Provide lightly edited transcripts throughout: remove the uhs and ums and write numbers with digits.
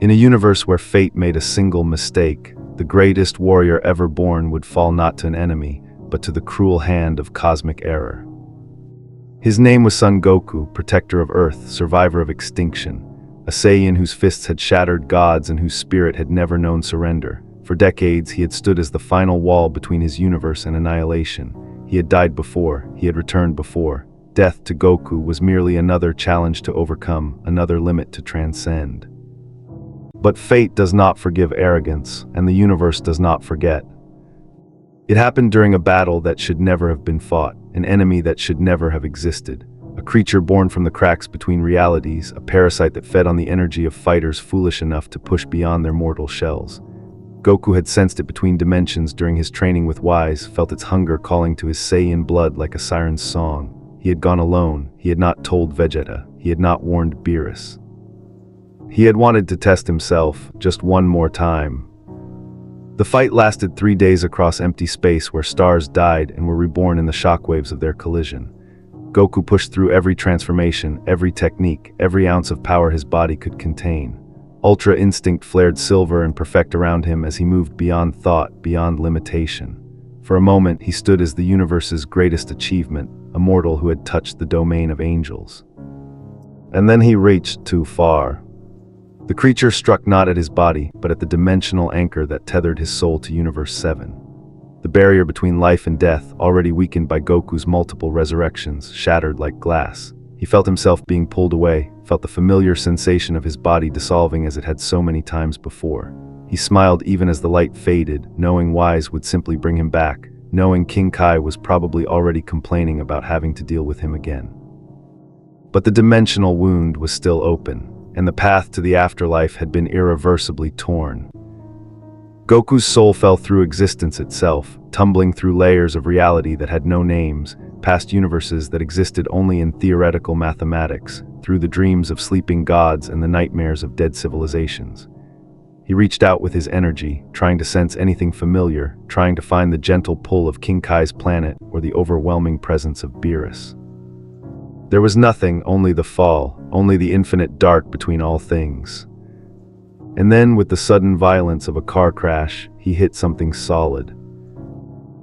In a universe where fate made a single mistake, the greatest warrior ever born would fall not to an enemy, but to the cruel hand of cosmic error. His name was Son Goku, protector of Earth, survivor of extinction, a Saiyan whose fists had shattered gods and whose spirit had never known surrender. For decades, he had stood as the final wall between his universe and annihilation. He had died before, he had returned before. Death to Goku was merely another challenge to overcome, another limit to transcend. But fate does not forgive arrogance, and the universe does not forget. It happened during a battle that should never have been fought, an enemy that should never have existed, a creature born from the cracks between realities, a parasite that fed on the energy of fighters foolish enough to push beyond their mortal shells. Goku had sensed it between dimensions during his training with Wise, felt its hunger calling to his Saiyan blood like a siren's song. He had gone alone, he had not told Vegeta, he had not warned Beerus. He had wanted to test himself, just one more time. The fight lasted 3 days across empty space where stars died and were reborn in the shockwaves of their collision. Goku pushed through every transformation, every technique, every ounce of power his body could contain. Ultra instinct flared silver and perfect around him as he moved beyond thought, beyond limitation. For a moment, he stood as the universe's greatest achievement, a mortal who had touched the domain of angels. And then he reached too far. The creature struck not at his body, but at the dimensional anchor that tethered his soul to Universe 7. The barrier between life and death, already weakened by Goku's multiple resurrections, shattered like glass. He felt himself being pulled away, felt the familiar sensation of his body dissolving as it had so many times before. He smiled even as the light faded, knowing Wise would simply bring him back, knowing King Kai was probably already complaining about having to deal with him again. But the dimensional wound was still open, and the path to the afterlife had been irreversibly torn. Goku's soul fell through existence itself, tumbling through layers of reality that had no names, past universes that existed only in theoretical mathematics, through the dreams of sleeping gods and the nightmares of dead civilizations. He reached out with his energy, trying to sense anything familiar, trying to find the gentle pull of King Kai's planet or the overwhelming presence of Beerus. There was nothing, only the fall, only the infinite dark between all things. And then, with the sudden violence of a car crash, he hit something solid.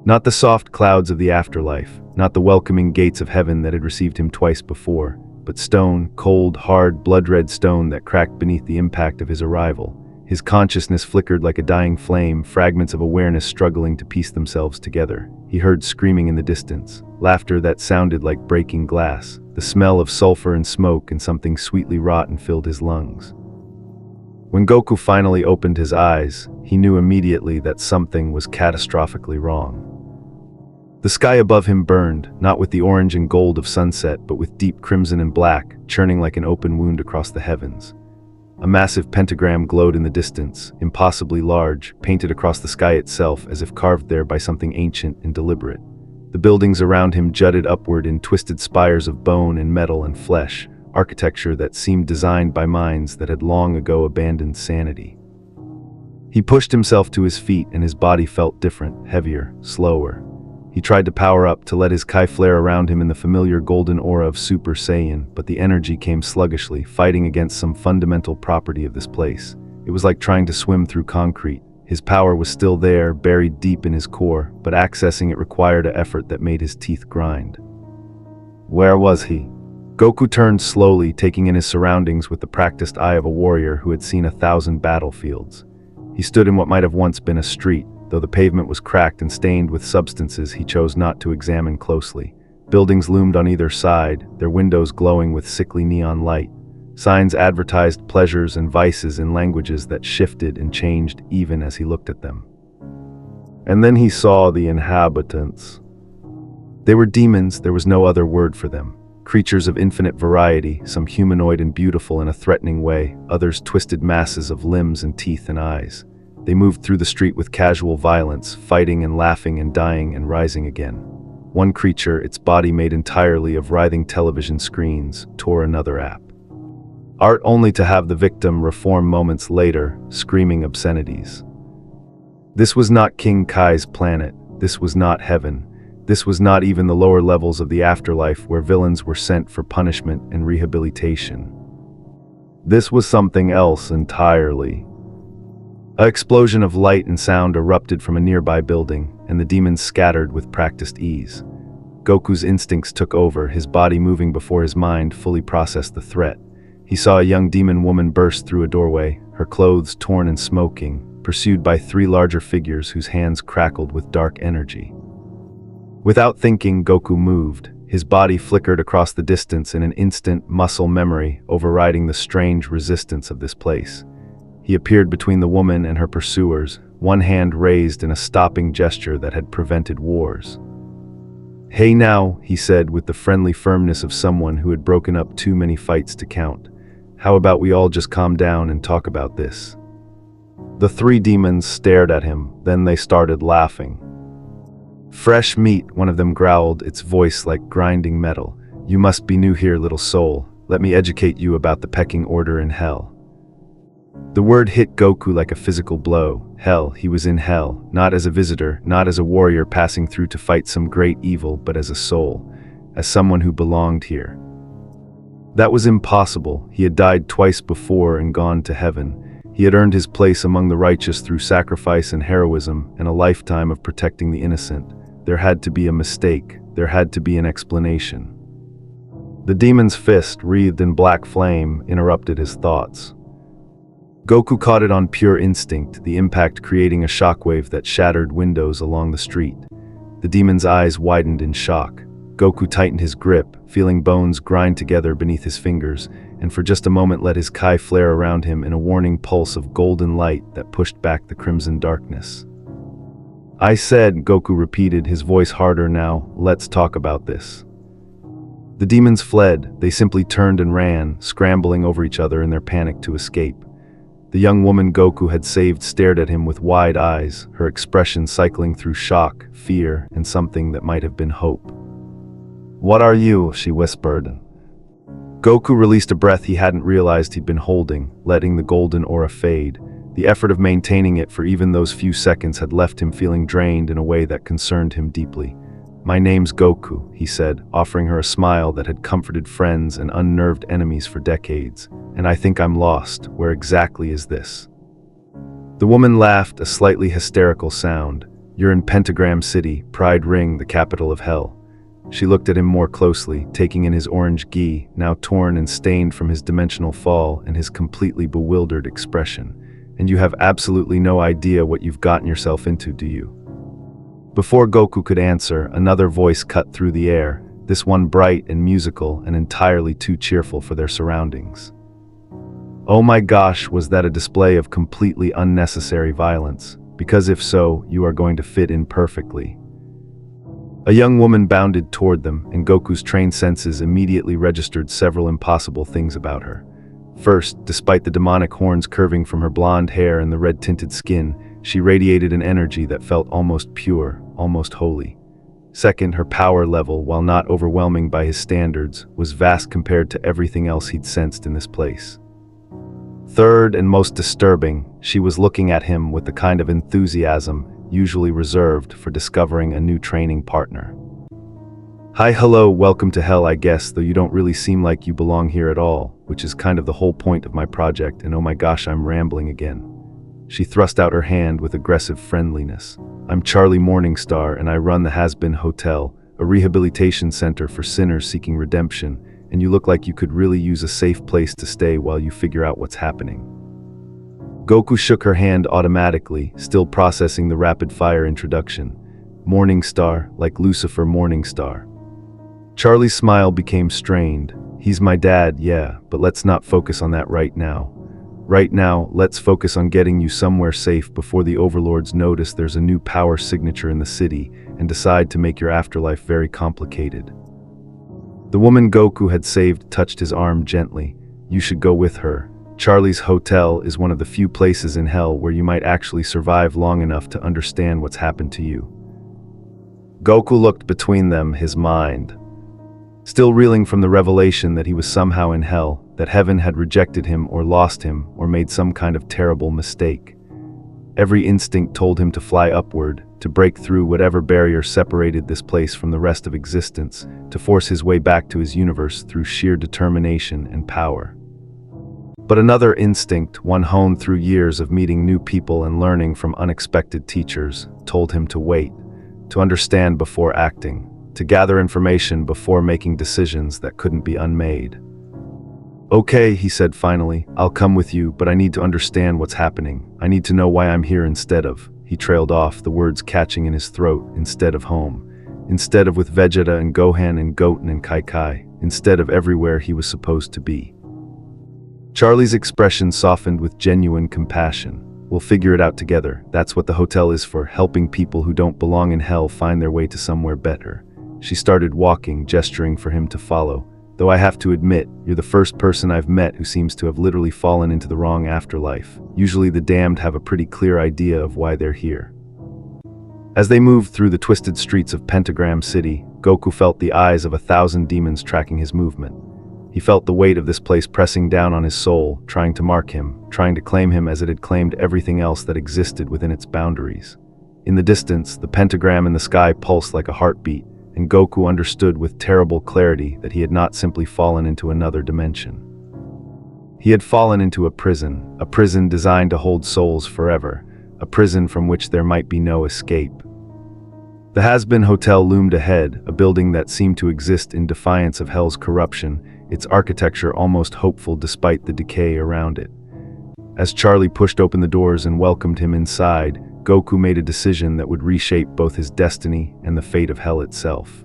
Not the soft clouds of the afterlife, not the welcoming gates of heaven that had received him twice before, but stone, cold, hard, blood-red stone that cracked beneath the impact of his arrival. His consciousness flickered like a dying flame, fragments of awareness struggling to piece themselves together. He heard screaming in the distance, laughter that sounded like breaking glass. The smell of sulfur and smoke and something sweetly rotten filled his lungs. When Goku finally opened his eyes, he knew immediately that something was catastrophically wrong. The sky above him burned, not with the orange and gold of sunset, but with deep crimson and black, churning like an open wound across the heavens. A massive pentagram glowed in the distance, impossibly large, painted across the sky itself as if carved there by something ancient and deliberate. The buildings around him jutted upward in twisted spires of bone and metal and flesh, architecture that seemed designed by minds that had long ago abandoned sanity. He pushed himself to his feet and his body felt different, heavier, slower. He tried to power up, to let his Kai flare around him in the familiar golden aura of Super Saiyan, but the energy came sluggishly, fighting against some fundamental property of this place. It was like trying to swim through concrete. His power was still there, buried deep in his core, but accessing it required an effort that made his teeth grind. Where was he? Goku turned slowly, taking in his surroundings with the practiced eye of a warrior who had seen 1,000 battlefields. He stood in what might have once been a street, though the pavement was cracked and stained with substances he chose not to examine closely. Buildings loomed on either side, their windows glowing with sickly neon light. Signs advertised pleasures and vices in languages that shifted and changed even as he looked at them. And then he saw the inhabitants. They were demons, there was no other word for them. Creatures of infinite variety, some humanoid and beautiful in a threatening way, others twisted masses of limbs and teeth and eyes. They moved through the street with casual violence, fighting and laughing and dying and rising again. One creature, its body made entirely of writhing television screens, tore another app. Art only to have the victim reform moments later, screaming obscenities. This was not King Kai's planet, this was not heaven, this was not even the lower levels of the afterlife where villains were sent for punishment and rehabilitation. This was something else entirely. An explosion of light and sound erupted from a nearby building, and the demons scattered with practiced ease. Goku's instincts took over, his body moving before his mind fully processed the threat. He saw a young demon woman burst through a doorway, her clothes torn and smoking, pursued by three larger figures whose hands crackled with dark energy. Without thinking, Goku moved. His body flickered across the distance in an instant, muscle memory overriding the strange resistance of this place. He appeared between the woman and her pursuers, one hand raised in a stopping gesture that had prevented wars. "Hey now," he said with the friendly firmness of someone who had broken up too many fights to count. "How about we all just calm down and talk about this?" The three demons stared at him, then they started laughing. "Fresh meat," one of them growled, its voice like grinding metal. "You must be new here, little soul. Let me educate you about the pecking order in hell." The word hit Goku like a physical blow. Hell, he was in hell, not as a visitor, not as a warrior passing through to fight some great evil, but as a soul, as someone who belonged here. That was impossible. He had died twice before and gone to heaven. He had earned his place among the righteous through sacrifice and heroism and a lifetime of protecting the innocent. There had to be a mistake. There had to be an explanation. The demon's fist, wreathed in black flame, interrupted his thoughts. Goku caught it on pure instinct, the impact creating a shockwave that shattered windows along the street. The demon's eyes widened in shock. Goku tightened his grip, feeling bones grind together beneath his fingers, and for just a moment let his Kai flare around him in a warning pulse of golden light that pushed back the crimson darkness. "I said," Goku repeated, his voice harder now, "let's talk about this." The demons fled. They simply turned and ran, scrambling over each other in their panic to escape. The young woman Goku had saved stared at him with wide eyes, her expression cycling through shock, fear, and something that might have been hope. "What are you?" she whispered. Goku released a breath he hadn't realized he'd been holding, letting the golden aura fade. The effort of maintaining it for even those few seconds had left him feeling drained in a way that concerned him deeply. "My name's Goku," he said, offering her a smile that had comforted friends and unnerved enemies for decades. "And I think I'm lost. Where exactly is this?" The woman laughed, a slightly hysterical sound. "You're in Pentagram City, Pride Ring, the capital of hell." She looked at him more closely, taking in his orange gi, now torn and stained from his dimensional fall, and his completely bewildered expression. "And you have absolutely no idea what you've gotten yourself into, do you?" Before Goku could answer, another voice cut through the air, this one bright and musical and entirely too cheerful for their surroundings. "Oh my gosh, was that a display of completely unnecessary violence? Because if so, you are going to fit in perfectly." A young woman bounded toward them, and Goku's trained senses immediately registered several impossible things about her. First, despite the demonic horns curving from her blonde hair and the red-tinted skin, she radiated an energy that felt almost pure, almost holy. Second, her power level, while not overwhelming by his standards, was vast compared to everything else he'd sensed in this place. Third, and most disturbing, she was looking at him with the kind of enthusiasm usually reserved for discovering a new training partner. "Hi, hello, welcome to hell, I guess, though you don't really seem like you belong here at all, which is kind of the whole point of my project, and oh my gosh, I'm rambling again." She thrust out her hand with aggressive friendliness. "I'm Charlie Morningstar, and I run the Hazbin Hotel, a rehabilitation center for sinners seeking redemption, and you look like you could really use a safe place to stay while you figure out what's happening." Goku shook her hand automatically, still processing the rapid-fire introduction. "Morningstar, like Lucifer Morningstar." Charlie's smile became strained. "He's my dad, yeah, but let's not focus on that right now. Right now, let's focus on getting you somewhere safe before the overlords notice there's a new power signature in the city and decide to make your afterlife very complicated." The woman Goku had saved touched his arm gently. "You should go with her. Charlie's Hotel is one of the few places in hell where you might actually survive long enough to understand what's happened to you." Goku looked between them, his mind still reeling from the revelation that he was somehow in hell, that heaven had rejected him or lost him or made some kind of terrible mistake. Every instinct told him to fly upward, to break through whatever barrier separated this place from the rest of existence, to force his way back to his universe through sheer determination and power. But another instinct, one honed through years of meeting new people and learning from unexpected teachers, told him to wait, to understand before acting, to gather information before making decisions that couldn't be unmade. "Okay," he said finally, "I'll come with you, but I need to understand what's happening. I need to know why I'm here instead of..." He trailed off, the words catching in his throat. Instead of home. Instead of with Vegeta and Gohan and Goten and Kai. Instead of everywhere he was supposed to be. Charlie's expression softened with genuine compassion. "We'll figure it out together. That's what the hotel is for, helping people who don't belong in hell find their way to somewhere better." She started walking, gesturing for him to follow. "Though I have to admit, you're the first person I've met who seems to have literally fallen into the wrong afterlife. Usually the damned have a pretty clear idea of why they're here." As they moved through the twisted streets of Pentagram City, Goku felt the eyes of 1,000 demons tracking his movement. He felt the weight of this place pressing down on his soul, trying to mark him, trying to claim him as it had claimed everything else that existed within its boundaries. In the distance, the pentagram in the sky pulsed like a heartbeat, and Goku understood with terrible clarity that he had not simply fallen into another dimension. He had fallen into a prison designed to hold souls forever, a prison from which there might be no escape. The Hazbin Hotel loomed ahead, a building that seemed to exist in defiance of hell's corruption, its architecture almost hopeful despite the decay around it. As Charlie pushed open the doors and welcomed him inside, Goku made a decision that would reshape both his destiny and the fate of hell itself.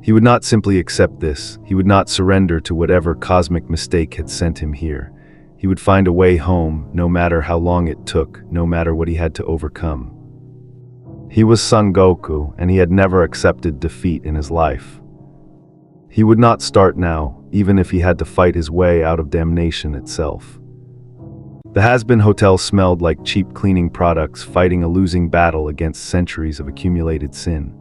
He would not simply accept this. He would not surrender to whatever cosmic mistake had sent him here. He would find a way home, no matter how long it took, no matter what he had to overcome. He was Son Goku, and he had never accepted defeat in his life. He would not start now, even if he had to fight his way out of damnation itself. The Hazbin Hotel smelled like cheap cleaning products fighting a losing battle against centuries of accumulated sin.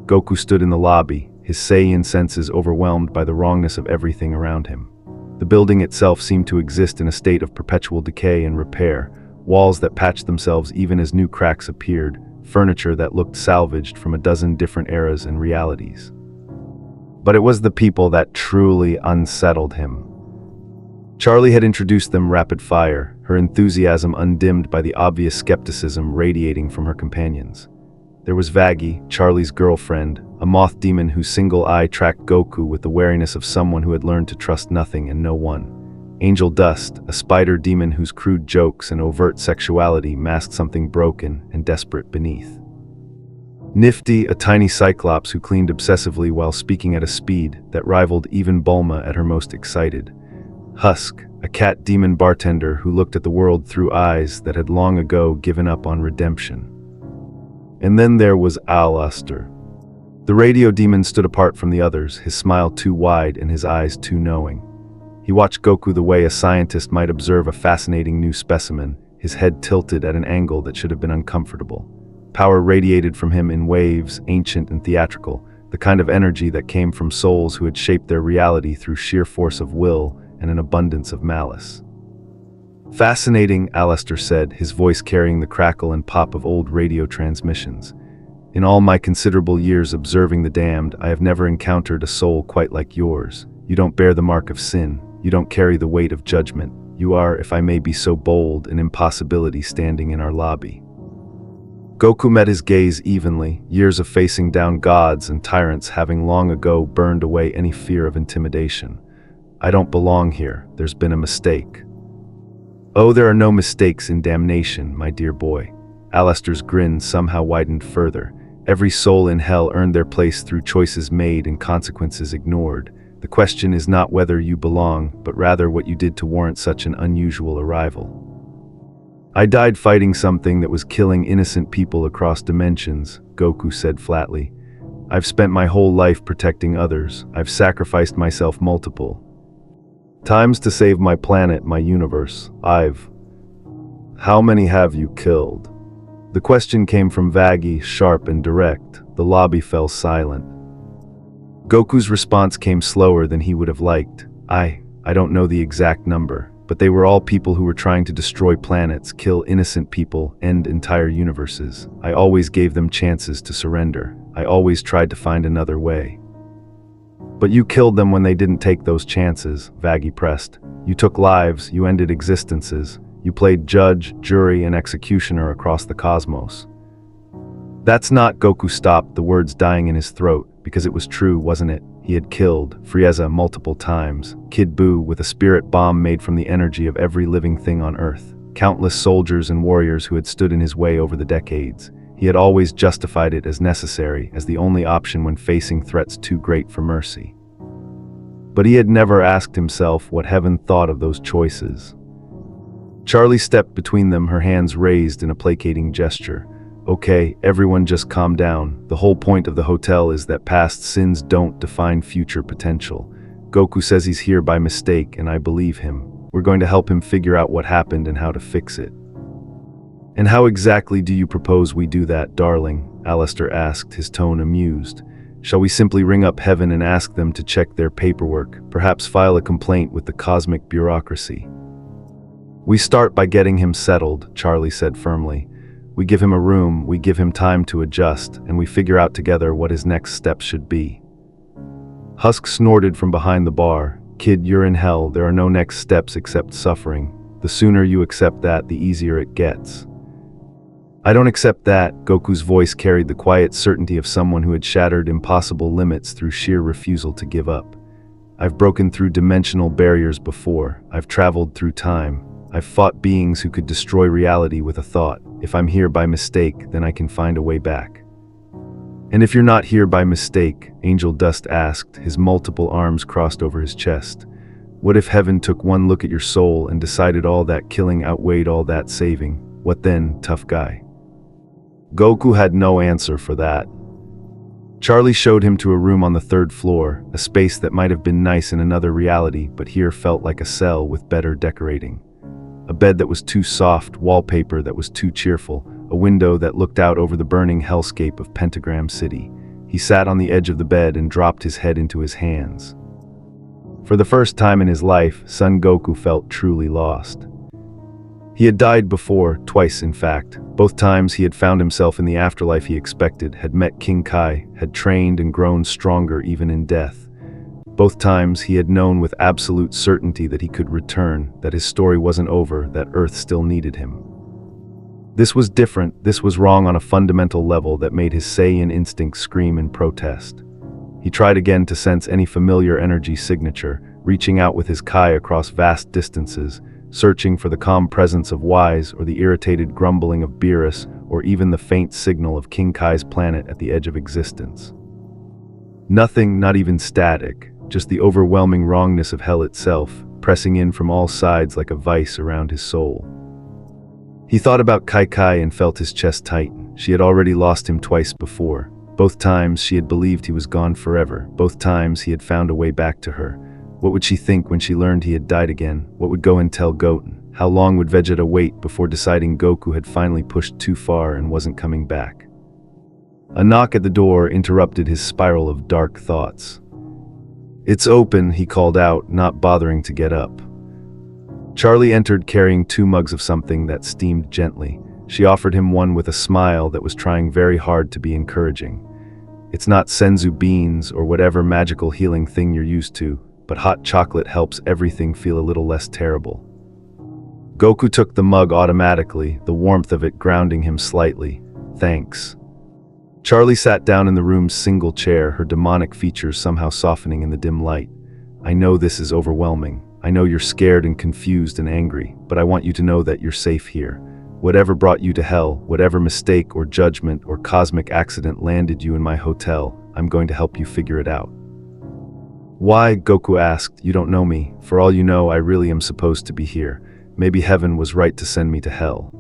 Goku stood in the lobby, his Saiyan senses overwhelmed by the wrongness of everything around him. The building itself seemed to exist in a state of perpetual decay and repair, walls that patched themselves even as new cracks appeared, furniture that looked salvaged from a dozen different eras and realities. But it was the people that truly unsettled him. Charlie had introduced them rapid fire, her enthusiasm undimmed by the obvious skepticism radiating from her companions. There was Vaggie, Charlie's girlfriend, a moth demon whose single eye tracked Goku with the wariness of someone who had learned to trust nothing and no one. Angel Dust, a spider demon whose crude jokes and overt sexuality masked something broken and desperate beneath. Nifty, a tiny cyclops who cleaned obsessively while speaking at a speed that rivaled even Bulma at her most excited. Husk, a cat demon bartender who looked at the world through eyes that had long ago given up on redemption. And then there was Alastor. The radio demon stood apart from the others, his smile too wide and his eyes too knowing. He watched Goku the way a scientist might observe a fascinating new specimen, his head tilted at an angle that should have been uncomfortable. Power radiated from him in waves, ancient and theatrical, the kind of energy that came from souls who had shaped their reality through sheer force of will and an abundance of malice. "Fascinating," Alastor said, his voice carrying the crackle and pop of old radio transmissions. "In all my considerable years observing the damned, I have never encountered a soul quite like yours. You don't bear the mark of sin. You don't carry the weight of judgment. You are, if I may be so bold, an impossibility standing in our lobby." Goku met his gaze evenly, years of facing down gods and tyrants having long ago burned away any fear of intimidation. "I don't belong here. There's been a mistake." "Oh, there are no mistakes in damnation, my dear boy." Alastor's grin somehow widened further. "Every soul in hell earned their place through choices made and consequences ignored. The question is not whether you belong, but rather what you did to warrant such an unusual arrival." "I died fighting something that was killing innocent people across dimensions," Goku said flatly. "I've spent my whole life protecting others. I've sacrificed myself multiple times to save my planet, my universe. How many have you killed?" The question came from Vaggie, sharp and direct. The lobby fell silent. Goku's response came slower than he would have liked. I don't know the exact number, but they were all people who were trying to destroy planets, kill innocent people, end entire universes. I always gave them chances to surrender. I always tried to find another way." But you killed them when they didn't take those chances, Vaggie pressed. You took lives, you ended existences. You played judge, jury, and executioner across the cosmos. That's not. Goku stopped, the words dying in his throat, because it was true, wasn't it? He had killed Frieza multiple times, Kid Buu with a spirit bomb made from the energy of every living thing on Earth, countless soldiers and warriors who had stood in his way over the decades. He had always justified it as necessary, as the only option when facing threats too great for mercy. But he had never asked himself what heaven thought of those choices. Charlie stepped between them, her hands raised in a placating gesture. Okay, everyone just calm down. The whole point of the hotel is that past sins don't define future potential. Goku says he's here by mistake, and I believe him. We're going to help him figure out what happened and how to fix it. And how exactly do you propose we do that, darling? Alastor asked, his tone amused. Shall we simply ring up heaven and ask them to check their paperwork, perhaps file a complaint with the cosmic bureaucracy? We start by getting him settled, Charlie said firmly. We give him a room, we give him time to adjust, and we figure out together what his next steps should be. Husk snorted from behind the bar. Kid, you're in hell. There are no next steps except suffering. The sooner you accept that, the easier it gets. I don't accept that. Goku's voice carried the quiet certainty of someone who had shattered impossible limits through sheer refusal to give up. I've broken through dimensional barriers before. I've traveled through time. I've fought beings who could destroy reality with a thought. If I'm here by mistake, then I can find a way back. And if you're not here by mistake, Angel Dust asked, his multiple arms crossed over his chest. What if heaven took one look at your soul and decided all that killing outweighed all that saving? What then, tough guy? Goku had no answer for that. Charlie showed him to a room on the 3rd floor, a space that might have been nice in another reality, but here felt like a cell with better decorating. A bed that was too soft, wallpaper that was too cheerful, a window that looked out over the burning hellscape of Pentagram City. He sat on the edge of the bed and dropped his head into his hands. For the first time in his life, Son Goku felt truly lost. He had died before, twice in fact. Both times he had found himself in the afterlife he expected, had met King Kai, had trained and grown stronger even in death. Both times he had known with absolute certainty that he could return, that his story wasn't over, that Earth still needed him. This was different, this was wrong on a fundamental level that made his Saiyan instinct scream in protest. He tried again to sense any familiar energy signature, reaching out with his Kai across vast distances, searching for the calm presence of Wise or the irritated grumbling of Beerus or even the faint signal of King Kai's planet at the edge of existence. Nothing, not even static, just the overwhelming wrongness of hell itself, pressing in from all sides like a vice around his soul. He thought about Kai and felt his chest tighten. She had already lost him twice before. Both times she had believed he was gone forever. Both times he had found a way back to her. What would she think when she learned he had died again? What would Gohan tell Goten? How long would Vegeta wait before deciding Goku had finally pushed too far and wasn't coming back? A knock at the door interrupted his spiral of dark thoughts. "It's open," he called out, not bothering to get up. Charlie entered carrying 2 mugs of something that steamed gently. She offered him one with a smile that was trying very hard to be encouraging. "It's not senzu beans or whatever magical healing thing you're used to, but hot chocolate helps everything feel a little less terrible." Goku took the mug automatically, the warmth of it grounding him slightly. "Thanks." Charlie sat down in the room's single chair, her demonic features somehow softening in the dim light. "I know this is overwhelming. I know you're scared and confused and angry, but I want you to know that you're safe here. Whatever brought you to hell, whatever mistake or judgment or cosmic accident landed you in my hotel, I'm going to help you figure it out." "Why?" Goku asked. "You don't know me. For all you know, I really am supposed to be here. Maybe heaven was right to send me to hell."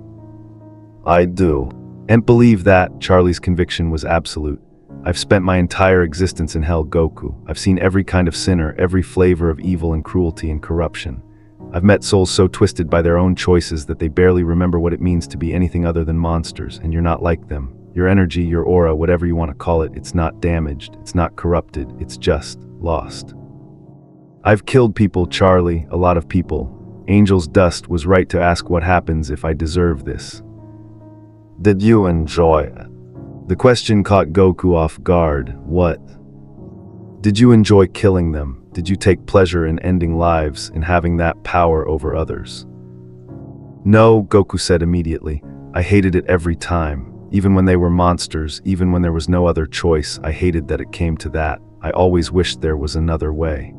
"I do." "And believe that." Charlie's conviction was absolute. "I've spent my entire existence in hell, Goku. I've seen every kind of sinner, every flavor of evil and cruelty and corruption. I've met souls so twisted by their own choices that they barely remember what it means to be anything other than monsters, and you're not like them. Your energy, your aura, whatever you want to call it, it's not damaged, it's not corrupted, it's just lost. I've killed people, Charlie, a lot of people. Angel's Dust was right to ask what happens if I deserve this." "Did you enjoy it?" The question caught Goku off guard. "What?" Did you enjoy killing them? Did you take pleasure in ending lives, in having that power over others? No, Goku said immediately. I hated it every time. Even when they were monsters, even when there was no other choice, I hated that it came to that. I always wished there was another way.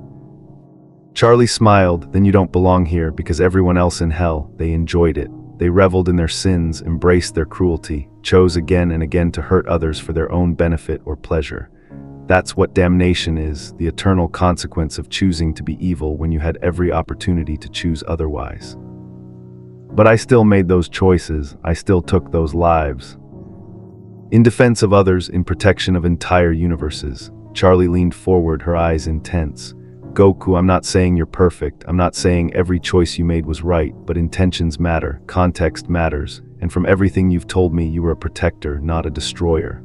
Charlie smiled. Then you don't belong here, because everyone else in hell, they enjoyed it. They reveled in their sins, embraced their cruelty, chose again and again to hurt others for their own benefit or pleasure. That's what damnation is, the eternal consequence of choosing to be evil when you had every opportunity to choose otherwise. But I still made those choices. I still took those lives. In defense of others, in protection of entire universes. Charlie leaned forward, her eyes intense. Goku, I'm not saying you're perfect. I'm not saying every choice you made was right, but intentions matter, context matters, and from everything you've told me, you were a protector, not a destroyer.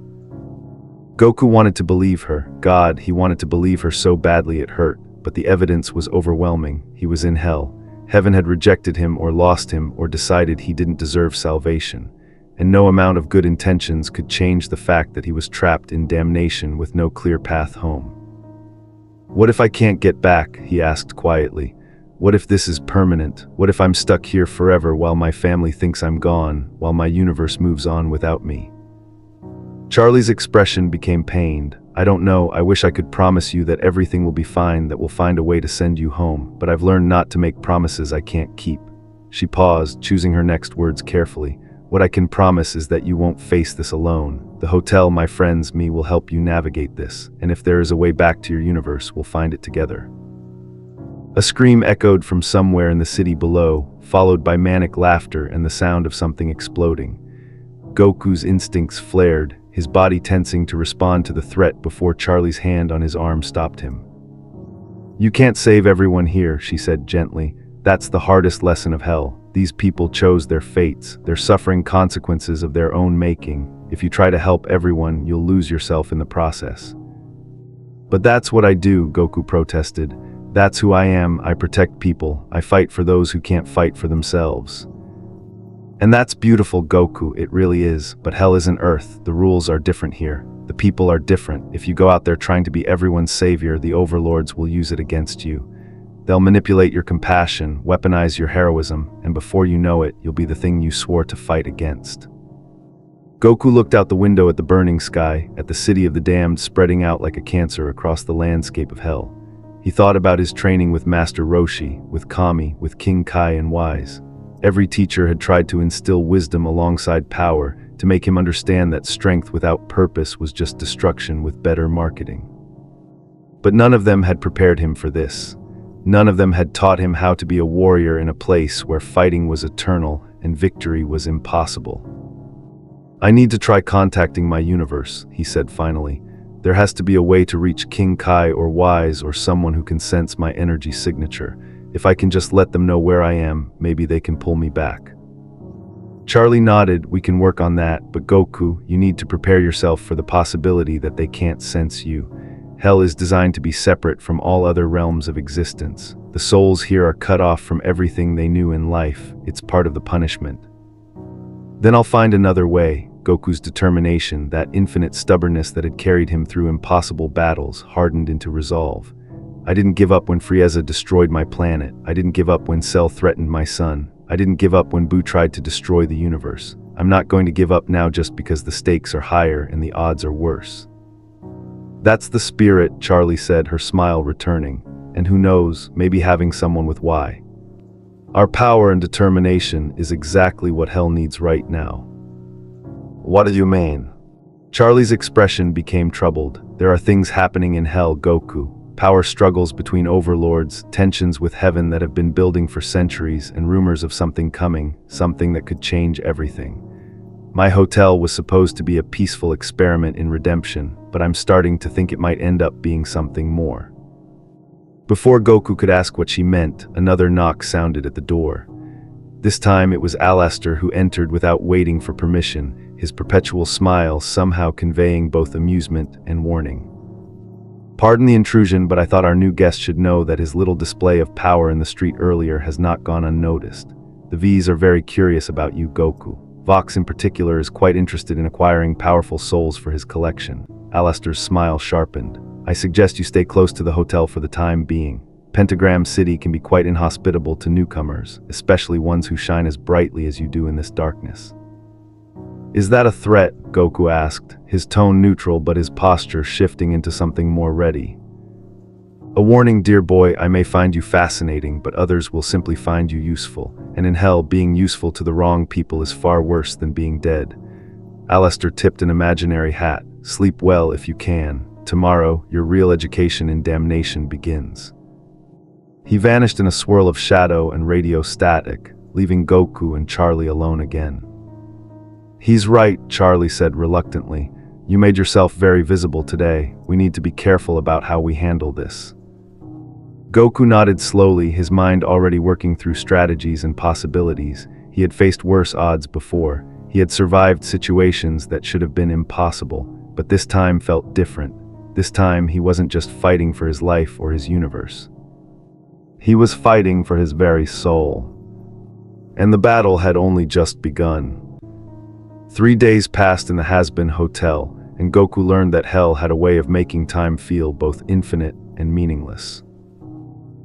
Goku wanted to believe her. God, he wanted to believe her so badly it hurt, but the evidence was overwhelming. He was in hell. Heaven had rejected him or lost him or decided he didn't deserve salvation. And no amount of good intentions could change the fact that he was trapped in damnation with no clear path home. What if I can't get back? He asked quietly. What if this is permanent? What if I'm stuck here forever while my family thinks I'm gone, while my universe moves on without me? Charlie's expression became pained. I don't know, I wish I could promise you that everything will be fine, that we'll find a way to send you home, but I've learned not to make promises I can't keep. She paused, choosing her next words carefully. What I can promise is that you won't face this alone. The hotel, my friends, me will help you navigate this, and if there is a way back to your universe, we'll find it together. A scream echoed from somewhere in the city below, followed by manic laughter and the sound of something exploding. Goku's instincts flared, his body tensing to respond to the threat before Charlie's hand on his arm stopped him. You can't save everyone here, she said gently. That's the hardest lesson of hell. These people chose their fates. They're suffering consequences of their own making. If you try to help everyone, you'll lose yourself in the process. But that's what I do, Goku protested. That's who I am. I protect people. I fight for those who can't fight for themselves. And that's beautiful, Goku, it really is. But hell isn't Earth. The rules are different here. The people are different. If you go out there trying to be everyone's savior, the overlords will use it against you. They'll manipulate your compassion, weaponize your heroism, and before you know it, you'll be the thing you swore to fight against. Goku looked out the window at the burning sky, at the city of the damned spreading out like a cancer across the landscape of hell. He thought about his training with Master Roshi, with Kami, with King Kai and Wise. Every teacher had tried to instill wisdom alongside power, to make him understand that strength without purpose was just destruction with better marketing. But none of them had prepared him for this. None of them had taught him how to be a warrior in a place where fighting was eternal and victory was impossible. I need to try contacting my universe, he said finally. There has to be a way to reach King Kai or Wise or someone who can sense my energy signature. If I can just let them know where I am, maybe they can pull me back. Charlie nodded. We can work on that, but Goku, you need to prepare yourself for the possibility that they can't sense you. Hell is designed to be separate from all other realms of existence. The souls here are cut off from everything they knew in life. It's part of the punishment. Then I'll find another way. Goku's determination, that infinite stubbornness that had carried him through impossible battles, hardened into resolve. I didn't give up when Frieza destroyed my planet. I didn't give up when Cell threatened my son. I didn't give up when Buu tried to destroy the universe. I'm not going to give up now just because the stakes are higher and the odds are worse. That's the spirit, Charlie said, her smile returning. And who knows, maybe having someone with why. Our power and determination is exactly what hell needs right now. What do you mean? Charlie's expression became troubled. There are things happening in hell, Goku. Power struggles between overlords, tensions with heaven that have been building for centuries, and rumors of something coming, something that could change everything. My hotel was supposed to be a peaceful experiment in redemption, but I'm starting to think it might end up being something more. Before Goku could ask what she meant, another knock sounded at the door. This time it was Alastor who entered without waiting for permission, his perpetual smile somehow conveying both amusement and warning. Pardon the intrusion, but I thought our new guest should know that his little display of power in the street earlier has not gone unnoticed. The V's are very curious about you, Goku. Vox in particular is quite interested in acquiring powerful souls for his collection. Alastor's smile sharpened. I suggest you stay close to the hotel for the time being. Pentagram City can be quite inhospitable to newcomers, especially ones who shine as brightly as you do in this darkness. Is that a threat? Goku asked, his tone neutral but his posture shifting into something more ready. A warning, dear boy, I may find you fascinating, but others will simply find you useful, and in hell, being useful to the wrong people is far worse than being dead. Alastor tipped an imaginary hat. Sleep well if you can. Tomorrow, your real education in damnation begins. He vanished in a swirl of shadow and radio static, leaving Goku and Charlie alone again. He's right, Charlie said reluctantly. You made yourself very visible today. We need to be careful about how we handle this. Goku nodded slowly, his mind already working through strategies and possibilities. He had faced worse odds before. He had survived situations that should have been impossible, but this time felt different. This time, he wasn't just fighting for his life or his universe. He was fighting for his very soul. And the battle had only just begun. 3 days passed in the Hazbin Hotel, and Goku learned that hell had a way of making time feel both infinite and meaningless.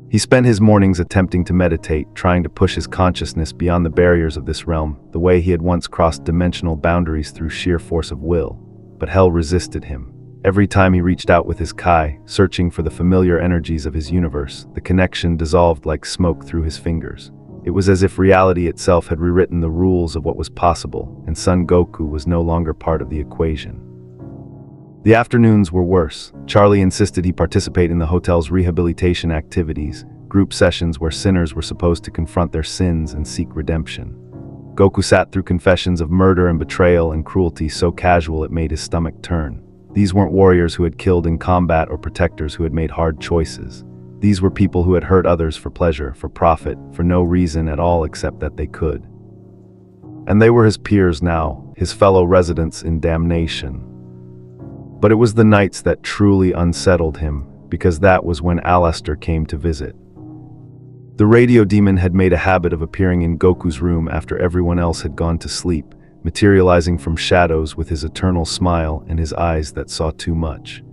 He spent his mornings attempting to meditate, trying to push his consciousness beyond the barriers of this realm, the way he had once crossed dimensional boundaries through sheer force of will. But hell resisted him. Every time he reached out with his Kai, searching for the familiar energies of his universe, the connection dissolved like smoke through his fingers. It was as if reality itself had rewritten the rules of what was possible, and Son Goku was no longer part of the equation. The afternoons were worse. Charlie insisted he participate in the hotel's rehabilitation activities, group sessions where sinners were supposed to confront their sins and seek redemption. Goku sat through confessions of murder and betrayal and cruelty so casual it made his stomach turn. These weren't warriors who had killed in combat or protectors who had made hard choices. These were people who had hurt others for pleasure, for profit, for no reason at all except that they could. And they were his peers now, his fellow residents in damnation. But it was the nights that truly unsettled him, because that was when Alastor came to visit. The radio demon had made a habit of appearing in Goku's room after everyone else had gone to sleep, materializing from shadows with his eternal smile and his eyes that saw too much.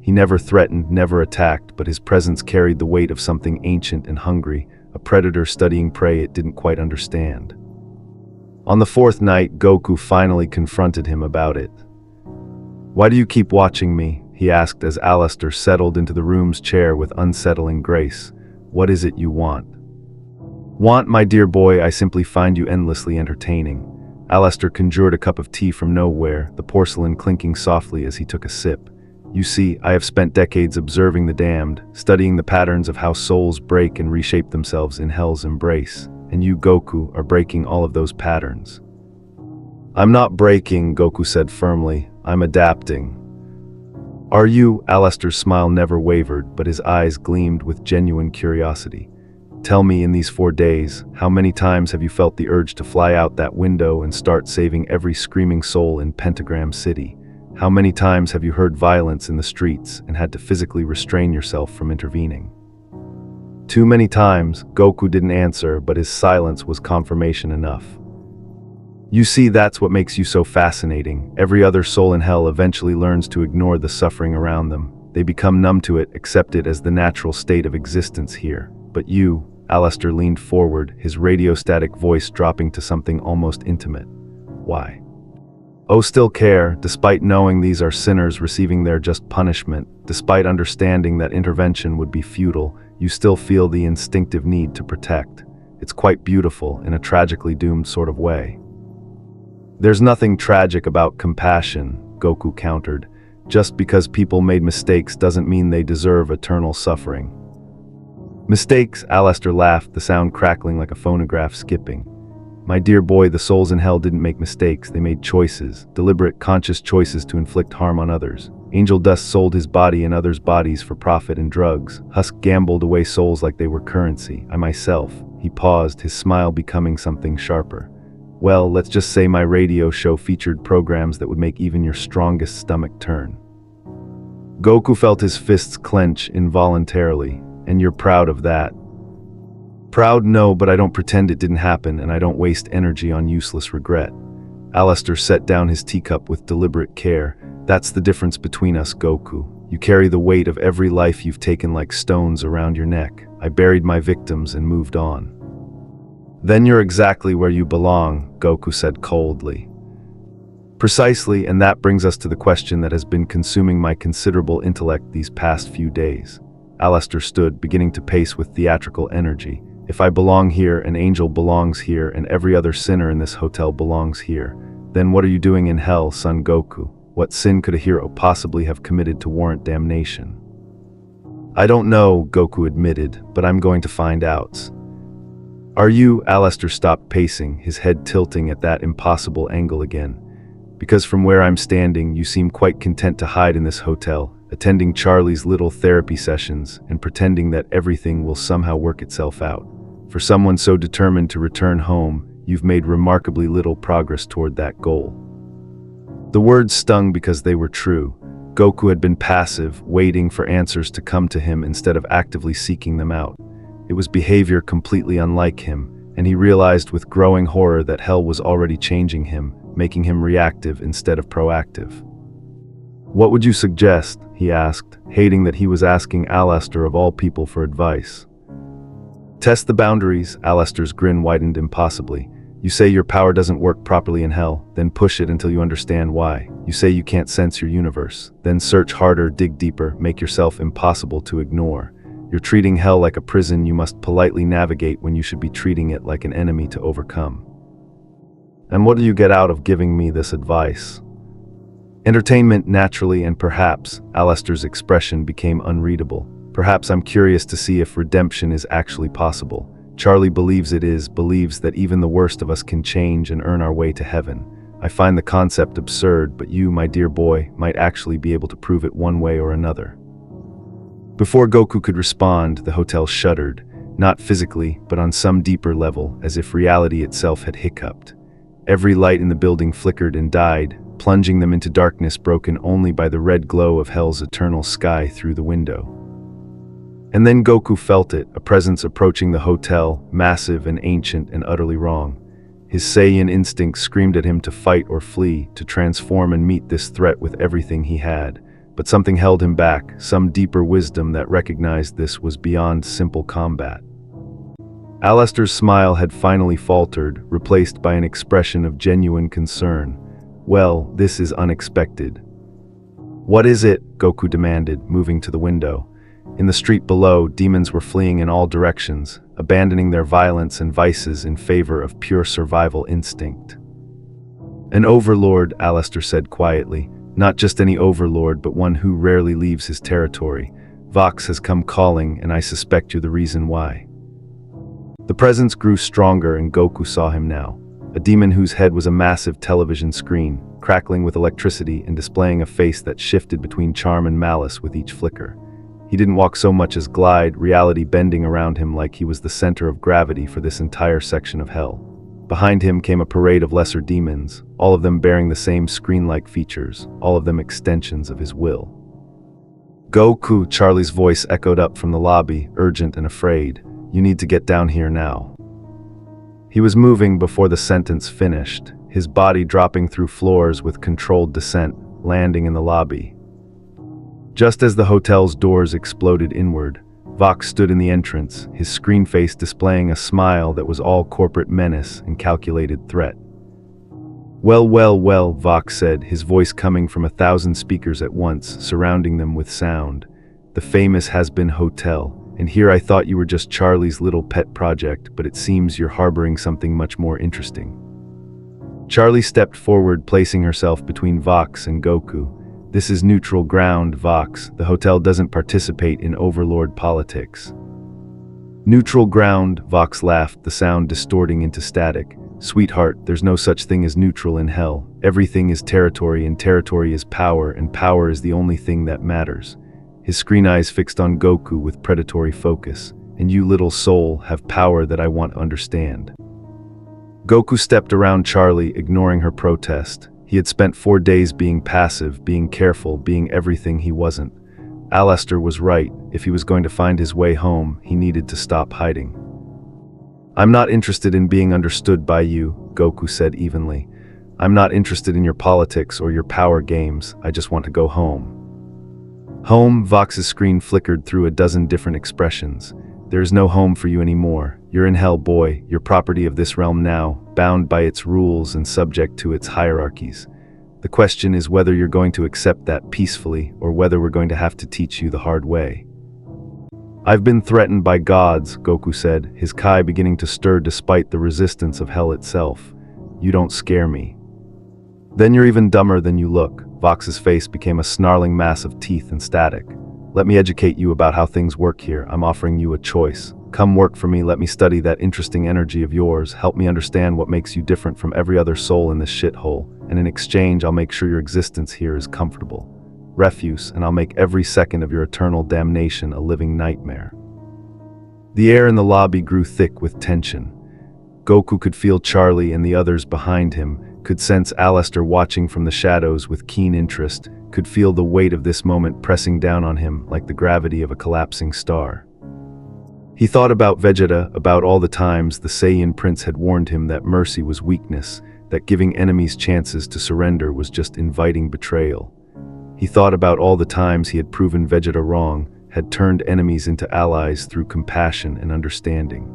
He never threatened, never attacked, but his presence carried the weight of something ancient and hungry, a predator studying prey it didn't quite understand. On the fourth night, Goku finally confronted him about it. "Why do you keep watching me?" he asked as Alastor settled into the room's chair with unsettling grace. "What is it you want?" "Want, my dear boy, I simply find you endlessly entertaining." Alastor conjured a cup of tea from nowhere, the porcelain clinking softly as he took a sip. "You see, I have spent decades observing the damned, studying the patterns of how souls break and reshape themselves in hell's embrace, and you, Goku, are breaking all of those patterns." "I'm not breaking," Goku said firmly. "I'm adapting." "Are you?" Alastor's smile never wavered, but his eyes gleamed with genuine curiosity. "Tell me, in these 4 days, how many times have you felt the urge to fly out that window and start saving every screaming soul in Pentagram City? How many times have you heard violence in the streets and had to physically restrain yourself from intervening?" "Too many times." Goku didn't answer, but his silence was confirmation enough. "You see, that's what makes you so fascinating. Every other soul in hell eventually learns to ignore the suffering around them. They become numb to it, accept it as the natural state of existence here. But you," Alastor leaned forward, his radiostatic voice dropping to something almost intimate. "Why? Oh, still care, despite knowing these are sinners receiving their just punishment, despite understanding that intervention would be futile, you still feel the instinctive need to protect. It's quite beautiful, in a tragically doomed sort of way." "There's nothing tragic about compassion," Goku countered. "Just because people made mistakes doesn't mean they deserve eternal suffering." "Mistakes?" Alastor laughed, the sound crackling like a phonograph skipping. "My dear boy, the souls in hell didn't make mistakes, they made choices, deliberate, conscious choices to inflict harm on others. Angel Dust sold his body and others' bodies for profit and drugs. Husk gambled away souls like they were currency. I myself," he paused, his smile becoming something sharper. "Well, let's just say my radio show featured programs that would make even your strongest stomach turn." Goku felt his fists clench involuntarily. "And you're proud of that?" "Proud, no, but I don't pretend it didn't happen, and I don't waste energy on useless regret." Alastor set down his teacup with deliberate care. That's the difference between us, Goku. You carry the weight of every life you've taken like stones around your neck. I buried my victims and moved on. Then you're exactly where you belong, Goku said coldly. Precisely, and that brings us to the question that has been consuming my considerable intellect these past few days. Alastor stood, beginning to pace with theatrical energy. If I belong here, an angel belongs here, and every other sinner in this hotel belongs here, then what are you doing in hell, Son Goku? What sin could a hero possibly have committed to warrant damnation? I don't know, Goku admitted, but I'm going to find out. Are you? Alastor stopped pacing, his head tilting at that impossible angle again. Because from where I'm standing, you seem quite content to hide in this hotel, attending Charlie's little therapy sessions and pretending that everything will somehow work itself out. For someone so determined to return home, you've made remarkably little progress toward that goal. The words stung because they were true. Goku had been passive, waiting for answers to come to him instead of actively seeking them out. It was behavior completely unlike him, and he realized with growing horror that hell was already changing him, making him reactive instead of proactive. What would you suggest? He asked, hating that he was asking Alastor of all people for advice. Test the boundaries. Alastor's grin widened impossibly. You say your power doesn't work properly in hell, then push it until you understand why. You say you can't sense your universe, then search harder, dig deeper, make yourself impossible to ignore. You're treating hell like a prison you must politely navigate when you should be treating it like an enemy to overcome. And what do you get out of giving me this advice? Entertainment, naturally, and perhaps. Alastor's expression became unreadable. Perhaps I'm curious to see if redemption is actually possible. Charlie believes it is, believes that even the worst of us can change and earn our way to heaven. I find the concept absurd, but you, my dear boy, might actually be able to prove it one way or another. Before Goku could respond, the hotel shuddered, not physically, but on some deeper level, as if reality itself had hiccuped. Every light in the building flickered and died, plunging them into darkness broken only by the red glow of hell's eternal sky through the window. And then Goku felt it, a presence approaching the hotel, massive and ancient and utterly wrong. His Saiyan instinct screamed at him to fight or flee, to transform and meet this threat with everything he had. But something held him back, some deeper wisdom that recognized this was beyond simple combat. Alastor's smile had finally faltered, replaced by an expression of genuine concern. Well, this is unexpected. What is it? Goku demanded, moving to the window. In the street below, demons were fleeing in all directions, abandoning their violence and vices in favor of pure survival instinct. An overlord, Alastor said quietly. Not just any overlord, but one who rarely leaves his territory. Vox has come calling, and I suspect you're the reason why. The presence grew stronger, and Goku saw him now. A demon whose head was a massive television screen, crackling with electricity and displaying a face that shifted between charm and malice with each flicker. He didn't walk so much as glide, reality bending around him like he was the center of gravity for this entire section of hell. Behind him came a parade of lesser demons, all of them bearing the same screen-like features, all of them extensions of his will. Goku, Charlie's voice echoed up from the lobby, urgent and afraid. You need to get down here now. He was moving before the sentence finished, his body dropping through floors with controlled descent, landing in the lobby. Just as the hotel's doors exploded inward, Vox stood in the entrance, his screen face displaying a smile that was all corporate menace and calculated threat. Well, well, well, Vox said, his voice coming from 1,000 speakers at once, surrounding them with sound. The famous Hazbin Hotel, and here I thought you were just Charlie's little pet project, but it seems you're harboring something much more interesting. Charlie stepped forward, placing herself between Vox and Goku. This is neutral ground, Vox. The hotel doesn't participate in Overlord politics. Neutral ground, Vox laughed, the sound distorting into static. Sweetheart, there's no such thing as neutral in hell. Everything is territory, and territory is power, and power is the only thing that matters. His screen eyes fixed on Goku with predatory focus. And you, little soul, have power that I want to understand. Goku stepped around Charlie, ignoring her protest. He had spent 4 days being passive, being careful, being everything he wasn't. Alastor was right. If he was going to find his way home, he needed to stop hiding. I'm not interested in being understood by you, Goku said evenly. I'm not interested in your politics or your power games, I just want to go home. Home, Vox's screen flickered through a dozen different expressions. There is no home for you anymore. You're in hell, boy. You're property of this realm now, bound by its rules and subject to its hierarchies. The question is whether you're going to accept that peacefully or whether we're going to have to teach you the hard way. I've been threatened by gods, Goku said, his Kai beginning to stir despite the resistance of hell itself. You don't scare me. Then you're even dumber than you look. Vox's face became a snarling mass of teeth and static. Let me educate you about how things work here. I'm offering you a choice. Come work for me, let me study that interesting energy of yours, help me understand what makes you different from every other soul in this shithole, and in exchange I'll make sure your existence here is comfortable. Refuse, and I'll make every second of your eternal damnation a living nightmare. The air in the lobby grew thick with tension. Goku could feel Charlie and the others behind him, could sense Alastor watching from the shadows with keen interest, could feel the weight of this moment pressing down on him like the gravity of a collapsing star. He thought about Vegeta, about all the times the Saiyan prince had warned him that mercy was weakness, that giving enemies chances to surrender was just inviting betrayal. He thought about all the times he had proven Vegeta wrong, had turned enemies into allies through compassion and understanding.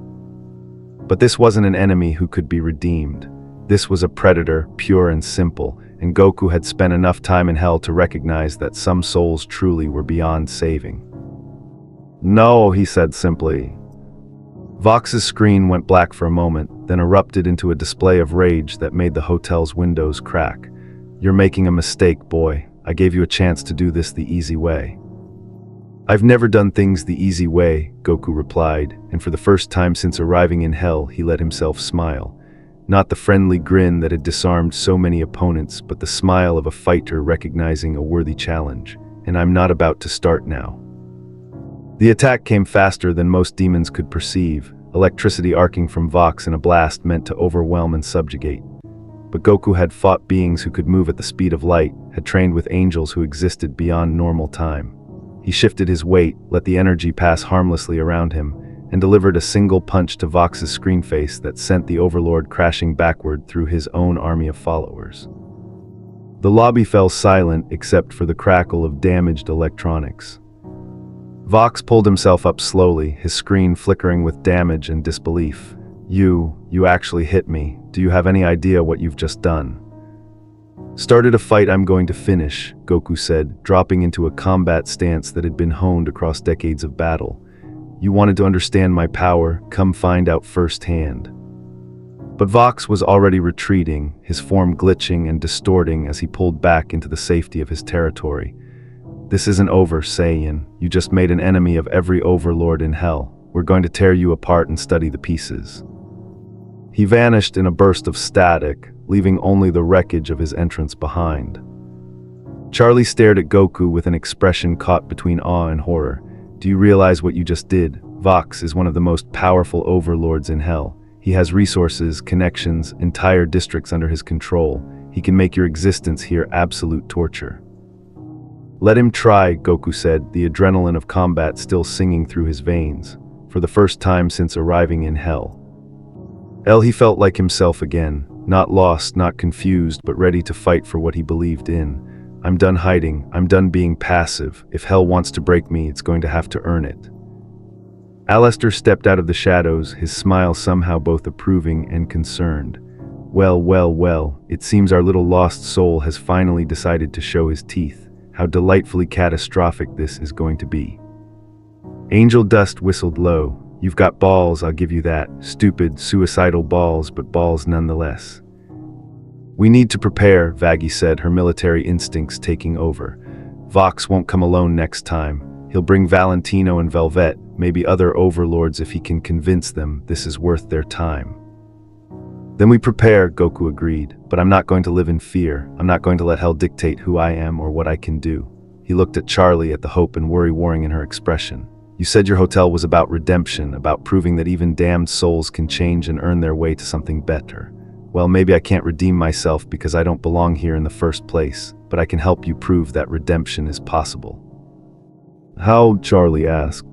But this wasn't an enemy who could be redeemed. This was a predator, pure and simple, and Goku had spent enough time in hell to recognize that some souls truly were beyond saving. No, he said simply. Vox's screen went black for a moment, then erupted into a display of rage that made the hotel's windows crack. You're making a mistake, boy. I gave you a chance to do this the easy way. I've never done things the easy way, Goku replied, and for the first time since arriving in hell, he let himself smile. Not the friendly grin that had disarmed so many opponents, but the smile of a fighter recognizing a worthy challenge. And I'm not about to start now. The attack came faster than most demons could perceive, electricity arcing from Vox in a blast meant to overwhelm and subjugate. But Goku had fought beings who could move at the speed of light, had trained with angels who existed beyond normal time. He shifted his weight, let the energy pass harmlessly around him, and delivered a single punch to Vox's screen face that sent the Overlord crashing backward through his own army of followers. The lobby fell silent except for the crackle of damaged electronics. Vox pulled himself up slowly, his screen flickering with damage and disbelief. You actually hit me. Do you have any idea what you've just done? Started a fight I'm going to finish, Goku said, dropping into a combat stance that had been honed across decades of battle. You wanted to understand my power, come find out firsthand. But Vox was already retreating, his form glitching and distorting as he pulled back into the safety of his territory. This isn't over, Saiyan. You just made an enemy of every overlord in hell. We're going to tear you apart and study the pieces. He vanished in a burst of static, leaving only the wreckage of his entrance behind. Charlie stared at Goku with an expression caught between awe and horror. Do you realize what you just did? Vox is one of the most powerful overlords in hell. He has resources, connections, entire districts under his control. He can make your existence here absolute torture. Let him try, Goku said, the adrenaline of combat still singing through his veins, for the first time since arriving in hell. He felt like himself again, not lost, not confused, but ready to fight for what he believed in. I'm done hiding, I'm done being passive. If hell wants to break me, it's going to have to earn it. Alastor stepped out of the shadows, his smile somehow both approving and concerned. Well, it seems our little lost soul has finally decided to show his teeth. How delightfully catastrophic this is going to be. Angel Dust whistled low. You've got balls, I'll give you that. Stupid, suicidal balls, but balls nonetheless. We need to prepare, Vaggie said, her military instincts taking over. Vox won't come alone next time. He'll bring Valentino and Velvet, maybe other overlords if he can convince them this is worth their time. Then we prepare, Goku agreed, but I'm not going to live in fear. I'm not going to let hell dictate who I am or what I can do. He looked at Charlie at the hope and worry warring in her expression. You said your hotel was about redemption, about proving that even damned souls can change and earn their way to something better. Well, maybe I can't redeem myself because I don't belong here in the first place, but I can help you prove that redemption is possible. How? Charlie asked.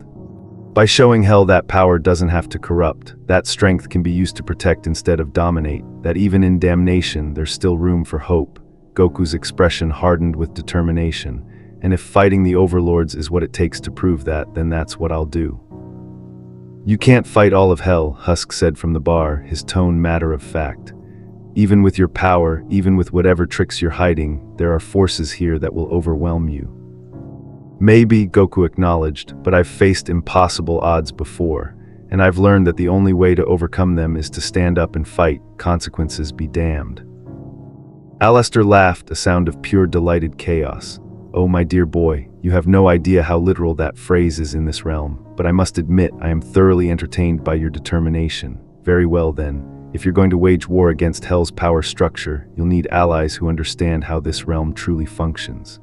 By showing hell that power doesn't have to corrupt, that strength can be used to protect instead of dominate, that even in damnation there's still room for hope. Goku's expression hardened with determination, and if fighting the overlords is what it takes to prove that, then that's what I'll do. You can't fight all of hell, Husk said from the bar, his tone matter of fact. Even with your power, even with whatever tricks you're hiding, there are forces here that will overwhelm you. Maybe, Goku acknowledged, but I've faced impossible odds before, and I've learned that the only way to overcome them is to stand up and fight, consequences be damned. Alastor laughed, a sound of pure delighted chaos. Oh my dear boy, you have no idea how literal that phrase is in this realm, but I must admit I am thoroughly entertained by your determination. Very well then, if you're going to wage war against Hell's power structure, you'll need allies who understand how this realm truly functions.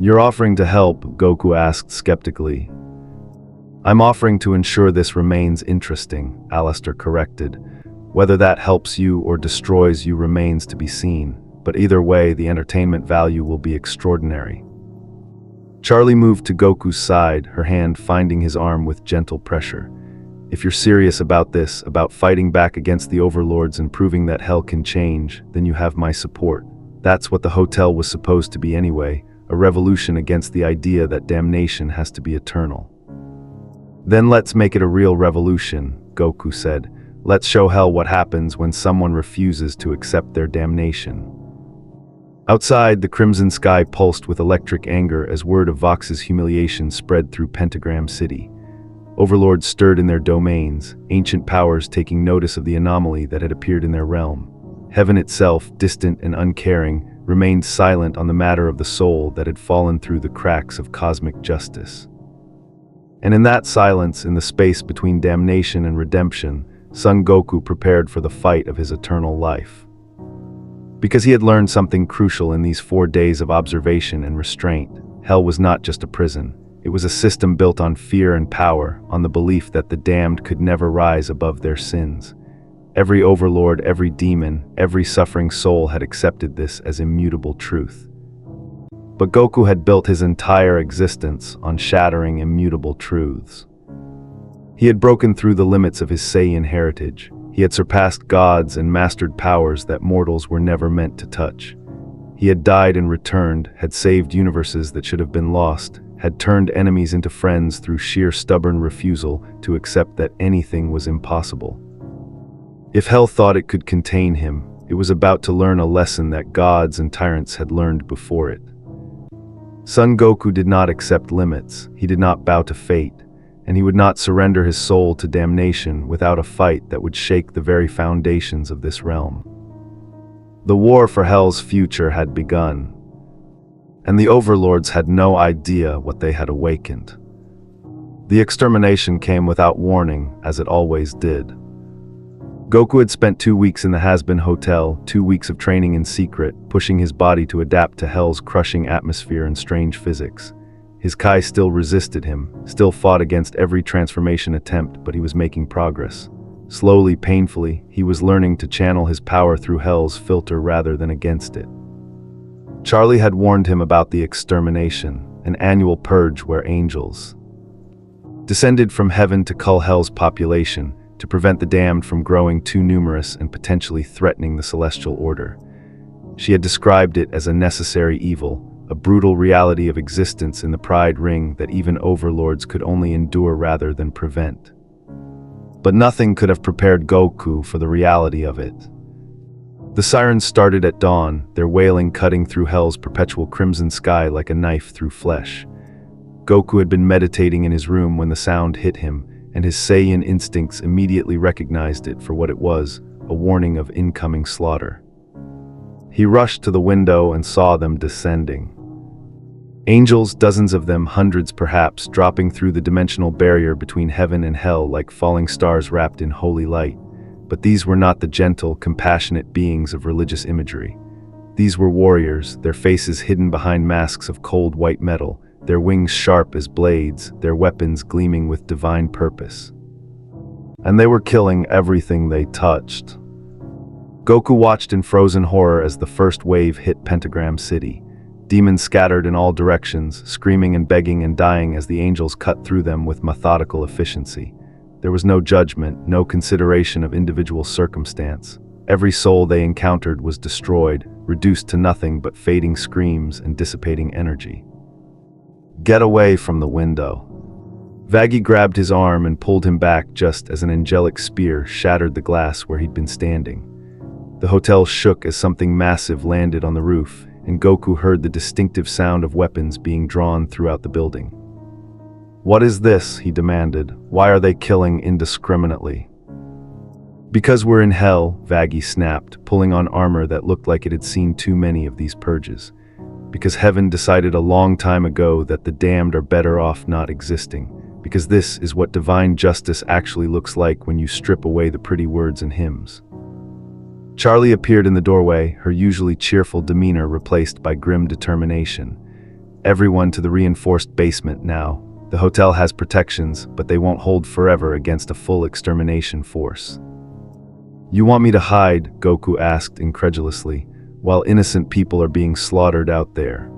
You're offering to help, Goku asked skeptically. I'm offering to ensure this remains interesting, Alastor corrected. Whether that helps you or destroys you remains to be seen, but either way, the entertainment value will be extraordinary. Charlie moved to Goku's side, her hand finding his arm with gentle pressure. If you're serious about this, about fighting back against the overlords and proving that hell can change, then you have my support. That's what the hotel was supposed to be anyway, a revolution against the idea that damnation has to be eternal. Then let's make it a real revolution, Goku said. Let's show hell what happens when someone refuses to accept their damnation. Outside, the crimson sky pulsed with electric anger as word of Vox's humiliation spread through Pentagram City. Overlords stirred in their domains, ancient powers taking notice of the anomaly that had appeared in their realm. Heaven itself, distant and uncaring, remained silent on the matter of the soul that had fallen through the cracks of cosmic justice. And in that silence, in the space between damnation and redemption, Son Goku prepared for the fight of his eternal life. Because he had learned something crucial in these 4 days of observation and restraint, hell was not just a prison. It was a system built on fear and power, on the belief that the damned could never rise above their sins. Every overlord, every demon, every suffering soul had accepted this as immutable truth. But Goku had built his entire existence on shattering immutable truths. He had broken through the limits of his Saiyan heritage. He had surpassed gods and mastered powers that mortals were never meant to touch. He had died and returned, had saved universes that should have been lost, had turned enemies into friends through sheer stubborn refusal to accept that anything was impossible. If hell thought it could contain him, it was about to learn a lesson that gods and tyrants had learned before it. Son Goku did not accept limits, he did not bow to fate, and he would not surrender his soul to damnation without a fight that would shake the very foundations of this realm. The war for Hell's future had begun, and the overlords had no idea what they had awakened. The extermination came without warning, as it always did. Goku had spent 2 weeks in the Hazbin Hotel, 2 weeks of training in secret, pushing his body to adapt to Hell's crushing atmosphere and strange physics. His Kai still resisted him, still fought against every transformation attempt, but he was making progress. Slowly, painfully, he was learning to channel his power through Hell's filter rather than against it. Charlie had warned him about the extermination, an annual purge where angels descended from heaven to cull Hell's population, to prevent the damned from growing too numerous and potentially threatening the celestial order. She had described it as a necessary evil, a brutal reality of existence in the Pride Ring that even overlords could only endure rather than prevent. But nothing could have prepared Goku for the reality of it. The sirens started at dawn, their wailing cutting through Hell's perpetual crimson sky like a knife through flesh. Goku had been meditating in his room when the sound hit him, and his Saiyan instincts immediately recognized it for what it was, a warning of incoming slaughter. He rushed to the window and saw them descending. Angels, dozens of them, hundreds perhaps, dropping through the dimensional barrier between heaven and hell like falling stars wrapped in holy light. But these were not the gentle, compassionate beings of religious imagery. These were warriors, their faces hidden behind masks of cold white metal, their wings sharp as blades, their weapons gleaming with divine purpose. And they were killing everything they touched. Goku watched in frozen horror as the first wave hit Pentagram City. Demons scattered in all directions, screaming and begging and dying as the angels cut through them with methodical efficiency. There was no judgment, no consideration of individual circumstance. Every soul they encountered was destroyed, reduced to nothing but fading screams and dissipating energy. "Get away from the window." Vaggie grabbed his arm and pulled him back just as an angelic spear shattered the glass where he'd been standing. The hotel shook as something massive landed on the roof, and Goku heard the distinctive sound of weapons being drawn throughout the building. "What is this?" he demanded. "Why are they killing indiscriminately?" "Because we're in hell," Vaggie snapped, pulling on armor that looked like it had seen too many of these purges. "Because heaven decided a long time ago that the damned are better off not existing. Because this is what divine justice actually looks like when you strip away the pretty words and hymns." Charlie appeared in the doorway, her usually cheerful demeanor replaced by grim determination. "Everyone to the reinforced basement now. The hotel has protections, but they won't hold forever against a full extermination force." "You want me to hide?" Goku asked incredulously, "while innocent people are being slaughtered out there."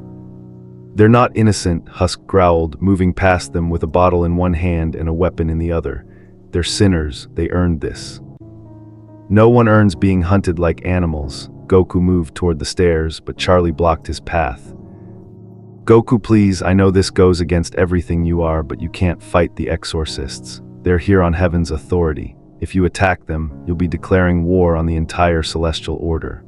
"They're not innocent," Husk growled, moving past them with a bottle in one hand and a weapon in the other. "They're sinners, they earned this." "No one earns being hunted like animals." Goku moved toward the stairs, but Charlie blocked his path. "Goku, please, I know this goes against everything you are, but you can't fight the exorcists. They're here on heaven's authority. If you attack them, you'll be declaring war on the entire celestial order."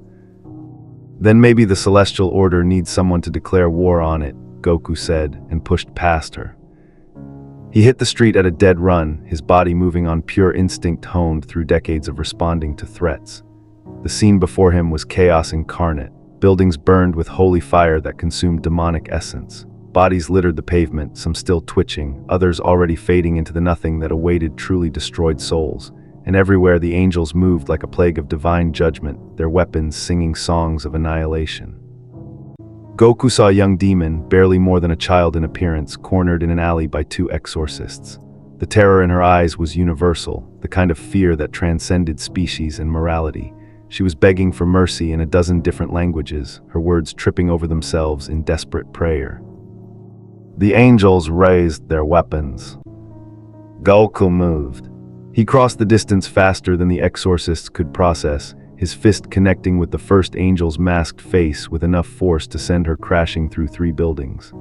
"Then maybe the celestial order needs someone to declare war on it," Goku said, and pushed past her. He hit the street at a dead run, his body moving on pure instinct honed through decades of responding to threats. The scene before him was chaos incarnate. Buildings burned with holy fire that consumed demonic essence. Bodies littered the pavement, some still twitching, others already fading into the nothing that awaited truly destroyed souls. And everywhere the angels moved like a plague of divine judgment, their weapons singing songs of annihilation. Goku saw a young demon, barely more than a child in appearance, cornered in an alley by two exorcists. The terror in her eyes was universal, the kind of fear that transcended species and morality. She was begging for mercy in a dozen different languages, her words tripping over themselves in desperate prayer. The angels raised their weapons. Goku moved. He crossed the distance faster than the exorcists could process, his fist connecting with the first angel's masked face with enough force to send her crashing through 3 buildings.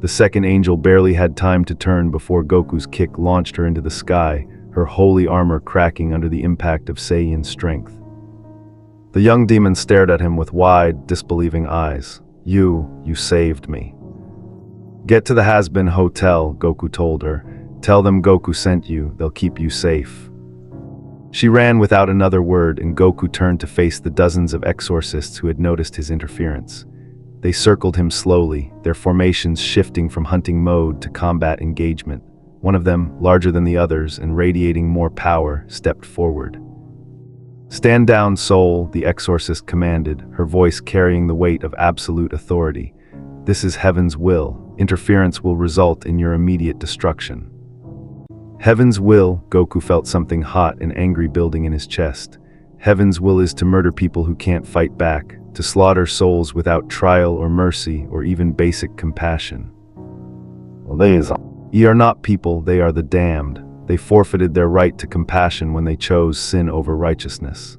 The second angel barely had time to turn before Goku's kick launched her into the sky, her holy armor cracking under the impact of Saiyan strength. The young demon stared at him with wide, disbelieving eyes. You saved me." "Get to the Hazbin Hotel," Goku told her. "Tell them Goku sent you, they'll keep you safe." She ran without another word, and Goku turned to face the dozens of exorcists who had noticed his interference. They circled him slowly, their formations shifting from hunting mode to combat engagement. One of them, larger than the others and radiating more power, stepped forward. "Stand down, soul," the exorcist commanded, her voice carrying the weight of absolute authority. "This is heaven's will. Interference will result in your immediate destruction." Heaven's will, Goku felt something hot and angry building in his chest. Heaven's will is to murder people who can't fight back, to slaughter souls without trial or mercy or even basic compassion. Ye are not people, they are the damned. They forfeited their right to compassion when they chose sin over righteousness.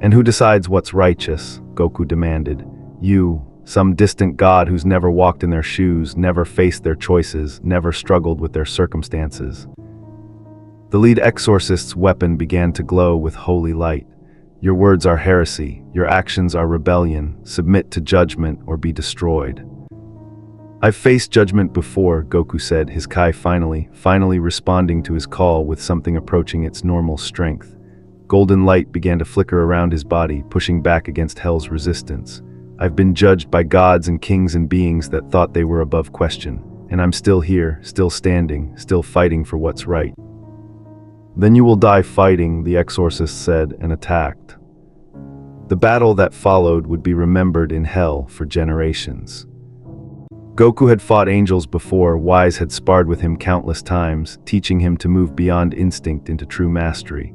"And who decides what's righteous?" Goku demanded. "You, some distant god who's never walked in their shoes, never faced their choices, never struggled with their circumstances." The lead exorcist's weapon began to glow with holy light. "Your words are heresy, your actions are rebellion. Submit to judgment or be destroyed." "I've faced judgment before," Goku said, his Kai finally responding to his call with something approaching its normal strength. Golden light began to flicker around his body, pushing back against hell's resistance. "I've been judged by gods and kings and beings that thought they were above question, and I'm still here, still standing, still fighting for what's right." "Then you will die fighting," the exorcist said, and attacked. The battle that followed would be remembered in hell for generations. Goku had fought angels before. Wise had sparred with him countless times, teaching him to move beyond instinct into true mastery.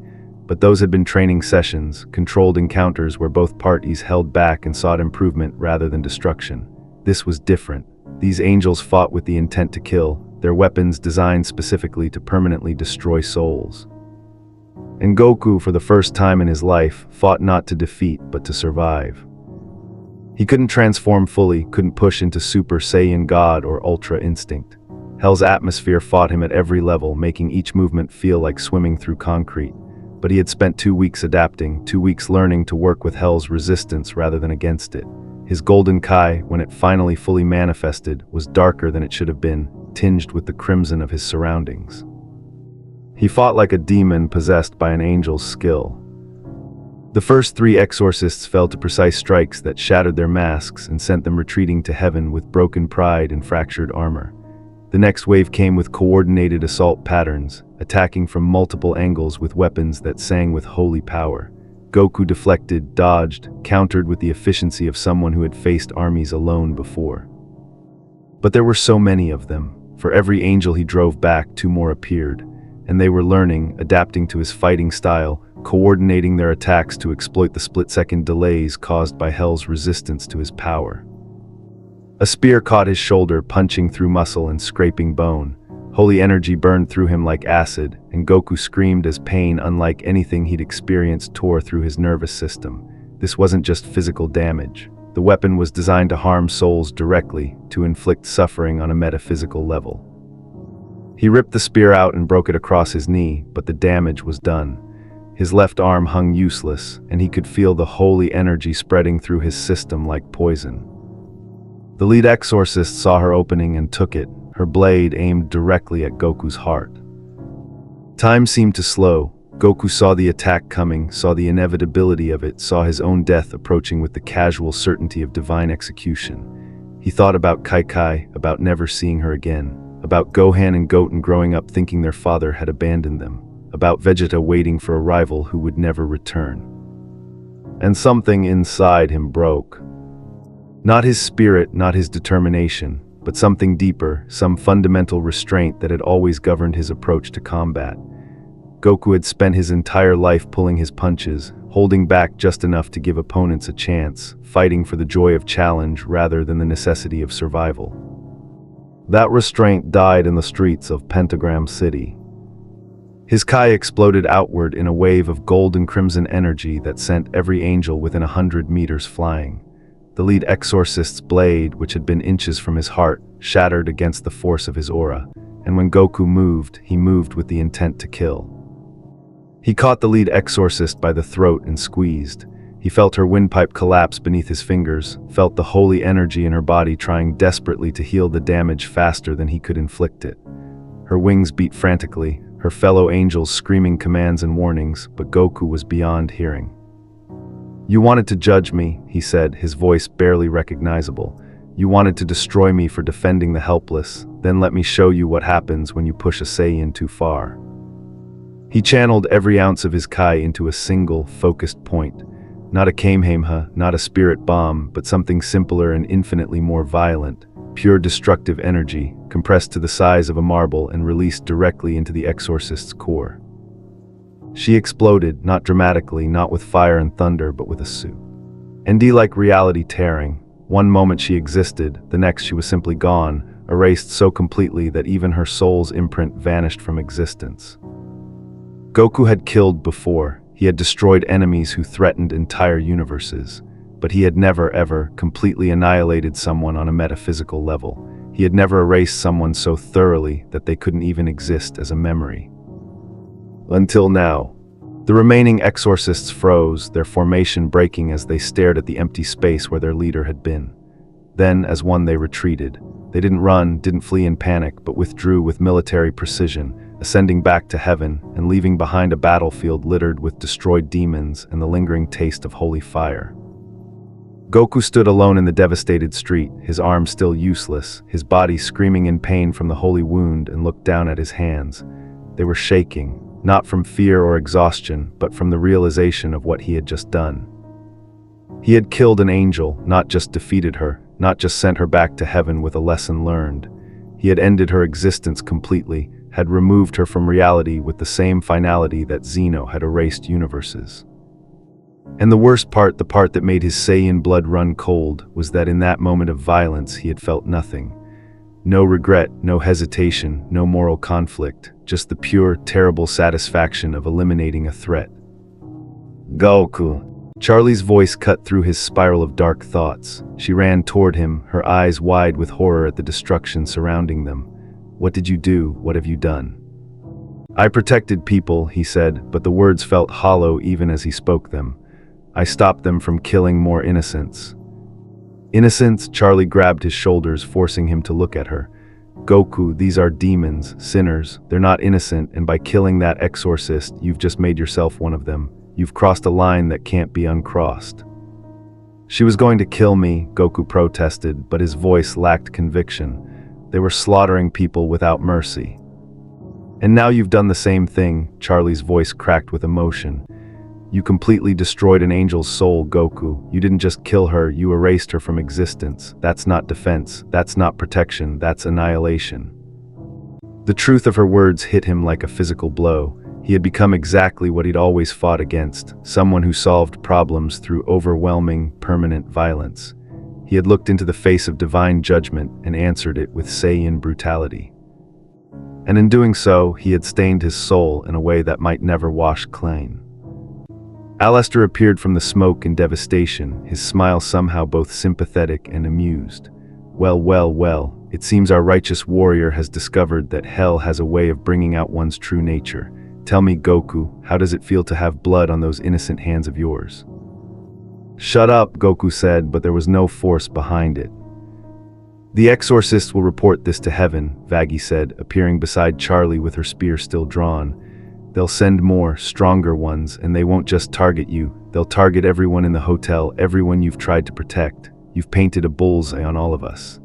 but those had been training sessions, controlled encounters where both parties held back and sought improvement rather than destruction. This was different. These angels fought with the intent to kill, their weapons designed specifically to permanently destroy souls. And Goku, for the first time in his life, fought not to defeat but to survive. He couldn't transform fully, couldn't push into Super Saiyan God or Ultra Instinct. Hell's atmosphere fought him at every level, making each movement feel like swimming through concrete. But he had spent 2 weeks adapting, 2 weeks learning to work with Hell's resistance rather than against it. His golden Kai, when it finally fully manifested, was darker than it should have been, tinged with the crimson of his surroundings. He fought like a demon possessed by an angel's skill. The first 3 exorcists fell to precise strikes that shattered their masks and sent them retreating to heaven with broken pride and fractured armor. The next wave came with coordinated assault patterns, attacking from multiple angles with weapons that sang with holy power. Goku deflected, dodged, countered with the efficiency of someone who had faced armies alone before. But there were so many of them. For every angel he drove back, 2 more appeared, and they were learning, adapting to his fighting style, coordinating their attacks to exploit the split-second delays caused by Hell's resistance to his power. A spear caught his shoulder, punching through muscle and scraping bone. Holy energy burned through him like acid, and Goku screamed as pain unlike anything he'd experienced tore through his nervous system. This wasn't just physical damage. The weapon was designed to harm souls directly, to inflict suffering on a metaphysical level. He ripped the spear out and broke it across his knee, but the damage was done. His left arm hung useless, and he could feel the holy energy spreading through his system like poison. The lead exorcist saw her opening and took it, her blade aimed directly at Goku's heart. Time seemed to slow. Goku saw the attack coming, saw the inevitability of it, saw his own death approaching with the casual certainty of divine execution. He thought about Kai, about never seeing her again, about Gohan and Goten growing up thinking their father had abandoned them, about Vegeta waiting for a rival who would never return. And something inside him broke. Not his spirit, not his determination, but something deeper, some fundamental restraint that had always governed his approach to combat. Goku had spent his entire life pulling his punches, holding back just enough to give opponents a chance, fighting for the joy of challenge rather than the necessity of survival. That restraint died in the streets of Pentagram City. His Kai exploded outward in a wave of gold and crimson energy that sent every angel within 100 meters flying. The lead exorcist's blade, which had been inches from his heart, shattered against the force of his aura, and when Goku moved, he moved with the intent to kill. He caught the lead exorcist by the throat and squeezed. He felt her windpipe collapse beneath his fingers, felt the holy energy in her body trying desperately to heal the damage faster than he could inflict it. Her wings beat frantically, her fellow angels screaming commands and warnings, but Goku was beyond hearing. "You wanted to judge me," he said, his voice barely recognizable. "You wanted to destroy me for defending the helpless. Then let me show you what happens when you push a Saiyan too far." He channeled every ounce of his Kai into a single, focused point. Not a Kamehameha, not a spirit bomb, but something simpler and infinitely more violent. Pure destructive energy, compressed to the size of a marble and released directly into the exorcist's core. She exploded, not dramatically, not with fire and thunder, but with a suit. ND-like reality tearing. One moment she existed, the next she was simply gone, erased so completely that even her soul's imprint vanished from existence. Goku had killed before. He had destroyed enemies who threatened entire universes. But he had never, ever, completely annihilated someone on a metaphysical level. He had never erased someone so thoroughly that they couldn't even exist as a memory. Until now. The remaining exorcists froze, their formation breaking as they stared at the empty space where their leader had been. Then, as one, they retreated. They didn't run, didn't flee in panic, but withdrew with military precision, ascending back to heaven and leaving behind a battlefield littered with destroyed demons and the lingering taste of holy fire. Goku stood alone in the devastated street, his arms still useless, his body screaming in pain from the holy wound, and looked down at his hands. They were shaking, not from fear or exhaustion, but from the realization of what he had just done. He had killed an angel, not just defeated her, not just sent her back to heaven with a lesson learned. He had ended her existence completely, had removed her from reality with the same finality that Xeno had erased universes. And the worst part, the part that made his Saiyan blood run cold, was that in that moment of violence he had felt nothing. No regret, no hesitation, no moral conflict, just the pure, terrible satisfaction of eliminating a threat. Goku. Charlie's voice cut through his spiral of dark thoughts. She ran toward him, her eyes wide with horror at the destruction surrounding them. What did you do? What have you done? I protected people, he said, but the words felt hollow even as he spoke them. I stopped them from killing more innocents. Innocents? Charlie grabbed his shoulders, forcing him to look at her. Goku, these are demons, sinners. They're not innocent, and by killing that exorcist, you've just made yourself one of them. You've crossed a line that can't be uncrossed. She was going to kill me, Goku protested, but his voice lacked conviction. They were slaughtering people without mercy. And now you've done the same thing, Charlie's voice cracked with emotion. You completely destroyed an angel's soul, Goku. You didn't just kill her, you erased her from existence. That's not defense, that's not protection, that's annihilation. The truth of her words hit him like a physical blow. He had become exactly what he'd always fought against, someone who solved problems through overwhelming, permanent violence. He had looked into the face of divine judgment and answered it with Saiyan brutality. And in doing so, he had stained his soul in a way that might never wash clean. Alastor appeared from the smoke in devastation, his smile somehow both sympathetic and amused. Well, it seems our righteous warrior has discovered that hell has a way of bringing out one's true nature. Tell me, Goku, how does it feel to have blood on those innocent hands of yours? Shut up, Goku said, but there was no force behind it. The exorcists will report this to heaven, Vaggie said, appearing beside Charlie with her spear still drawn. They'll send more, stronger ones, and they won't just target you. They'll target everyone in the hotel, everyone you've tried to protect. You've painted a bullseye on all of us.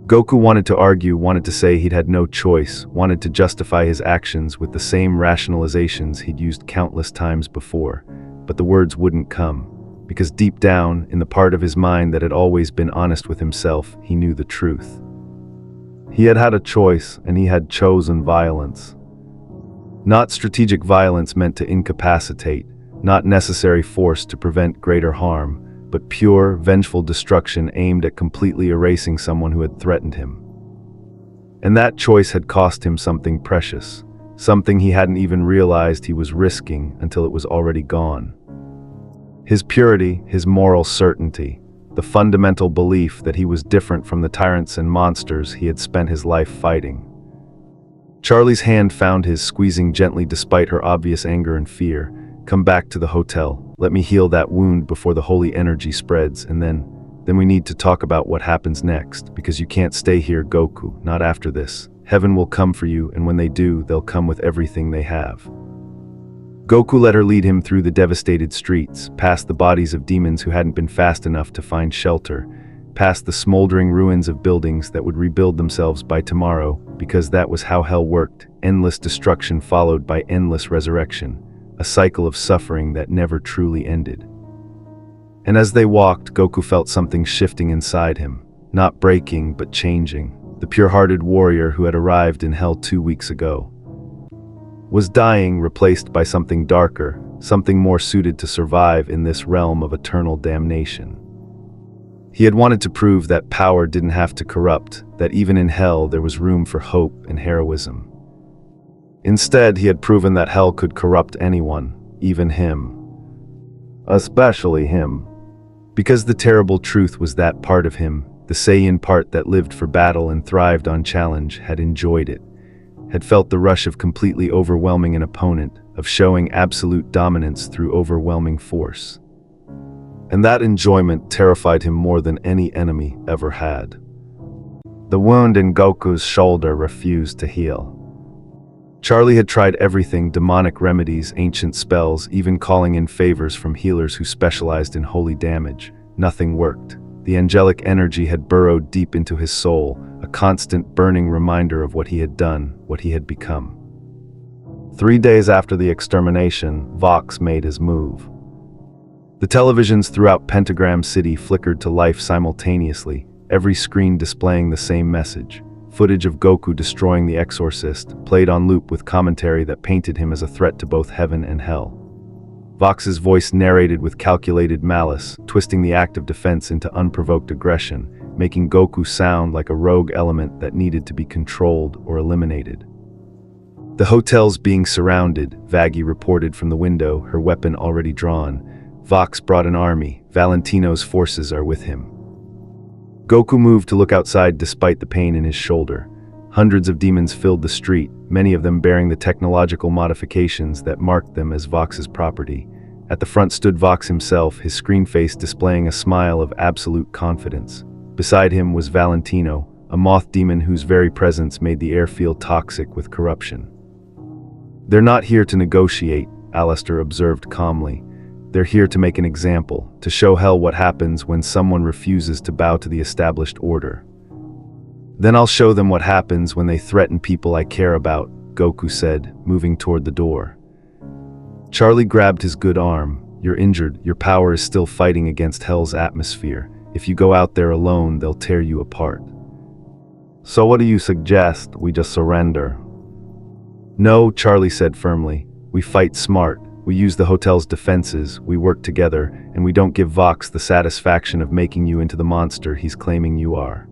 Goku wanted to argue, wanted to say he'd had no choice, wanted to justify his actions with the same rationalizations he'd used countless times before, but the words wouldn't come. Because deep down, in the part of his mind that had always been honest with himself, he knew the truth. He had had a choice, and he had chosen violence. Not strategic violence meant to incapacitate, not necessary force to prevent greater harm, but pure, vengeful destruction aimed at completely erasing someone who had threatened him. And that choice had cost him something precious, something he hadn't even realized he was risking until it was already gone. His purity, his moral certainty, the fundamental belief that he was different from the tyrants and monsters he had spent his life fighting. Charlie's hand found his, squeezing gently despite her obvious anger and fear. Come back to the hotel. Let me heal that wound before the holy energy spreads, and then we need to talk about what happens next, because you can't stay here, Goku, not after this. Heaven will come for you, and when they do, they'll come with everything they have. Goku let her lead him through the devastated streets, past the bodies of demons who hadn't been fast enough to find shelter, past the smoldering ruins of buildings that would rebuild themselves by tomorrow, because that was how hell worked, endless destruction followed by endless resurrection, a cycle of suffering that never truly ended. And as they walked, Goku felt something shifting inside him, not breaking but changing. The pure-hearted warrior who had arrived in hell 2 weeks ago was dying, replaced by something darker, something more suited to survive in this realm of eternal damnation. He had wanted to prove that power didn't have to corrupt, that even in hell there was room for hope and heroism. Instead, he had proven that hell could corrupt anyone, even him. Especially him. Because the terrible truth was that part of him, the Saiyan part that lived for battle and thrived on challenge, had enjoyed it. Had felt the rush of completely overwhelming an opponent, of showing absolute dominance through overwhelming force. And that enjoyment terrified him more than any enemy ever had. The wound in Goku's shoulder refused to heal. Charlie had tried everything, demonic remedies, ancient spells, even calling in favors from healers who specialized in holy damage. Nothing worked. The angelic energy had burrowed deep into his soul, a constant burning reminder of what he had done, what he had become. 3 days after the extermination, Vox made his move. The televisions throughout Pentagram City flickered to life simultaneously, every screen displaying the same message. footage of Goku destroying the exorcist, played on loop with commentary that painted him as a threat to both heaven and hell. Vox's voice narrated with calculated malice, twisting the act of defense into unprovoked aggression, making Goku sound like a rogue element that needed to be controlled or eliminated. The hotel's being surrounded, Vaggie reported from the window, her weapon already drawn. Vox brought an army. Valentino's forces are with him. Goku moved to look outside despite the pain in his shoulder. Hundreds of demons filled the street, many of them bearing the technological modifications that marked them as Vox's property. At the front stood Vox himself, his screen face displaying a smile of absolute confidence. Beside him was Valentino, a moth demon whose very presence made the air feel toxic with corruption. "They're not here to negotiate," Alastor observed calmly. "They're here to make an example, to show hell what happens when someone refuses to bow to the established order." "Then I'll show them what happens when they threaten people I care about," Goku said, moving toward the door. Charlie grabbed his good arm. "You're injured, your power is still fighting against hell's atmosphere. If you go out there alone, they'll tear you apart." "So what do you suggest? We just surrender?" "No," Charlie said firmly. "We fight smart. We use the hotel's defenses, we work together, and we don't give Vox the satisfaction of making you into the monster he's claiming you are."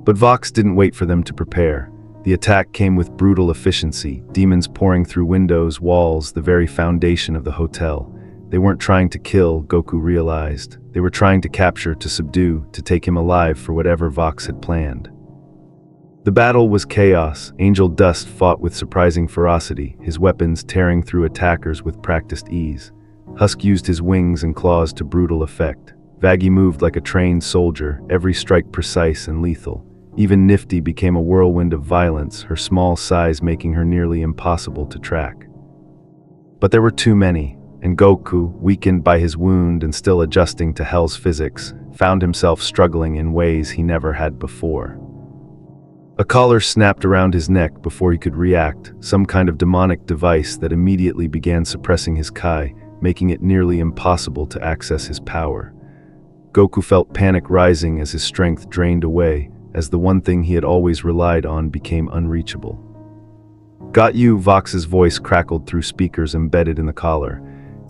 But Vox didn't wait for them to prepare. The attack came with brutal efficiency, demons pouring through windows, walls, the very foundation of the hotel. They weren't trying to kill, Goku realized. They were trying to capture, to subdue, to take him alive for whatever Vox had planned. The battle was chaos. Angel Dust fought with surprising ferocity, his weapons tearing through attackers with practiced ease. Husk used his wings and claws to brutal effect. Vaggie moved like a trained soldier, every strike precise and lethal. Even Nifty became a whirlwind of violence, her small size making her nearly impossible to track. But there were too many, and Goku, weakened by his wound and still adjusting to Hell's physics, found himself struggling in ways he never had before. A collar snapped around his neck before he could react, some kind of demonic device that immediately began suppressing his Kai, making it nearly impossible to access his power. Goku felt panic rising as his strength drained away, as the one thing he had always relied on became unreachable. "Got you," Vox's voice crackled through speakers embedded in the collar.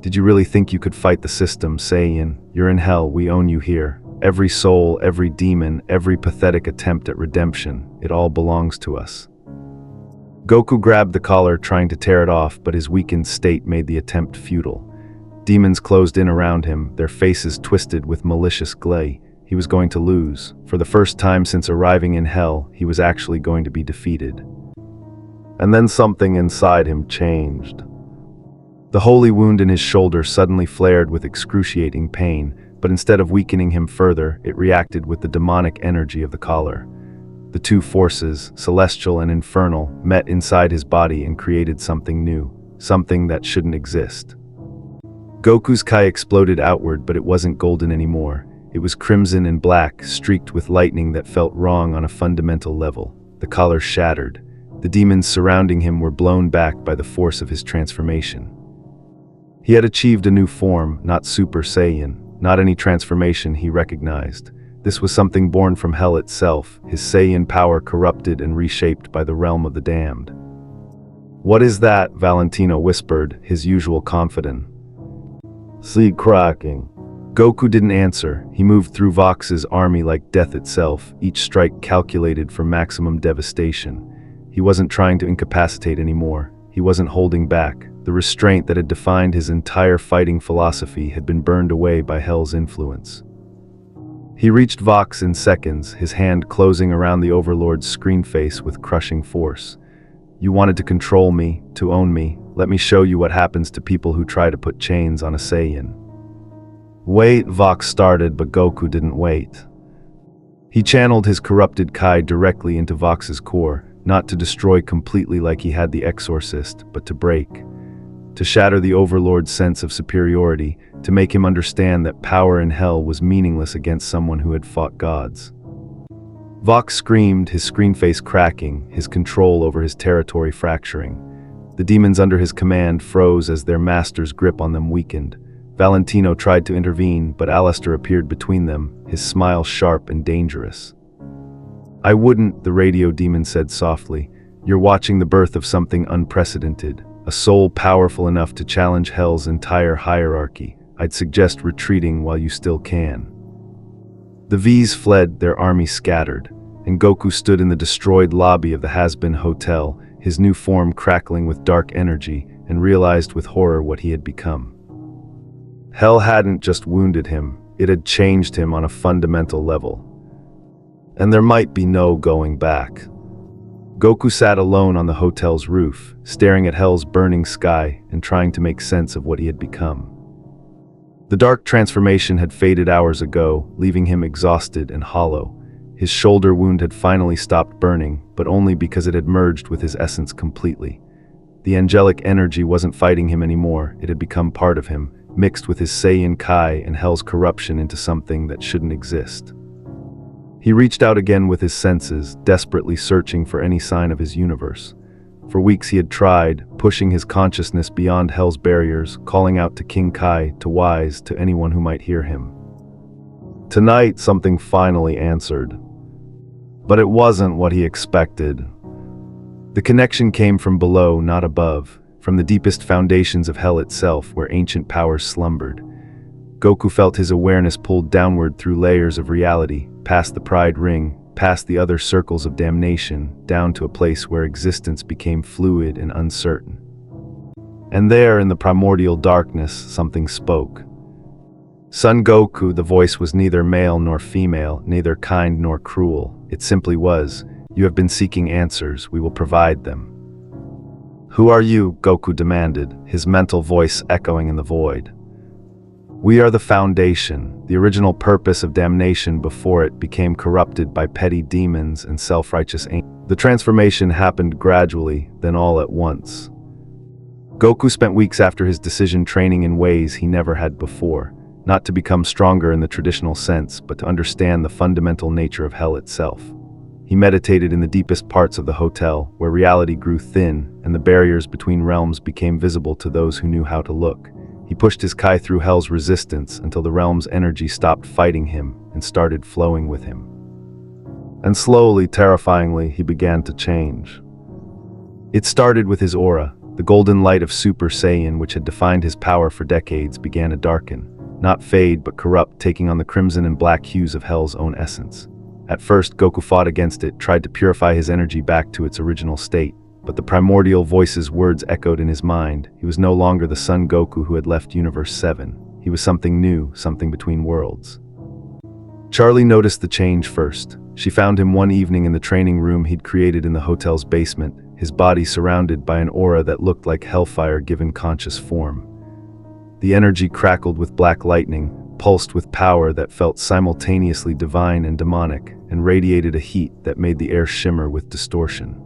"Did you really think you could fight the system, Saiyan? You're in hell, we own you here. Every soul, every demon, every pathetic attempt at redemption, it all belongs to us." Goku grabbed the collar, trying to tear it off, but his weakened state made the attempt futile. Demons closed in around him, their faces twisted with malicious glee. He was going to lose. For the first time since arriving in hell, he was actually going to be defeated. And then something inside him changed. The holy wound in his shoulder suddenly flared with excruciating pain, but instead of weakening him further, it reacted with the demonic energy of the collar. The two forces, celestial and infernal, met inside his body and created something new, something that shouldn't exist. Goku's Kai exploded outward, but it wasn't golden anymore. It was crimson and black, streaked with lightning that felt wrong on a fundamental level. The collar shattered. The demons surrounding him were blown back by the force of his transformation. He had achieved a new form, not Super Saiyan, not any transformation he recognized. This was something born from hell itself, his Saiyan power corrupted and reshaped by the realm of the damned. "What is that?" Valentino whispered, his usual confident. "See cracking." Goku didn't answer. He moved through Vox's army like death itself, each strike calculated for maximum devastation. He wasn't trying to incapacitate anymore. He wasn't holding back. The restraint that had defined his entire fighting philosophy had been burned away by Hell's influence. He reached Vox in seconds, his hand closing around the Overlord's screen face with crushing force. "You wanted to control me, to own me. Let me show you what happens to people who try to put chains on a Saiyan." "Wait," Vox started, but Goku didn't wait. He channeled his corrupted Kai directly into Vox's core, not to destroy completely like he had the Exorcist, but to break. To shatter the Overlord's sense of superiority, to make him understand that power in hell was meaningless against someone who had fought gods. Vox screamed, his screen face cracking, his control over his territory fracturing. The demons under his command froze as their master's grip on them weakened. Valentino tried to intervene, but Alastor appeared between them, his smile sharp and dangerous. "I wouldn't," the radio demon said softly. "You're watching the birth of something unprecedented, a soul powerful enough to challenge Hell's entire hierarchy. I'd suggest retreating while you still can." The V's fled, their army scattered, and Goku stood in the destroyed lobby of the Hazbin Hotel, his new form crackling with dark energy, and realized with horror what he had become. Hell hadn't just wounded him, it had changed him on a fundamental level. And there might be no going back. Goku sat alone on the hotel's roof, staring at Hell's burning sky and trying to make sense of what he had become. The dark transformation had faded hours ago, leaving him exhausted and hollow. His shoulder wound had finally stopped burning, but only because it had merged with his essence completely. The angelic energy wasn't fighting him anymore, it had become part of him, mixed with his Saiyan Kai and Hell's corruption into something that shouldn't exist. He reached out again with his senses, desperately searching for any sign of his universe. For weeks he had tried, pushing his consciousness beyond Hell's barriers, calling out to King Kai, to Wise, to anyone who might hear him. Tonight, something finally answered. But it wasn't what he expected. The connection came from below, not above, from the deepest foundations of Hell itself, where ancient powers slumbered. Goku felt his awareness pulled downward through layers of reality, past the Pride Ring, past the other circles of damnation, down to a place where existence became fluid and uncertain. And there, in the primordial darkness, something spoke. "Son Goku," the voice was neither male nor female, neither kind nor cruel. It simply was, "You have been seeking answers, we will provide them." "Who are you?" Goku demanded, his mental voice echoing in the void. "We are the Foundation, the original purpose of damnation before it became corrupted by petty demons and self-righteous angels." The transformation happened gradually, then all at once. Goku spent weeks after his decision training in ways he never had before, not to become stronger in the traditional sense, but to understand the fundamental nature of Hell itself. He meditated in the deepest parts of the hotel, where reality grew thin and the barriers between realms became visible to those who knew how to look. He pushed his Kai through Hell's resistance until the realm's energy stopped fighting him and started flowing with him. And slowly, terrifyingly, he began to change. It started with his aura. The golden light of Super Saiyan, which had defined his power for decades, began to darken. Not fade, but corrupt, taking on the crimson and black hues of Hell's own essence. At first, Goku fought against it, tried to purify his energy back to its original state. But the primordial voice's words echoed in his mind. He was no longer the Son Goku who had left Universe 7. He was something new, something between worlds. Charlie noticed the change first. She found him one evening in the training room he'd created in the hotel's basement, his body surrounded by an aura that looked like hellfire given conscious form. The energy crackled with black lightning, pulsed with power that felt simultaneously divine and demonic, and radiated a heat that made the air shimmer with distortion.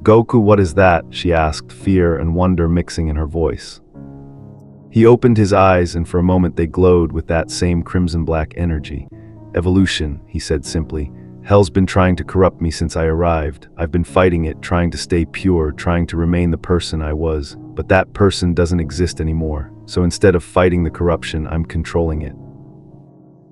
"Goku, what is that?" she asked, fear and wonder mixing in her voice. He opened his eyes, and for a moment they glowed with that same crimson-black energy. "Evolution," he said simply. "Hell's been trying to corrupt me since I arrived. I've been fighting it, trying to stay pure, trying to remain the person I was. But that person doesn't exist anymore. So instead of fighting the corruption, I'm controlling it."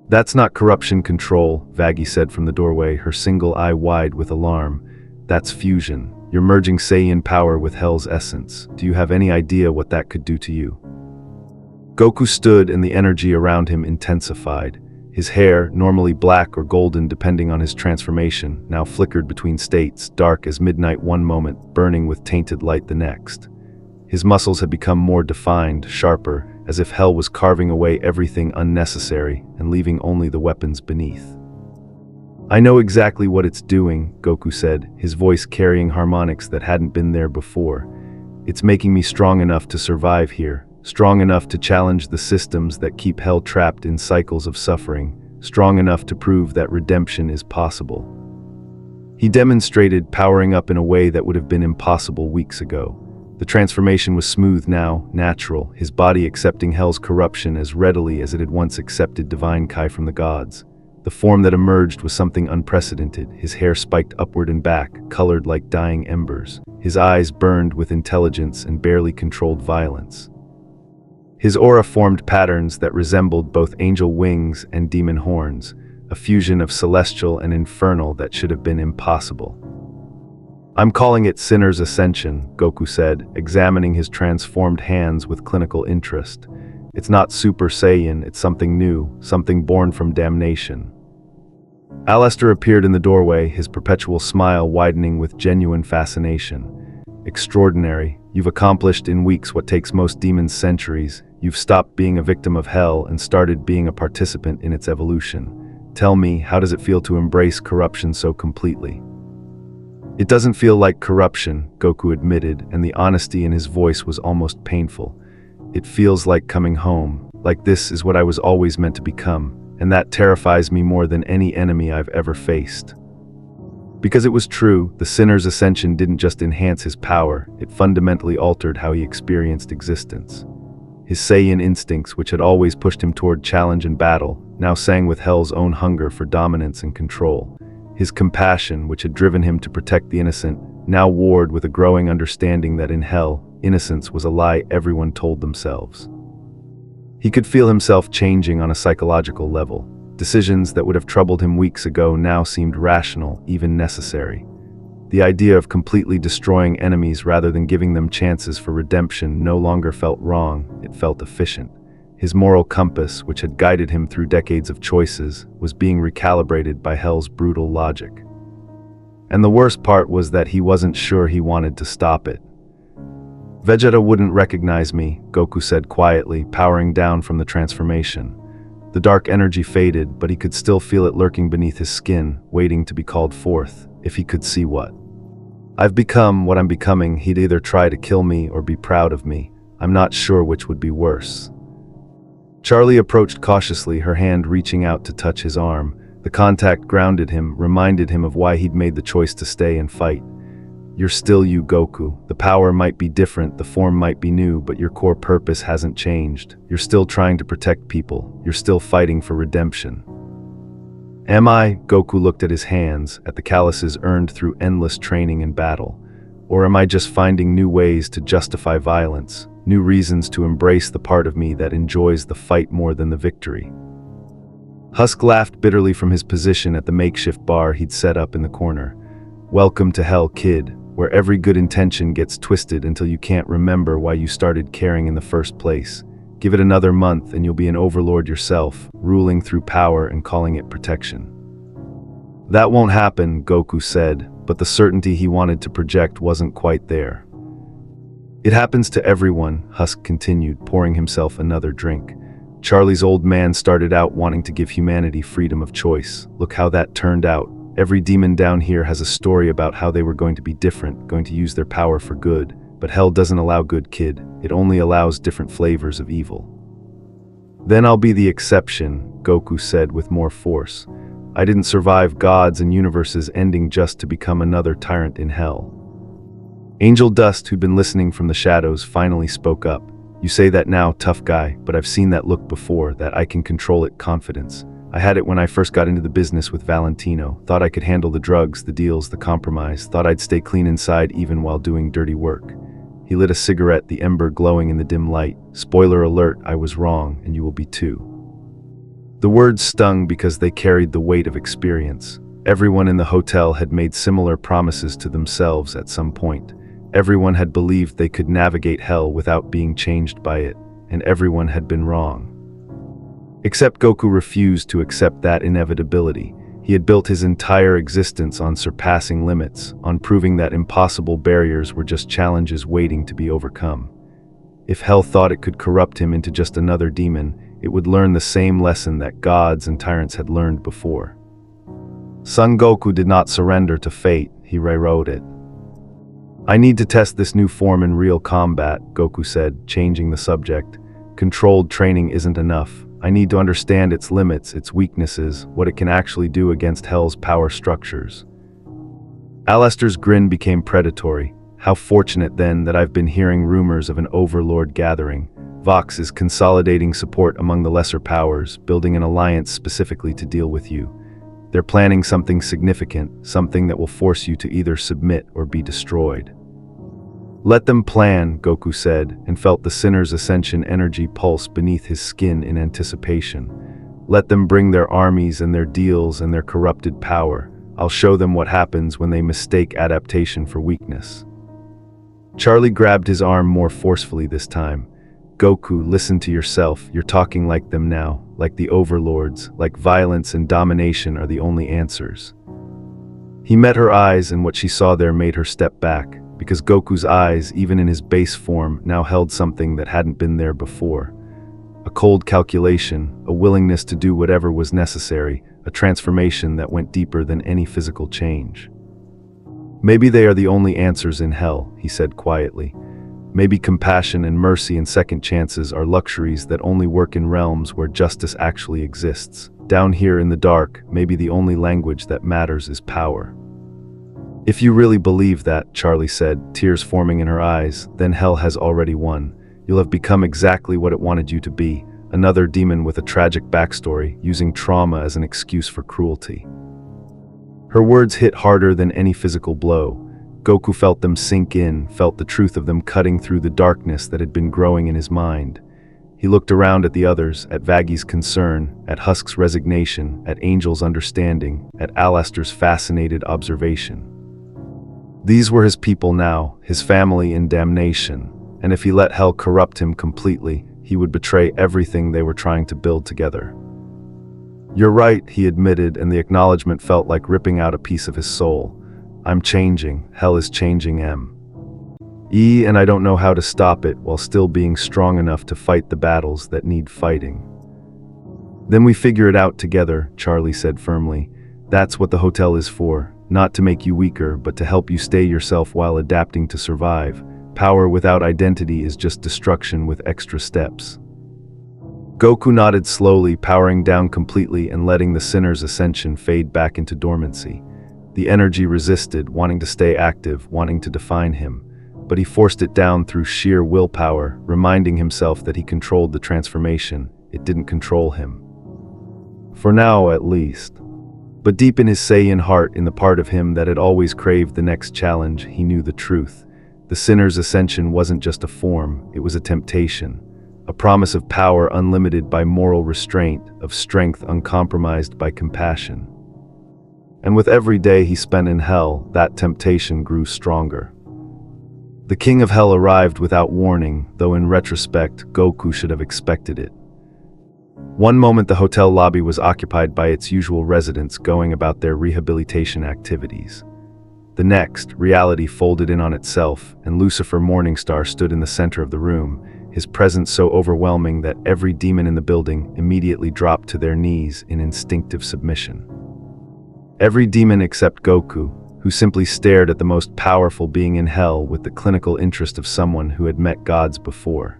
"That's not corruption control," Vaggie said from the doorway, her single eye wide with alarm. "That's fusion. You're merging Saiyan power with Hell's essence. Do you have any idea what that could do to you?" Goku stood, and the energy around him intensified. His hair, normally black or golden depending on his transformation, now flickered between states, dark as midnight one moment, burning with tainted light the next. His muscles had become more defined, sharper, as if Hell was carving away everything unnecessary and leaving only the weapons beneath. "I know exactly what it's doing," Goku said, his voice carrying harmonics that hadn't been there before. "It's making me strong enough to survive here, strong enough to challenge the systems that keep Hell trapped in cycles of suffering, strong enough to prove that redemption is possible." He demonstrated, powering up in a way that would have been impossible weeks ago. The transformation was smooth now, natural, his body accepting Hell's corruption as readily as it had once accepted divine Kai from the gods. The form that emerged was something unprecedented, his hair spiked upward and back, colored like dying embers. His eyes burned with intelligence and barely controlled violence. His aura formed patterns that resembled both angel wings and demon horns, a fusion of celestial and infernal that should have been impossible. I'm calling it Sinner's Ascension, Goku said, examining his transformed hands with clinical interest. It's not Super Saiyan, it's something new, something born from damnation. Alastor appeared in the doorway, his perpetual smile widening with genuine fascination. Extraordinary. You've accomplished in weeks what takes most demons centuries. You've stopped being a victim of hell and started being a participant in its evolution. Tell me, how does it feel to embrace corruption so completely? It doesn't feel like corruption, Goku admitted, and the honesty in his voice was almost painful. It feels like coming home, like this is what I was always meant to become, and that terrifies me more than any enemy I've ever faced. Because it was true, the Sinner's Ascension didn't just enhance his power, it fundamentally altered how he experienced existence. His Saiyan instincts, which had always pushed him toward challenge and battle, now sang with hell's own hunger for dominance and control. His compassion, which had driven him to protect the innocent, now warred with a growing understanding that in hell, innocence was a lie everyone told themselves. He could feel himself changing on a psychological level. Decisions that would have troubled him weeks ago now seemed rational, even necessary. The idea of completely destroying enemies rather than giving them chances for redemption no longer felt wrong, it felt efficient. His moral compass, which had guided him through decades of choices, was being recalibrated by hell's brutal logic. And the worst part was that he wasn't sure he wanted to stop it. Vegeta wouldn't recognize me, Goku said quietly, powering down from the transformation. The dark energy faded, but he could still feel it lurking beneath his skin, waiting to be called forth, if he could see what. I've become what I'm becoming. He'd either try to kill me or be proud of me. I'm not sure which would be worse. Charlie approached cautiously, her hand reaching out to touch his arm. The contact grounded him, reminded him of why he'd made the choice to stay and fight. You're still you, Goku. The power might be different, the form might be new, but your core purpose hasn't changed. You're still trying to protect people. You're still fighting for redemption. Am I? Goku looked at his hands, at the calluses earned through endless training and battle. Or am I just finding new ways to justify violence? New reasons to embrace the part of me that enjoys the fight more than the victory. Husk laughed bitterly from his position at the makeshift bar he'd set up in the corner. Welcome to hell, kid, where every good intention gets twisted until you can't remember why you started caring in the first place. Give it another month and you'll be an overlord yourself, ruling through power and calling it protection. That won't happen, Goku said, but the certainty he wanted to project wasn't quite there. It happens to everyone, Husk continued, pouring himself another drink. Charlie's old man started out wanting to give humanity freedom of choice. Look how that turned out. Every demon down here has a story about how they were going to be different, going to use their power for good. But hell doesn't allow good, kid. It only allows different flavors of evil. Then I'll be the exception, Goku said with more force. I didn't survive gods and universes ending just to become another tyrant in hell. Angel Dust, who'd been listening from the shadows, finally spoke up. You say that now, tough guy, but I've seen that look before, that I can control it confidence. I had it when I first got into the business with Valentino. Thought I could handle the drugs, the deals, the compromise. Thought I'd stay clean inside even while doing dirty work. He lit a cigarette, the ember glowing in the dim light. Spoiler alert, I was wrong, and you will be too. The words stung because they carried the weight of experience. Everyone in the hotel had made similar promises to themselves at some point. Everyone had believed they could navigate hell without being changed by it, and everyone had been wrong. Except Goku refused to accept that inevitability. He had built his entire existence on surpassing limits, on proving that impossible barriers were just challenges waiting to be overcome. If hell thought it could corrupt him into just another demon, it would learn the same lesson that gods and tyrants had learned before. Son Goku did not surrender to fate, he rewrote it. I need to test this new form in real combat, Goku said, changing the subject. Controlled training isn't enough. I need to understand its limits, its weaknesses, what it can actually do against hell's power structures. Alastor's grin became predatory. How fortunate then that I've been hearing rumors of an Overlord gathering. Vox is consolidating support among the lesser powers, building an alliance specifically to deal with you. They're planning something significant, something that will force you to either submit or be destroyed. Let them plan, Goku said, and felt the Sinner's Ascension energy pulse beneath his skin in anticipation. Let them bring their armies and their deals and their corrupted power. I'll show them what happens when they mistake adaptation for weakness." Charlie grabbed his arm more forcefully this time. "Goku, listen to yourself. You're talking like them now, like the overlords, like violence and domination are the only answers." He met her eyes, and what she saw there made her step back, because Goku's eyes, even in his base form, now held something that hadn't been there before. A cold calculation, a willingness to do whatever was necessary, a transformation that went deeper than any physical change. "Maybe they are the only answers in hell," he said quietly. "Maybe compassion and mercy and second chances are luxuries that only work in realms where justice actually exists. Down here in the dark, maybe the only language that matters is power." "If you really believe that," Charlie said, tears forming in her eyes, "then hell has already won. You'll have become exactly what it wanted you to be, another demon with a tragic backstory, using trauma as an excuse for cruelty." Her words hit harder than any physical blow. Goku felt them sink in, felt the truth of them cutting through the darkness that had been growing in his mind. He looked around at the others, at Vagi's concern, at Husk's resignation, at Angel's understanding, at Alastor's fascinated observation. These were his people now, his family in damnation, and if he let hell corrupt him completely, he would betray everything they were trying to build together. "You're right," he admitted, and the acknowledgement felt like ripping out a piece of his soul. "I'm changing. Hell is changing and I don't know how to stop it while still being strong enough to fight the battles that need fighting." "Then we figure it out together," Charlie said firmly. "That's what the hotel is for, not to make you weaker, but to help you stay yourself while adapting to survive. Power without identity is just destruction with extra steps." Goku nodded slowly, powering down completely and letting the sinner's ascension fade back into dormancy. The energy resisted, wanting to stay active, wanting to define him. But he forced it down through sheer willpower, reminding himself that he controlled the transformation. It didn't control him. For now, at least. But deep in his Saiyan heart, in the part of him that had always craved the next challenge, he knew the truth. The sinner's ascension wasn't just a form, it was a temptation. A promise of power unlimited by moral restraint, of strength uncompromised by compassion. And with every day he spent in hell, that temptation grew stronger. The king of hell arrived without warning, though in retrospect, Goku should have expected it. One moment the hotel lobby was occupied by its usual residents going about their rehabilitation activities. The next, reality folded in on itself, and Lucifer Morningstar stood in the center of the room, his presence so overwhelming that every demon in the building immediately dropped to their knees in instinctive submission. Every demon except Goku, who simply stared at the most powerful being in hell with the clinical interest of someone who had met gods before.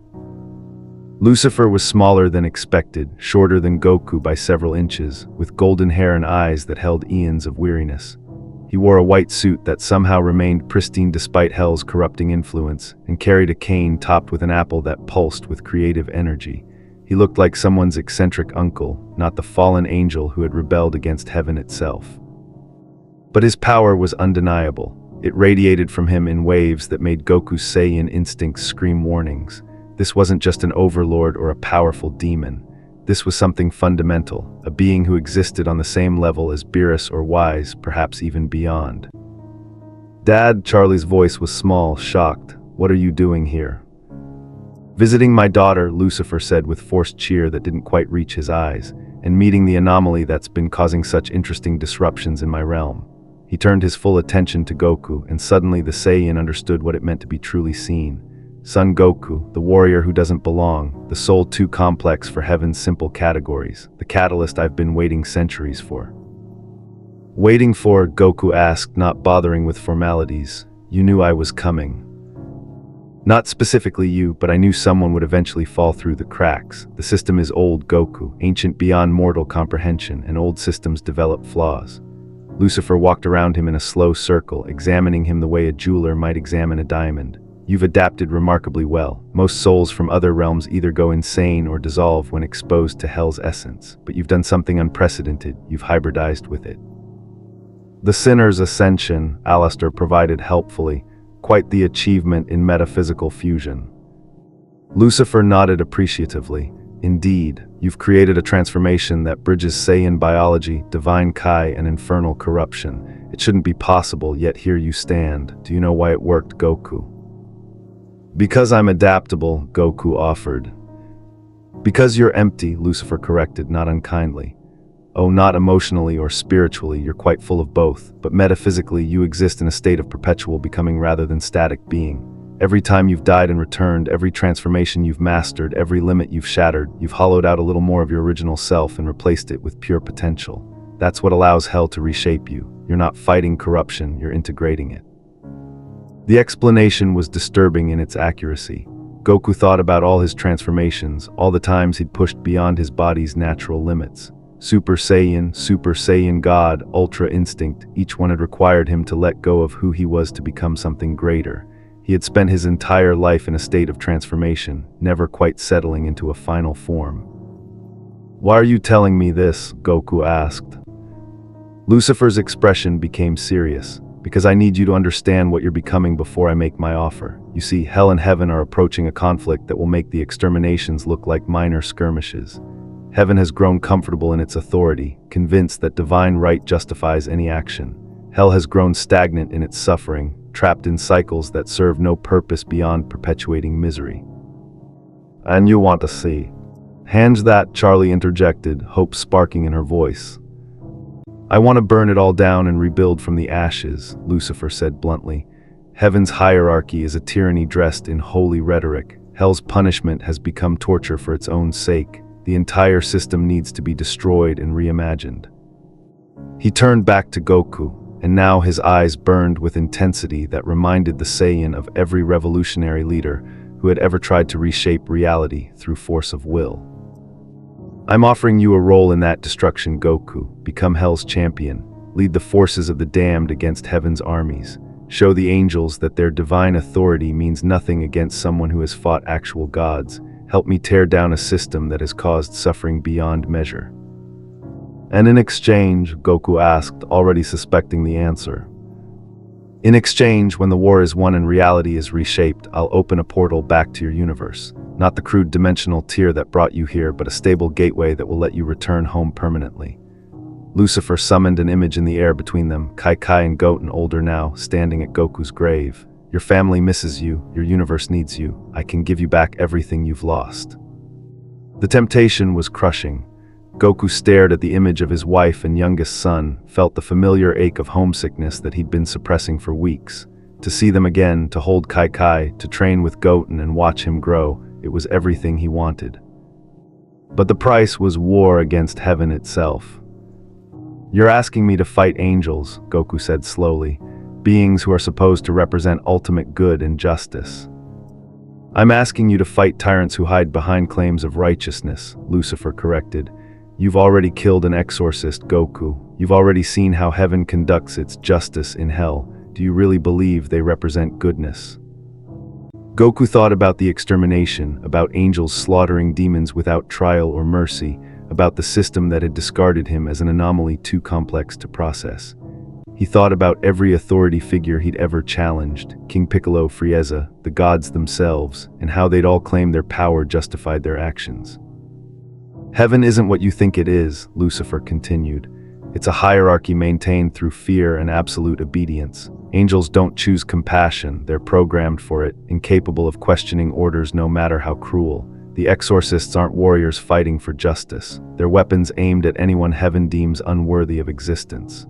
Lucifer was smaller than expected, shorter than Goku by several inches, with golden hair and eyes that held eons of weariness. He wore a white suit that somehow remained pristine despite hell's corrupting influence, and carried a cane topped with an apple that pulsed with creative energy. He looked like someone's eccentric uncle, not the fallen angel who had rebelled against heaven itself. But his power was undeniable. It radiated from him in waves that made Goku's Saiyan instincts scream warnings. This wasn't just an overlord or a powerful demon. This was something fundamental, a being who existed on the same level as Beerus or Wise, perhaps even beyond. "Dad," Charlie's voice was small, shocked. "What are you doing here?" "Visiting my daughter," Lucifer said with forced cheer that didn't quite reach his eyes, "and meeting the anomaly that's been causing such interesting disruptions in my realm." He turned his full attention to Goku, and suddenly the Saiyan understood what it meant to be truly seen. Son Goku, the warrior who doesn't belong, the soul too complex for heaven's simple categories, the catalyst I've been waiting centuries for. "Waiting for?" Goku asked, not bothering with formalities. "You knew I was coming." "Not specifically you, but I knew someone would eventually fall through the cracks. The system is old, Goku, ancient beyond mortal comprehension, and old systems develop flaws." Lucifer walked around him in a slow circle, examining him the way a jeweler might examine a diamond. "You've adapted remarkably well. Most souls from other realms either go insane or dissolve when exposed to hell's essence, but you've done something unprecedented. You've hybridized with it." "The sinner's ascension," Alastor provided helpfully, "quite the achievement in metaphysical fusion." Lucifer nodded appreciatively. Indeed, you've created a transformation that bridges Saiyan biology, divine Kai, and infernal corruption. It shouldn't be possible, yet here you stand. Do you know why it worked, Goku? Because I'm adaptable, Goku offered. Because you're empty, Lucifer corrected, not unkindly. Oh, not emotionally or spiritually, you're quite full of both, but metaphysically you exist in a state of perpetual becoming rather than static being. Every time you've died and returned, every transformation you've mastered, every limit you've shattered, you've hollowed out a little more of your original self and replaced it with pure potential. That's what allows hell to reshape you. You're not fighting corruption, you're integrating it. The explanation was disturbing in its accuracy. Goku thought about all his transformations, all the times he'd pushed beyond his body's natural limits. Super Saiyan God, Ultra Instinct, each one had required him to let go of who he was to become something greater. He had spent his entire life in a state of transformation, never quite settling into a final form. Why are you telling me this? Goku asked. Lucifer's expression became serious. Because I need you to understand what you're becoming before I make my offer. You see, hell and heaven are approaching a conflict that will make the exterminations look like minor skirmishes. Heaven has grown comfortable in its authority, convinced that divine right justifies any action. Hell has grown stagnant in its suffering, trapped in cycles that serve no purpose beyond perpetuating misery. And you want to see. Hands that, Charlie interjected, hope sparking in her voice. I want to burn it all down and rebuild from the ashes, Lucifer said bluntly. Heaven's hierarchy is a tyranny dressed in holy rhetoric. Hell's punishment has become torture for its own sake. The entire system needs to be destroyed and reimagined. He turned back to Goku, and now his eyes burned with intensity that reminded the Saiyan of every revolutionary leader who had ever tried to reshape reality through force of will. I'm offering you a role in that destruction, Goku. Become Hell's champion. Lead the forces of the damned against Heaven's armies. Show the angels that their divine authority means nothing against someone who has fought actual gods. Help me tear down a system that has caused suffering beyond measure. And in exchange, Goku asked, already suspecting the answer. In exchange, when the war is won and reality is reshaped, I'll open a portal back to your universe. Not the crude dimensional tier that brought you here, but a stable gateway that will let you return home permanently. Lucifer summoned an image in the air between them, Kai and Goten, older now, standing at Goku's grave. Your family misses you, your universe needs you. I can give you back everything you've lost. The temptation was crushing. Goku stared at the image of his wife and youngest son, felt the familiar ache of homesickness that he'd been suppressing for weeks. To see them again, to hold Kai, to train with Goten and watch him grow, it was everything he wanted. But the price was war against heaven itself. You're asking me to fight angels, Goku said slowly, beings who are supposed to represent ultimate good and justice. I'm asking you to fight tyrants who hide behind claims of righteousness, Lucifer corrected. You've already killed an exorcist, Goku. You've already seen how heaven conducts its justice in hell. Do you really believe they represent goodness? Goku thought about the extermination, about angels slaughtering demons without trial or mercy, about the system that had discarded him as an anomaly too complex to process. He thought about every authority figure he'd ever challenged, King Piccolo, Frieza, the gods themselves, and how they'd all claimed their power justified their actions. Heaven isn't what you think it is, Lucifer continued. It's a hierarchy maintained through fear and absolute obedience. Angels don't choose compassion, they're programmed for it, incapable of questioning orders no matter how cruel. The exorcists aren't warriors fighting for justice. They're weapons aimed at anyone heaven deems unworthy of existence.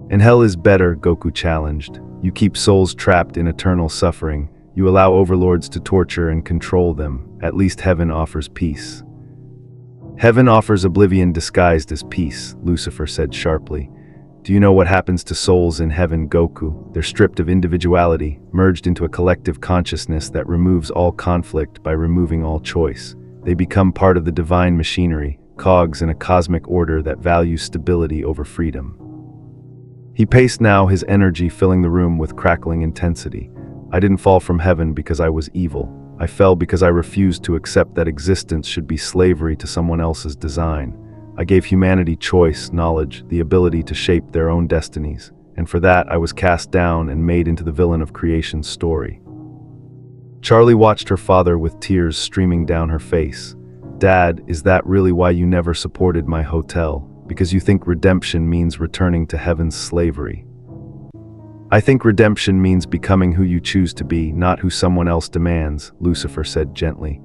And hell is better, Goku challenged. You keep souls trapped in eternal suffering. You allow overlords to torture and control them. At least heaven offers peace. Heaven offers oblivion disguised as peace, Lucifer said sharply. Do you know what happens to souls in heaven, Goku? They're stripped of individuality, merged into a collective consciousness that removes all conflict by removing all choice. They become part of the divine machinery, cogs in a cosmic order that values stability over freedom. He paced now, his energy filling the room with crackling intensity. I didn't fall from heaven because I was evil. I fell because I refused to accept that existence should be slavery to someone else's design. I gave humanity choice, knowledge, the ability to shape their own destinies, and for that I was cast down and made into the villain of creation's story. Charlie watched her father with tears streaming down her face. Dad, is that really why you never supported my hotel? Because you think redemption means returning to heaven's slavery? I think redemption means becoming who you choose to be, not who someone else demands, Lucifer said gently.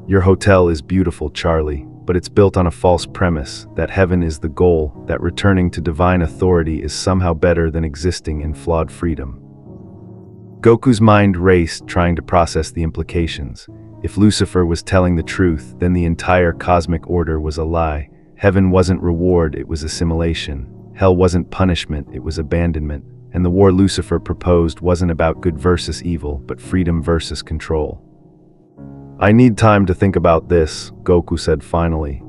Your hotel is beautiful, Charlie, but it's built on a false premise, that heaven is the goal, that returning to divine authority is somehow better than existing in flawed freedom. Goku's mind raced, trying to process the implications. If Lucifer was telling the truth, then the entire cosmic order was a lie. Heaven wasn't reward, it was assimilation. Hell wasn't punishment, it was abandonment. And the war Lucifer proposed wasn't about good versus evil, but freedom versus control. I need time to think about this, Goku said finally.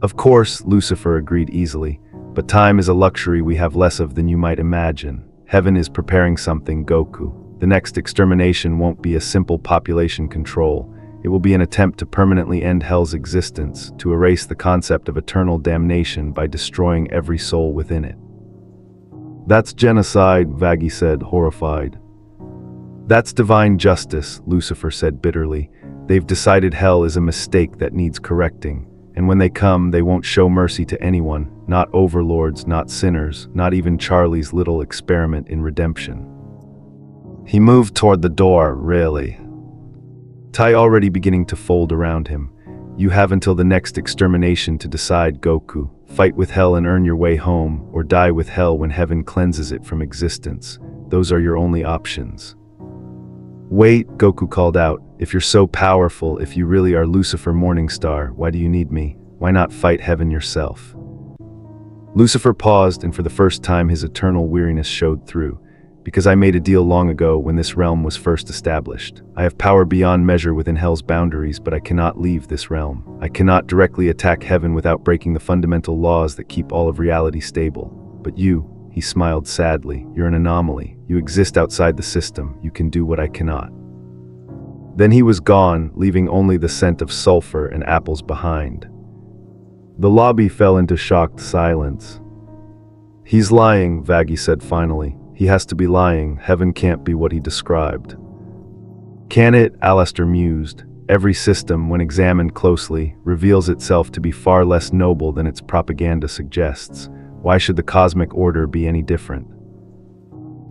Of course, Lucifer agreed easily, but time is a luxury we have less of than you might imagine. Heaven is preparing something, Goku. The next extermination won't be a simple population control. It will be an attempt to permanently end Hell's existence, to erase the concept of eternal damnation by destroying every soul within it. That's genocide, Vaggie said, horrified. That's divine justice, Lucifer said bitterly. They've decided Hell is a mistake that needs correcting. And when they come, they won't show mercy to anyone, not overlords, not sinners, not even Charlie's little experiment in redemption. He moved toward the door, really. Tai already beginning to fold around him. You have until the next extermination to decide, Goku. Fight with Hell and earn your way home, or die with Hell when Heaven cleanses it from existence. Those are your only options. Wait, Goku called out. If you're so powerful, if you really are Lucifer Morningstar, why do you need me? Why not fight Heaven yourself? Lucifer paused, and for the first time his eternal weariness showed through. Because I made a deal long ago when this realm was first established. I have power beyond measure within Hell's boundaries, but I cannot leave this realm. I cannot directly attack Heaven without breaking the fundamental laws that keep all of reality stable. But you, he smiled sadly, you're an anomaly. You exist outside the system. You can do what I cannot. Then he was gone, leaving only the scent of sulfur and apples behind. The lobby fell into shocked silence. He's lying, Vaggie said finally. He has to be lying. Heaven can't be what he described. Can it? Alastor mused. Every system, when examined closely, reveals itself to be far less noble than its propaganda suggests. Why should the cosmic order be any different?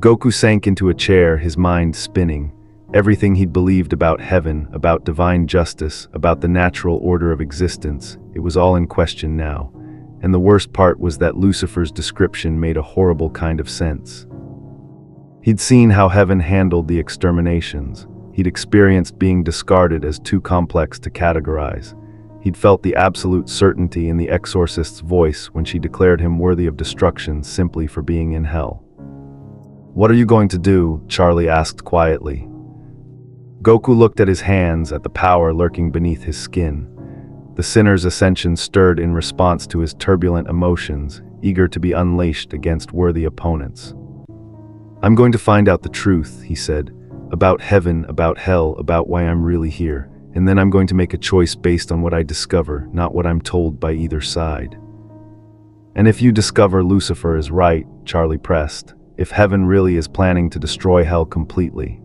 Goku sank into a chair, his mind spinning. Everything he'd believed about heaven, about divine justice, about the natural order of existence, it was all in question now. And the worst part was that Lucifer's description made a horrible kind of sense. He'd seen how Heaven handled the exterminations. He'd experienced being discarded as too complex to categorize. He'd felt the absolute certainty in the exorcist's voice when she declared him worthy of destruction simply for being in hell. What are you going to do? Charlie asked quietly. Goku looked at his hands, at the power lurking beneath his skin. The sinner's ascension stirred in response to his turbulent emotions, eager to be unleashed against worthy opponents. I'm going to find out the truth, he said, about heaven, about hell, about why I'm really here, and then I'm going to make a choice based on what I discover, not what I'm told by either side. And if you discover Lucifer is right, Charlie pressed, if heaven really is planning to destroy hell completely.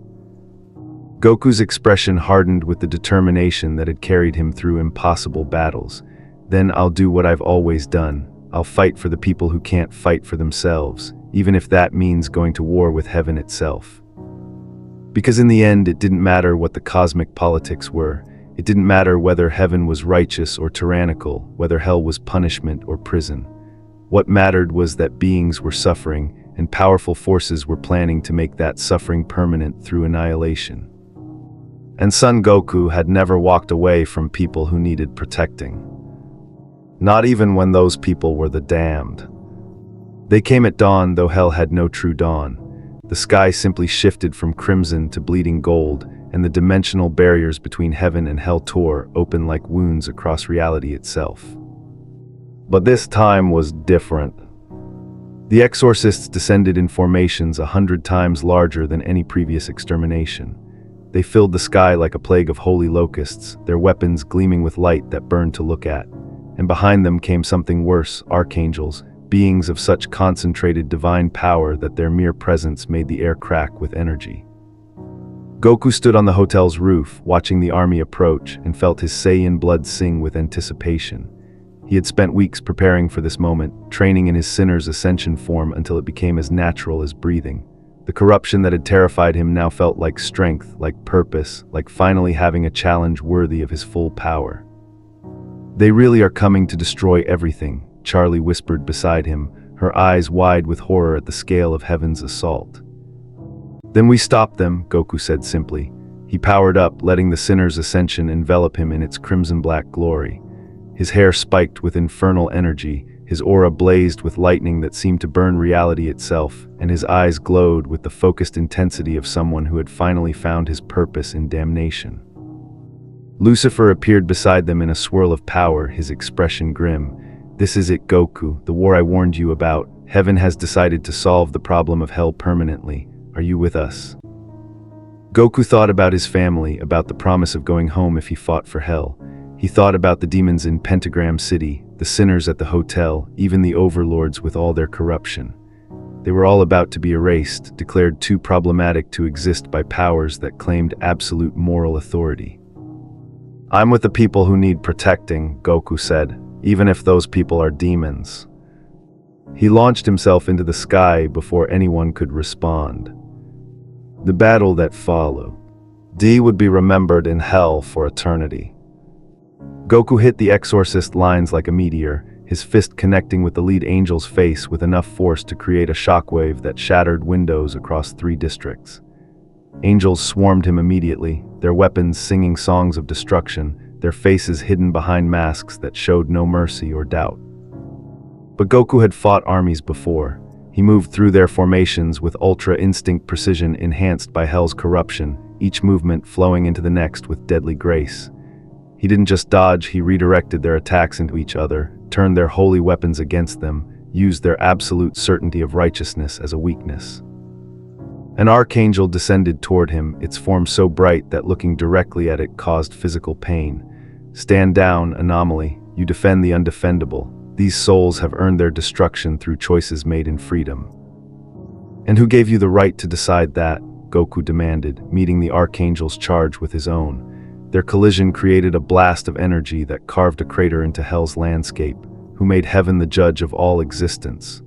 Goku's expression hardened with the determination that had carried him through impossible battles. Then I'll do what I've always done. I'll fight for the people who can't fight for themselves, even if that means going to war with heaven itself. Because in the end, it didn't matter what the cosmic politics were. It didn't matter whether heaven was righteous or tyrannical, whether hell was punishment or prison. What mattered was that beings were suffering, and powerful forces were planning to make that suffering permanent through annihilation. And Son Goku had never walked away from people who needed protecting. Not even when those people were the damned. They came at dawn, though hell had no true dawn. The sky simply shifted from crimson to bleeding gold, and the dimensional barriers between heaven and hell tore open like wounds across reality itself. But this time was different. The exorcists descended in formations 100 times larger than any previous extermination. They filled the sky like a plague of holy locusts, their weapons gleaming with light that burned to look at. And behind them came something worse, archangels, beings of such concentrated divine power that their mere presence made the air crack with energy. Goku stood on the hotel's roof, watching the army approach, and felt his Saiyan blood sing with anticipation. He had spent weeks preparing for this moment, training in his Sinner's ascension form until it became as natural as breathing. The corruption that had terrified him now felt like strength, like purpose, like finally having a challenge worthy of his full power. "They really are coming to destroy everything," Charlie whispered beside him, her eyes wide with horror at the scale of heaven's assault. "Then we stop them," Goku said simply. He powered up, letting the Sinner's ascension envelop him in its crimson-black glory. His hair spiked with infernal energy, his aura blazed with lightning that seemed to burn reality itself, and his eyes glowed with the focused intensity of someone who had finally found his purpose in damnation. Lucifer appeared beside them in a swirl of power, his expression grim. "This is it, Goku, the war I warned you about. Heaven has decided to solve the problem of hell permanently. Are you with us?" Goku thought about his family, about the promise of going home if he fought for hell. He thought about the demons in Pentagram City, the sinners at the hotel, even the overlords with all their corruption. They were all about to be erased, declared too problematic to exist by powers that claimed absolute moral authority. "I'm with the people who need protecting," Goku said, "even if those people are demons." He launched himself into the sky before anyone could respond. The battle that followed. D would be remembered in hell for eternity. Goku hit the exorcist lines like a meteor, his fist connecting with the lead angel's face with enough force to create a shockwave that shattered windows across 3 districts. Angels swarmed him immediately, their weapons singing songs of destruction, their faces hidden behind masks that showed no mercy or doubt. But Goku had fought armies before. He moved through their formations with ultra-instinct precision enhanced by hell's corruption, each movement flowing into the next with deadly grace. He didn't just dodge, he redirected their attacks into each other, turned their holy weapons against them, used their absolute certainty of righteousness as a weakness. An archangel descended toward him, its form so bright that looking directly at it caused physical pain. "Stand down, anomaly. You defend the undefendable. These souls have earned their destruction through choices made in freedom." "And who gave you the right to decide that?" Goku demanded, meeting the archangel's charge with his own. Their collision created a blast of energy that carved a crater into hell's landscape. Who made heaven the judge of all existence?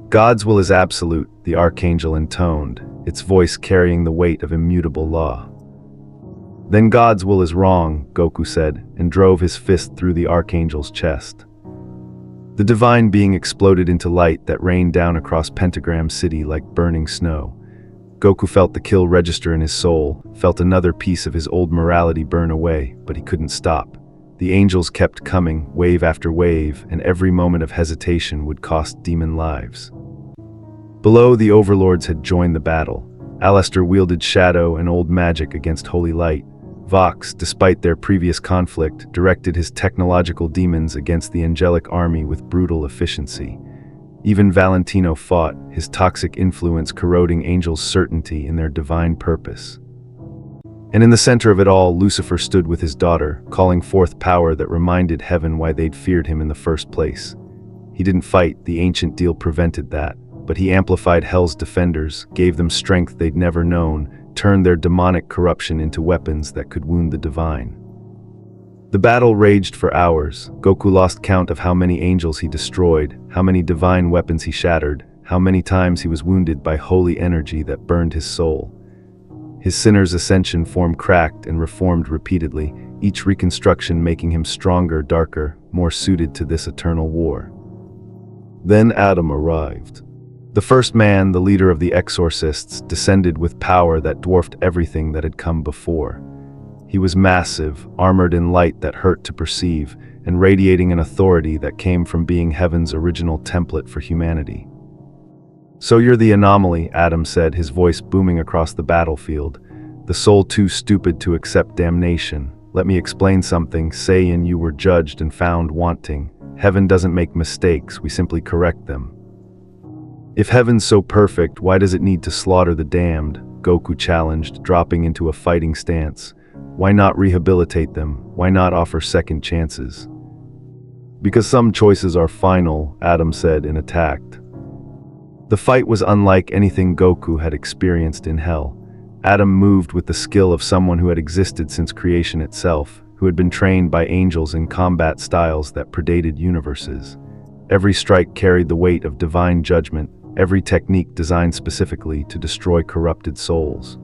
"God's will is absolute," the archangel intoned, its voice carrying the weight of immutable law. "Then God's will is wrong," Goku said, and drove his fist through the archangel's chest. The divine being exploded into light that rained down across Pentagram City like burning snow. Goku felt the kill register in his soul, felt another piece of his old morality burn away, but he couldn't stop. The angels kept coming, wave after wave, and every moment of hesitation would cost demon lives. Below, the overlords had joined the battle. Alastor wielded shadow and old magic against holy light. Vox, despite their previous conflict, directed his technological demons against the angelic army with brutal efficiency. Even Valentino fought, his toxic influence corroding angels' certainty in their divine purpose. And in the center of it all, Lucifer stood with his daughter, calling forth power that reminded heaven why they'd feared him in the first place. He didn't fight, the ancient deal prevented that, but he amplified hell's defenders, gave them strength they'd never known, turned their demonic corruption into weapons that could wound the divine. The battle raged for hours. Goku lost count of how many angels he destroyed, how many divine weapons he shattered, how many times he was wounded by holy energy that burned his soul. His Sinner's ascension form cracked and reformed repeatedly, each reconstruction making him stronger, darker, more suited to this eternal war. Then Adam arrived. The first man, the leader of the exorcists, descended with power that dwarfed everything that had come before. He was massive, armored in light that hurt to perceive, and radiating an authority that came from being heaven's original template for humanity. "So you're the anomaly," Adam said, his voice booming across the battlefield. "The soul too stupid to accept damnation. Let me explain something. Saiyan, you were judged and found wanting. Heaven doesn't make mistakes, we simply correct them." "If heaven's so perfect, why does it need to slaughter the damned?" Goku challenged, dropping into a fighting stance. "Why not rehabilitate them? Why not offer second chances?" "Because some choices are final," Adam said in a tact. The fight was unlike anything Goku had experienced in hell. Adam moved with the skill of someone who had existed since creation itself, who had been trained by angels in combat styles that predated universes. Every strike carried the weight of divine judgment, every technique designed specifically to destroy corrupted souls.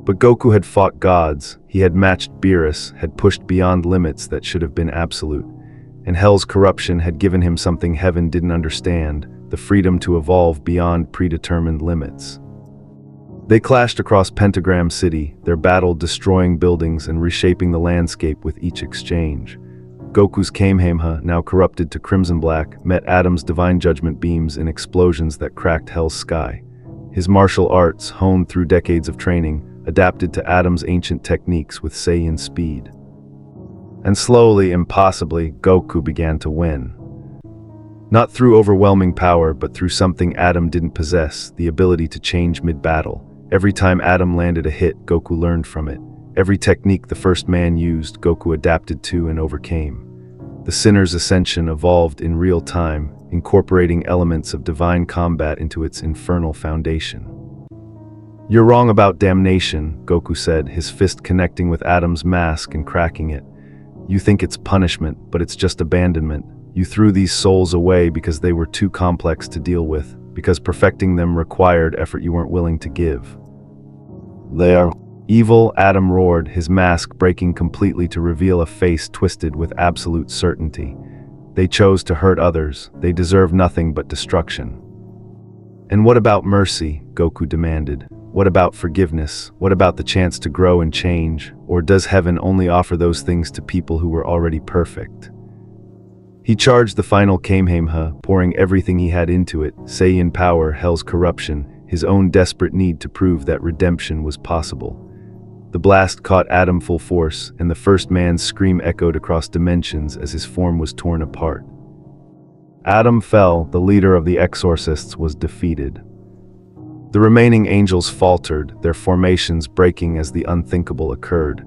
But Goku had fought gods, he had matched Beerus, had pushed beyond limits that should have been absolute, and Hell's corruption had given him something heaven didn't understand, the freedom to evolve beyond predetermined limits. They clashed across Pentagram City, their battle destroying buildings and reshaping the landscape with each exchange. Goku's Kamehameha, now corrupted to crimson black, met Adam's divine judgment beams in explosions that cracked Hell's sky. His martial arts, honed through decades of training, adapted to Adam's ancient techniques with Saiyan speed. And slowly, impossibly, Goku began to win. Not through overwhelming power, but through something Adam didn't possess, the ability to change mid-battle. Every time Adam landed a hit, Goku learned from it. Every technique the first man used, Goku adapted to and overcame. The Sinner's Ascension evolved in real time, incorporating elements of divine combat into its infernal foundation. "You're wrong about damnation," Goku said, his fist connecting with Adam's mask and cracking it. "You think it's punishment, but it's just abandonment. You threw these souls away because they were too complex to deal with, because perfecting them required effort you weren't willing to give." "They are evil," Adam roared, his mask breaking completely to reveal a face twisted with absolute certainty. "They chose to hurt others. They deserve nothing but destruction." "And what about mercy?" Goku demanded. "What about forgiveness? What about the chance to grow and change? Or does heaven only offer those things to people who were already perfect?" He charged the final Kamehameha, pouring everything he had into it, Saiyan power, Hell's corruption, his own desperate need to prove that redemption was possible. The blast caught Adam full force, and the first man's scream echoed across dimensions as his form was torn apart. Adam fell, the leader of the exorcists was defeated. The remaining angels faltered, their formations breaking as the unthinkable occurred.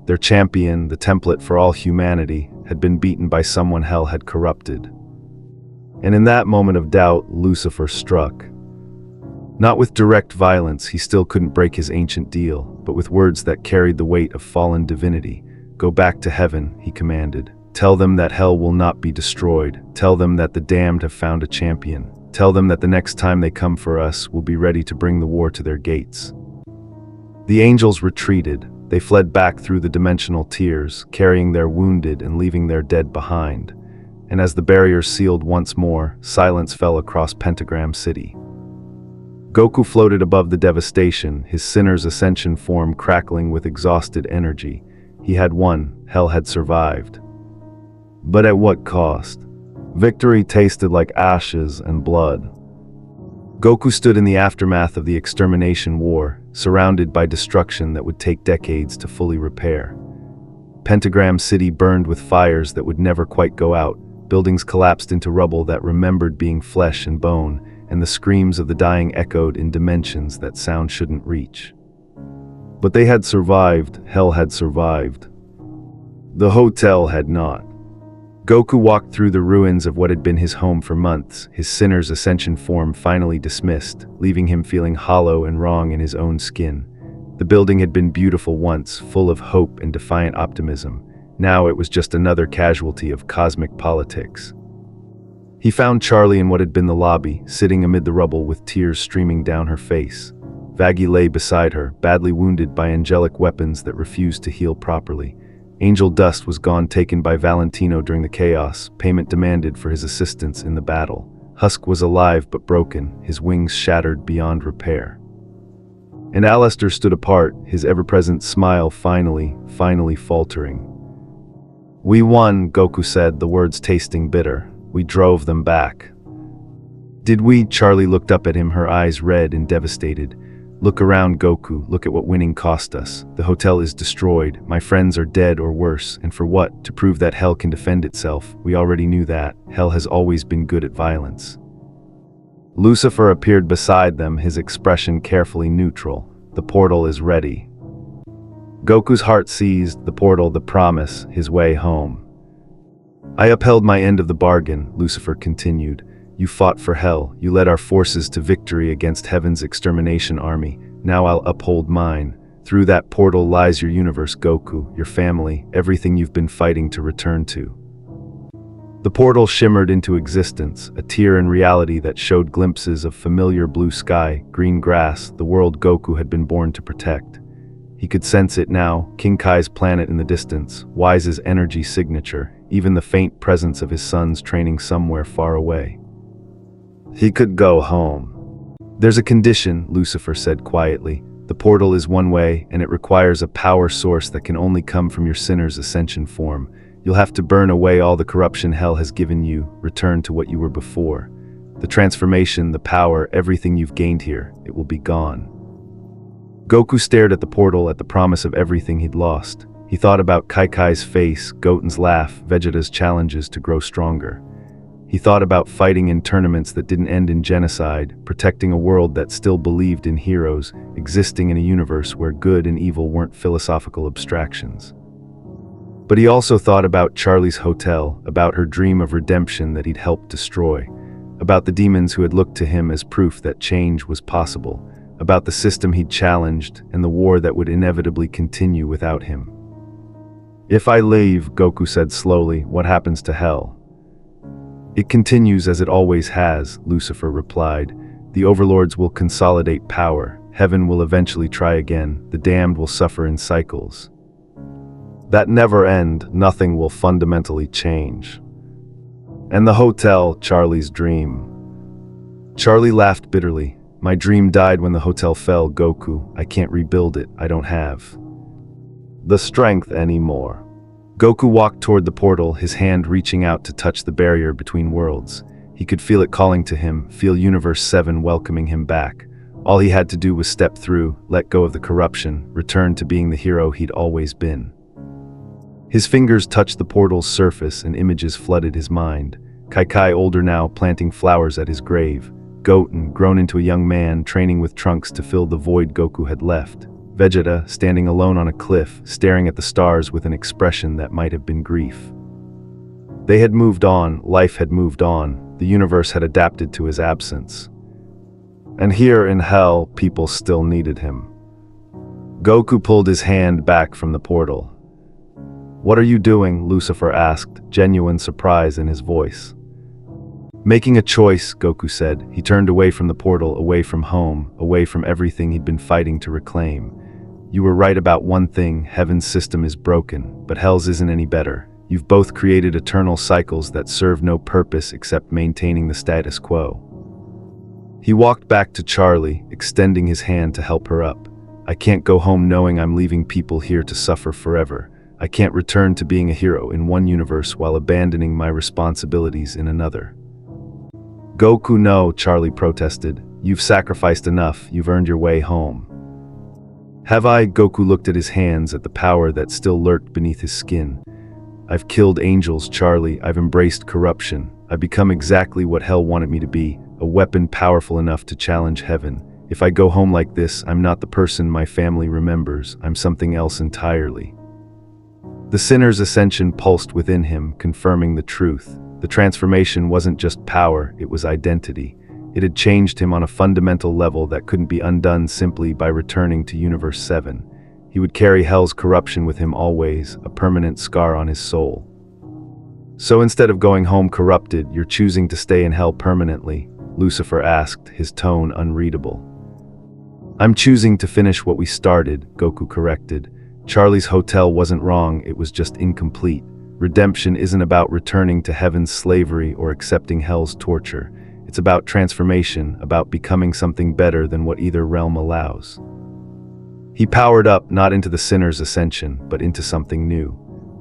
Their champion, the template for all humanity, had been beaten by someone Hell had corrupted. And in that moment of doubt, Lucifer struck. Not with direct violence, he still couldn't break his ancient deal, but with words that carried the weight of fallen divinity. "Go back to heaven," he commanded. "Tell them that Hell will not be destroyed. Tell them that the damned have found a champion. Tell them that the next time they come for us, we'll be ready to bring the war to their gates." The angels retreated. They fled back through the dimensional tiers, carrying their wounded and leaving their dead behind. And as the barriers sealed once more, silence fell across Pentagram City. Goku floated above the devastation, his Sinner's Ascension form crackling with exhausted energy. He had won, Hell had survived. But at what cost? Victory tasted like ashes and blood. Goku stood in the aftermath of the extermination war, surrounded by destruction that would take decades to fully repair. Pentagram City burned with fires that would never quite go out, buildings collapsed into rubble that remembered being flesh and bone, and the screams of the dying echoed in dimensions that sound shouldn't reach. But they had survived, Hell had survived. The hotel had not. Goku walked through the ruins of what had been his home for months, his Sinner's Ascension form finally dismissed, leaving him feeling hollow and wrong in his own skin. The building had been beautiful once, full of hope and defiant optimism. Now it was just another casualty of cosmic politics. He found Charlie in what had been the lobby, sitting amid the rubble with tears streaming down her face. Vaggie lay beside her, badly wounded by angelic weapons that refused to heal properly. Angel dust was gone, taken by Valentino during the chaos, payment demanded for his assistance in the battle. Husk was alive but broken, his wings shattered beyond repair. And Alastor stood apart, his ever-present smile finally faltering. "We won," Goku said, the words tasting bitter. "We drove them back." "Did we?" Charlie looked up at him, her eyes red and devastated. "Look around, Goku. Look at what winning cost us. The hotel is destroyed. My friends are dead or worse. And for what? To prove that Hell can defend itself. We already knew that. Hell has always been good at violence." Lucifer appeared beside them, his expression carefully neutral. "The portal is ready." Goku's heart seized, the portal, the promise, his way home. "I upheld my end of the bargain," Lucifer continued. "You fought for Hell, you led our forces to victory against Heaven's extermination army. Now I'll uphold mine. Through that portal lies your universe, Goku, your family, everything you've been fighting to return to." The portal shimmered into existence, a tear in reality that showed glimpses of familiar blue sky, green grass, the world Goku had been born to protect. He could sense it now, King Kai's planet in the distance, Wise's energy signature, even the faint presence of his sons training somewhere far away. He could go home. "There's a condition," Lucifer said quietly. "The portal is one way, and it requires a power source that can only come from your sinner's ascension form. You'll have to burn away all the corruption hell has given you, return to what you were before. The transformation, the power, everything you've gained here, it will be gone." Goku stared at the portal, at the promise of everything he'd lost. He thought about Kai's face, Goten's laugh, Vegeta's challenges to grow stronger. He thought about fighting in tournaments that didn't end in genocide, protecting a world that still believed in heroes, existing in a universe where good and evil weren't philosophical abstractions. But he also thought about Charlie's hotel, about her dream of redemption that he'd helped destroy, about the demons who had looked to him as proof that change was possible, about the system he'd challenged and the war that would inevitably continue without him. "If I leave," Goku said slowly, "what happens to hell?" "It continues as it always has," Lucifer replied. "The overlords will consolidate power, heaven will eventually try again, the damned will suffer in cycles. That never end, nothing will fundamentally change." "And the hotel, Charlie's dream?" Charlie laughed bitterly. "My dream died when the hotel fell, Goku. I can't rebuild it, I don't have the strength anymore." Goku walked toward the portal, his hand reaching out to touch the barrier between worlds. He could feel it calling to him, feel Universe 7 welcoming him back. All he had to do was step through, let go of the corruption, return to being the hero he'd always been. His fingers touched the portal's surface and images flooded his mind. Kai, older now, planting flowers at his grave. Goten, grown into a young man, training with Trunks to fill the void Goku had left. Vegeta, standing alone on a cliff, staring at the stars with an expression that might have been grief. They had moved on, life had moved on, the universe had adapted to his absence. And here in hell, people still needed him. Goku pulled his hand back from the portal. "What are you doing?" Lucifer asked, genuine surprise in his voice. "Making a choice," Goku said. He turned away from the portal, away from home, away from everything he'd been fighting to reclaim. "You were right about one thing, heaven's system is broken, but hell's isn't any better. You've both created eternal cycles that serve no purpose except maintaining the status quo." He walked back to Charlie, extending his hand to help her up. "I can't go home knowing I'm leaving people here to suffer forever. I can't return to being a hero in one universe while abandoning my responsibilities in another." "Goku, no," Charlie protested. "You've sacrificed enough, you've earned your way home." "Have I?" Goku looked at his hands, at the power that still lurked beneath his skin. "I've killed angels, Charlie, I've embraced corruption. I've become exactly what hell wanted me to be, a weapon powerful enough to challenge heaven. If I go home like this, I'm not the person my family remembers, I'm something else entirely." The sinner's ascension pulsed within him, confirming the truth. The transformation wasn't just power, it was identity. It had changed him on a fundamental level that couldn't be undone simply by returning to Universe 7. He would carry hell's corruption with him always, a permanent scar on his soul. "So instead of going home corrupted, you're choosing to stay in hell permanently?" Lucifer asked, his tone unreadable. "I'm choosing to finish what we started," Goku corrected. "Charlie's hotel wasn't wrong, it was just incomplete. Redemption isn't about returning to heaven's slavery or accepting hell's torture. It's about transformation, about becoming something better than what either realm allows." He powered up, not into the sinner's ascension, but into something new.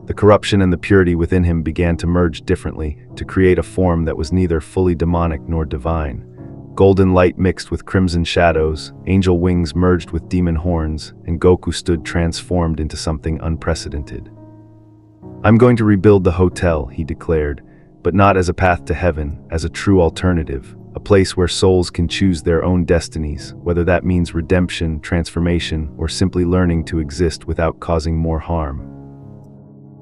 The corruption and the purity within him began to merge differently, to create a form that was neither fully demonic nor divine. Golden light mixed with crimson shadows, angel wings merged with demon horns, and Goku stood transformed into something unprecedented. "I'm going to rebuild the hotel," he declared, "but not as a path to heaven, as a true alternative, a place where souls can choose their own destinies, whether that means redemption, transformation, or simply learning to exist without causing more harm."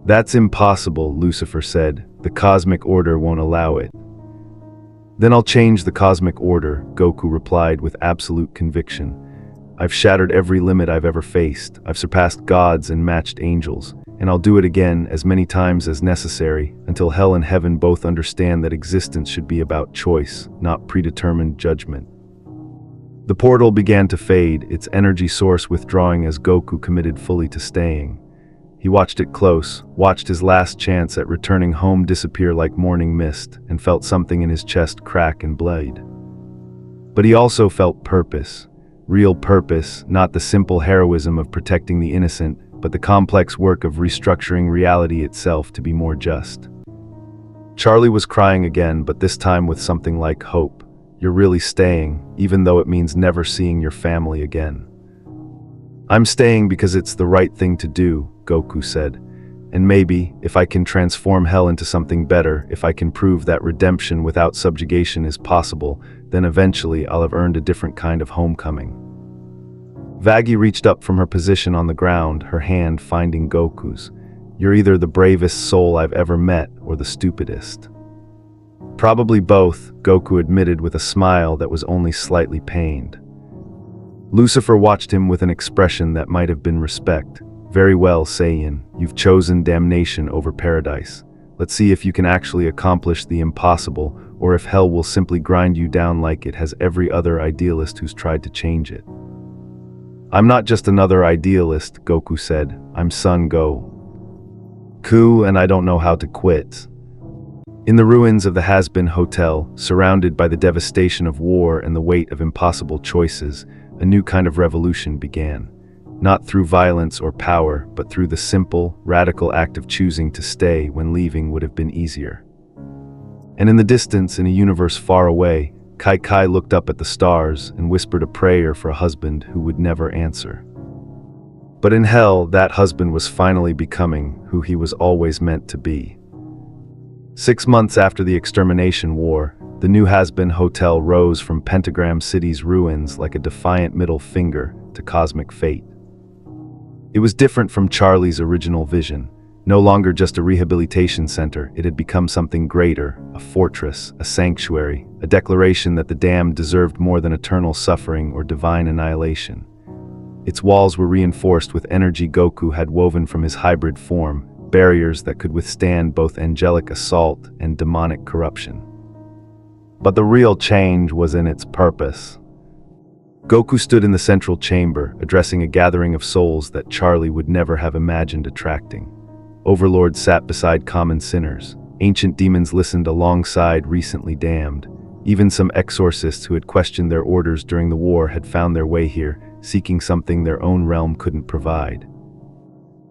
"That's impossible," Lucifer said. "The cosmic order won't allow it." "Then I'll change the cosmic order," Goku replied with absolute conviction. I've shattered every limit I've ever faced. I've surpassed gods and matched angels. And I'll do it again as many times as necessary, until hell and heaven both understand that existence should be about choice, not predetermined judgment. The portal began to fade, its energy source withdrawing as Goku committed fully to staying. He watched it close, watched his last chance at returning home disappear like morning mist, and felt something in his chest crack and bleed. But he also felt purpose. Real purpose, not the simple heroism of protecting the innocent, but the complex work of restructuring reality itself to be more just. Charlie was crying again, but this time with something like hope. You're really staying, even though it means never seeing your family again. I'm staying because it's the right thing to do, Goku said. And maybe, if I can transform hell into something better, if I can prove that redemption without subjugation is possible, then eventually I'll have earned a different kind of homecoming. Vaggie reached up from her position on the ground, her hand finding Goku's. You're either the bravest soul I've ever met, or the stupidest. Probably both, Goku admitted with a smile that was only slightly pained. Lucifer watched him with an expression that might have been respect. Very well, Saiyan, you've chosen damnation over paradise. Let's see if you can actually accomplish the impossible, or if hell will simply grind you down like it has every other idealist who's tried to change it. I'm not just another idealist, Goku said. I'm Son Goku, and I don't know how to quit. In the ruins of the Hazbin Hotel, surrounded by the devastation of war and the weight of impossible choices, a new kind of revolution began. Not through violence or power, but through the simple, radical act of choosing to stay when leaving would have been easier. And in the distance, in a universe far away, Kai looked up at the stars and whispered a prayer for a husband who would never answer. But in hell, that husband was finally becoming who he was always meant to be. 6 months after the extermination war, the new Hazbin Hotel rose from Pentagram City's ruins like a defiant middle finger to cosmic fate. It was different from Charlie's original vision. No longer just a rehabilitation center, it had become something greater, a fortress, a sanctuary, a declaration that the damned deserved more than eternal suffering or divine annihilation. Its walls were reinforced with energy Goku had woven from his hybrid form, barriers that could withstand both angelic assault and demonic corruption. But the real change was in its purpose. Goku stood in the central chamber, addressing a gathering of souls that Charlie would never have imagined attracting. Overlord sat beside common sinners. Ancient demons listened alongside recently damned. Even some exorcists who had questioned their orders during the war had found their way here, seeking something their own realm couldn't provide.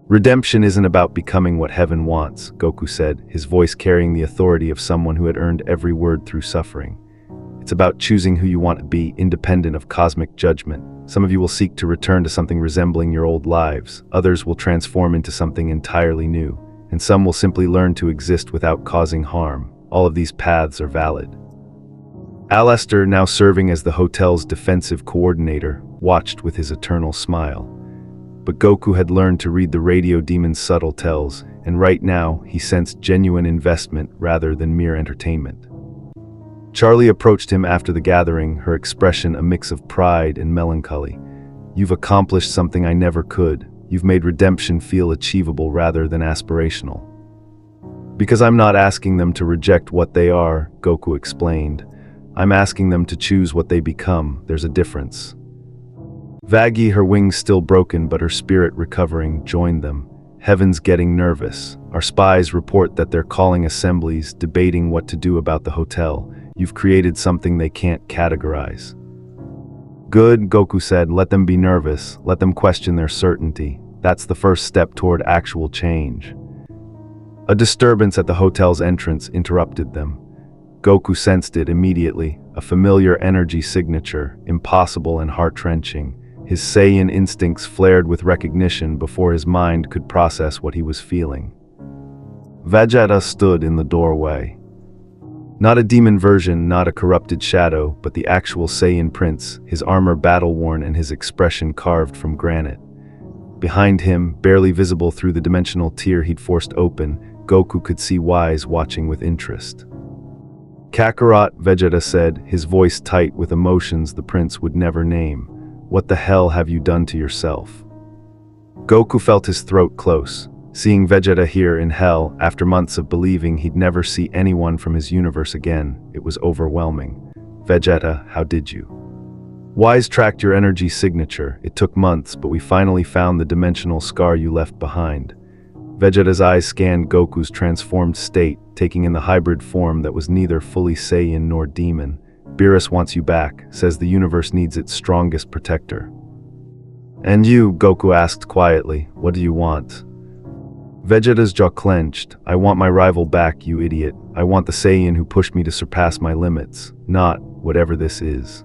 Redemption isn't about becoming what heaven wants, Goku said, his voice carrying the authority of someone who had earned every word through suffering. It's about choosing who you want to be, independent of cosmic judgment. Some of you will seek to return to something resembling your old lives. Others will transform into something entirely new. And some will simply learn to exist without causing harm. All of these paths are valid. Alastor, now serving as the hotel's defensive coordinator, watched with his eternal smile. But Goku had learned to read the radio demon's subtle tells, and right now he sensed genuine investment rather than mere entertainment. Charlie approached him after the gathering, her expression a mix of pride and melancholy. You've accomplished something I never could. You've made redemption feel achievable rather than aspirational. Because I'm not asking them to reject what they are, Goku explained. I'm asking them to choose what they become. There's a difference. Vaggie, her wings still broken but her spirit recovering, joined them. Heaven's getting nervous. Our spies report that they're calling assemblies, debating what to do about the hotel. You've created something they can't categorize. Good, Goku said, let them be nervous, let them question their certainty. That's the first step toward actual change. A disturbance at the hotel's entrance interrupted them. Goku sensed it immediately, a familiar energy signature, impossible and heart-wrenching. His Saiyan instincts flared with recognition before his mind could process what he was feeling. Vegeta stood in the doorway. Not a demon version, not a corrupted shadow, but the actual Saiyan prince, his armor battle-worn and his expression carved from granite. Behind him, barely visible through the dimensional tear he'd forced open, Goku could see Wise watching with interest. Kakarot, Vegeta said, his voice tight with emotions the prince would never name. What the hell have you done to yourself? Goku felt his throat close. Seeing Vegeta here in hell, after months of believing he'd never see anyone from his universe again, it was overwhelming. Vegeta, how did you? Wise tracked your energy signature. It took months, but we finally found the dimensional scar you left behind. Vegeta's eyes scanned Goku's transformed state, taking in the hybrid form that was neither fully Saiyan nor demon. Beerus wants you back, says the universe needs its strongest protector. And you, Goku asked quietly, what do you want? Vegeta's jaw clenched. I want my rival back, you idiot. I want the Saiyan who pushed me to surpass my limits, not whatever this is.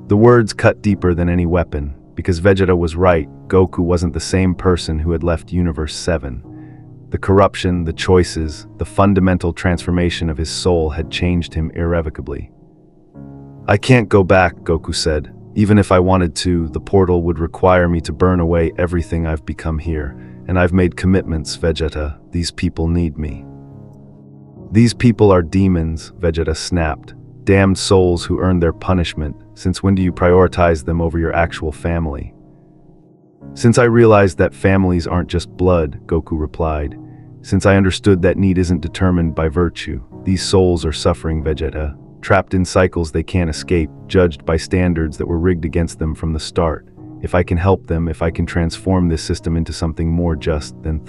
The words cut deeper than any weapon, because Vegeta was right. Goku wasn't the same person who had left Universe 7. The corruption, the choices, the fundamental transformation of his soul had changed him irrevocably. I can't go back, Goku said. Even if I wanted to, the portal would require me to burn away everything I've become here. And I've made commitments, Vegeta. These people need me. These people are demons, Vegeta snapped. Damned souls who earned their punishment. Since when do you prioritize them over your actual family? Since I realized that families aren't just blood, Goku replied. Since I understood that need isn't determined by virtue. These souls are suffering, Vegeta. Trapped in cycles they can't escape, judged by standards that were rigged against them from the start. If I can help them, if I can transform this system into something more just than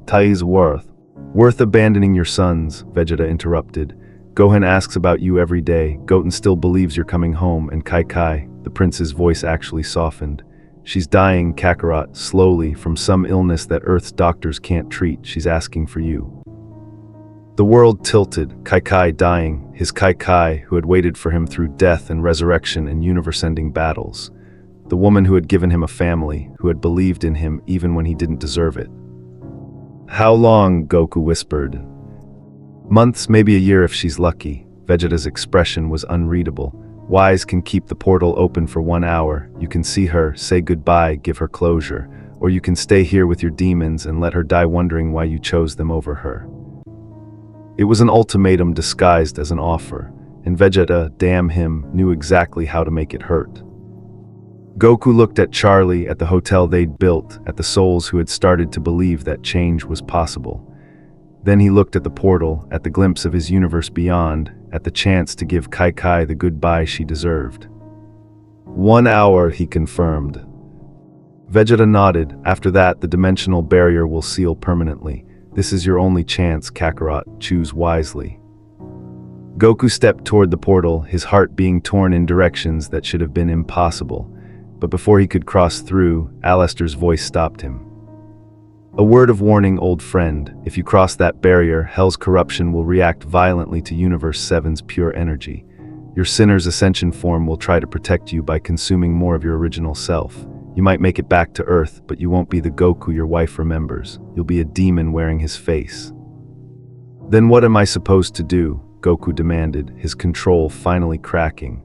Tai's worth abandoning your sons, Vegeta interrupted. Gohan asks about you every day. Goten still believes you're coming home, and Kai, the prince's voice actually softened. She's dying, Kakarot, slowly, from some illness that Earth's doctors can't treat. She's asking for you. The world tilted. Kai dying, his Kai who had waited for him through death and resurrection and universe-ending battles. The woman who had given him a family, who had believed in him even when he didn't deserve it. How long? Goku whispered. Months, maybe a year if she's lucky. Vegeta's expression was unreadable. Wise can keep the portal open for 1 hour. You can see her, say goodbye, give her closure. Or you can stay here with your demons and let her die wondering why you chose them over her. It was an ultimatum disguised as an offer, and Vegeta, damn him, knew exactly how to make it hurt. Goku looked at Charlie, at the hotel they'd built, at the souls who had started to believe that change was possible. Then he looked at the portal, at the glimpse of his universe beyond, at the chance to give Kai the goodbye she deserved. 1 hour, he confirmed. Vegeta nodded. After that, the dimensional barrier will seal permanently. This is your only chance, Kakarot. Choose wisely. Goku stepped toward the portal, his heart being torn in directions that should have been impossible. But before he could cross through, Alastor's voice stopped him. A word of warning, old friend. If you cross that barrier, Hell's corruption will react violently to Universe 7's pure energy. Your sinner's ascension form will try to protect you by consuming more of your original self. You might make it back to Earth, but you won't be the Goku your wife remembers. You'll be a demon wearing his face. Then what am I supposed to do? Goku demanded, his control finally cracking.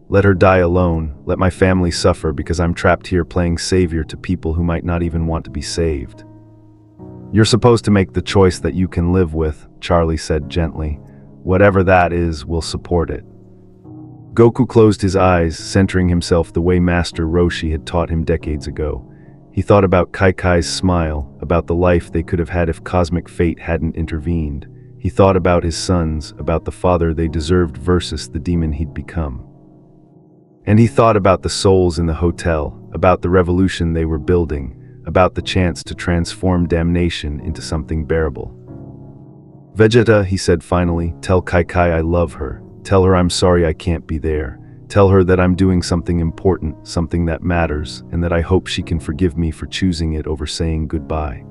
Let her die alone. Let my family suffer because I'm trapped here playing savior to people who might not even want to be saved. You're supposed to make the choice that you can live with, Charlie said gently. Whatever that is, we'll support it. Goku closed his eyes, centering himself the way Master Roshi had taught him decades ago. He thought about Kai's smile, about the life they could have had if cosmic fate hadn't intervened. He thought about his sons, about the father they deserved versus the demon he'd become. And he thought about the souls in the hotel, about the revolution they were building, about the chance to transform damnation into something bearable. Vegeta, he said finally, tell Kai I love her. Tell her I'm sorry I can't be there. Tell her that I'm doing something important, something that matters, and that I hope she can forgive me for choosing it over saying goodbye.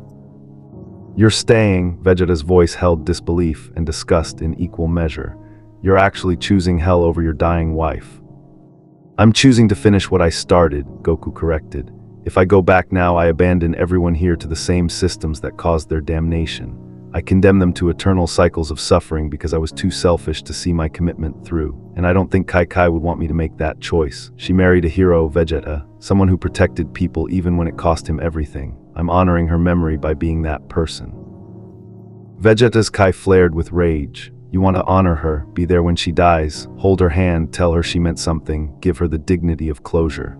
You're staying, Vegeta's voice held disbelief and disgust in equal measure. You're actually choosing hell over your dying wife. I'm choosing to finish what I started, Goku corrected. If I go back now, I abandon everyone here to the same systems that caused their damnation. I condemn them to eternal cycles of suffering because I was too selfish to see my commitment through. And I don't think Kai would want me to make that choice. She married a hero, Vegeta, someone who protected people even when it cost him everything. I'm honoring her memory by being that person. Vegeta's Kai flared with rage. You want to honor her, be there when she dies, hold her hand, tell her she meant something, give her the dignity of closure.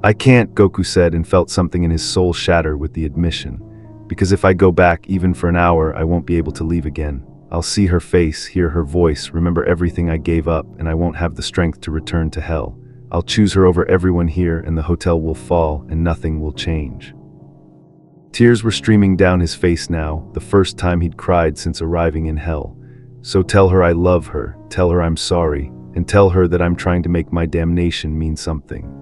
I can't, Goku said, and felt something in his soul shatter with the admission. Because if I go back even for an hour, I won't be able to leave again. I'll see her face, hear her voice, remember everything I gave up, and I won't have the strength to return to hell. I'll choose her over everyone here, and the hotel will fall, and nothing will change. Tears were streaming down his face now, the first time he'd cried since arriving in hell. So tell her I love her, tell her I'm sorry, and tell her that I'm trying to make my damnation mean something.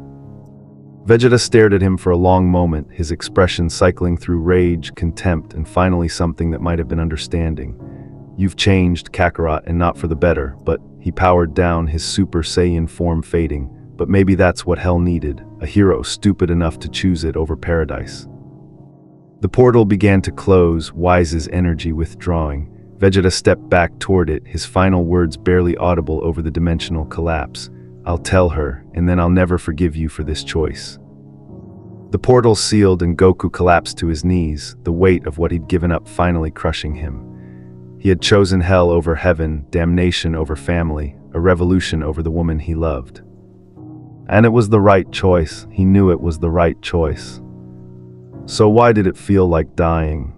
Vegeta stared at him for a long moment, his expression cycling through rage, contempt, and finally something that might have been understanding. You've changed, Kakarot, and not for the better, but he powered down, his Super Saiyan form fading. But maybe that's what hell needed, a hero stupid enough to choose it over paradise. The portal began to close, Wise's energy withdrawing. Vegeta stepped back toward it, his final words barely audible over the dimensional collapse. I'll tell her, and then I'll never forgive you for this choice. The portal sealed and Goku collapsed to his knees, the weight of what he'd given up finally crushing him. He had chosen hell over heaven, damnation over family, a revolution over the woman he loved. And it was the right choice. He knew it was the right choice. So why did it feel like dying?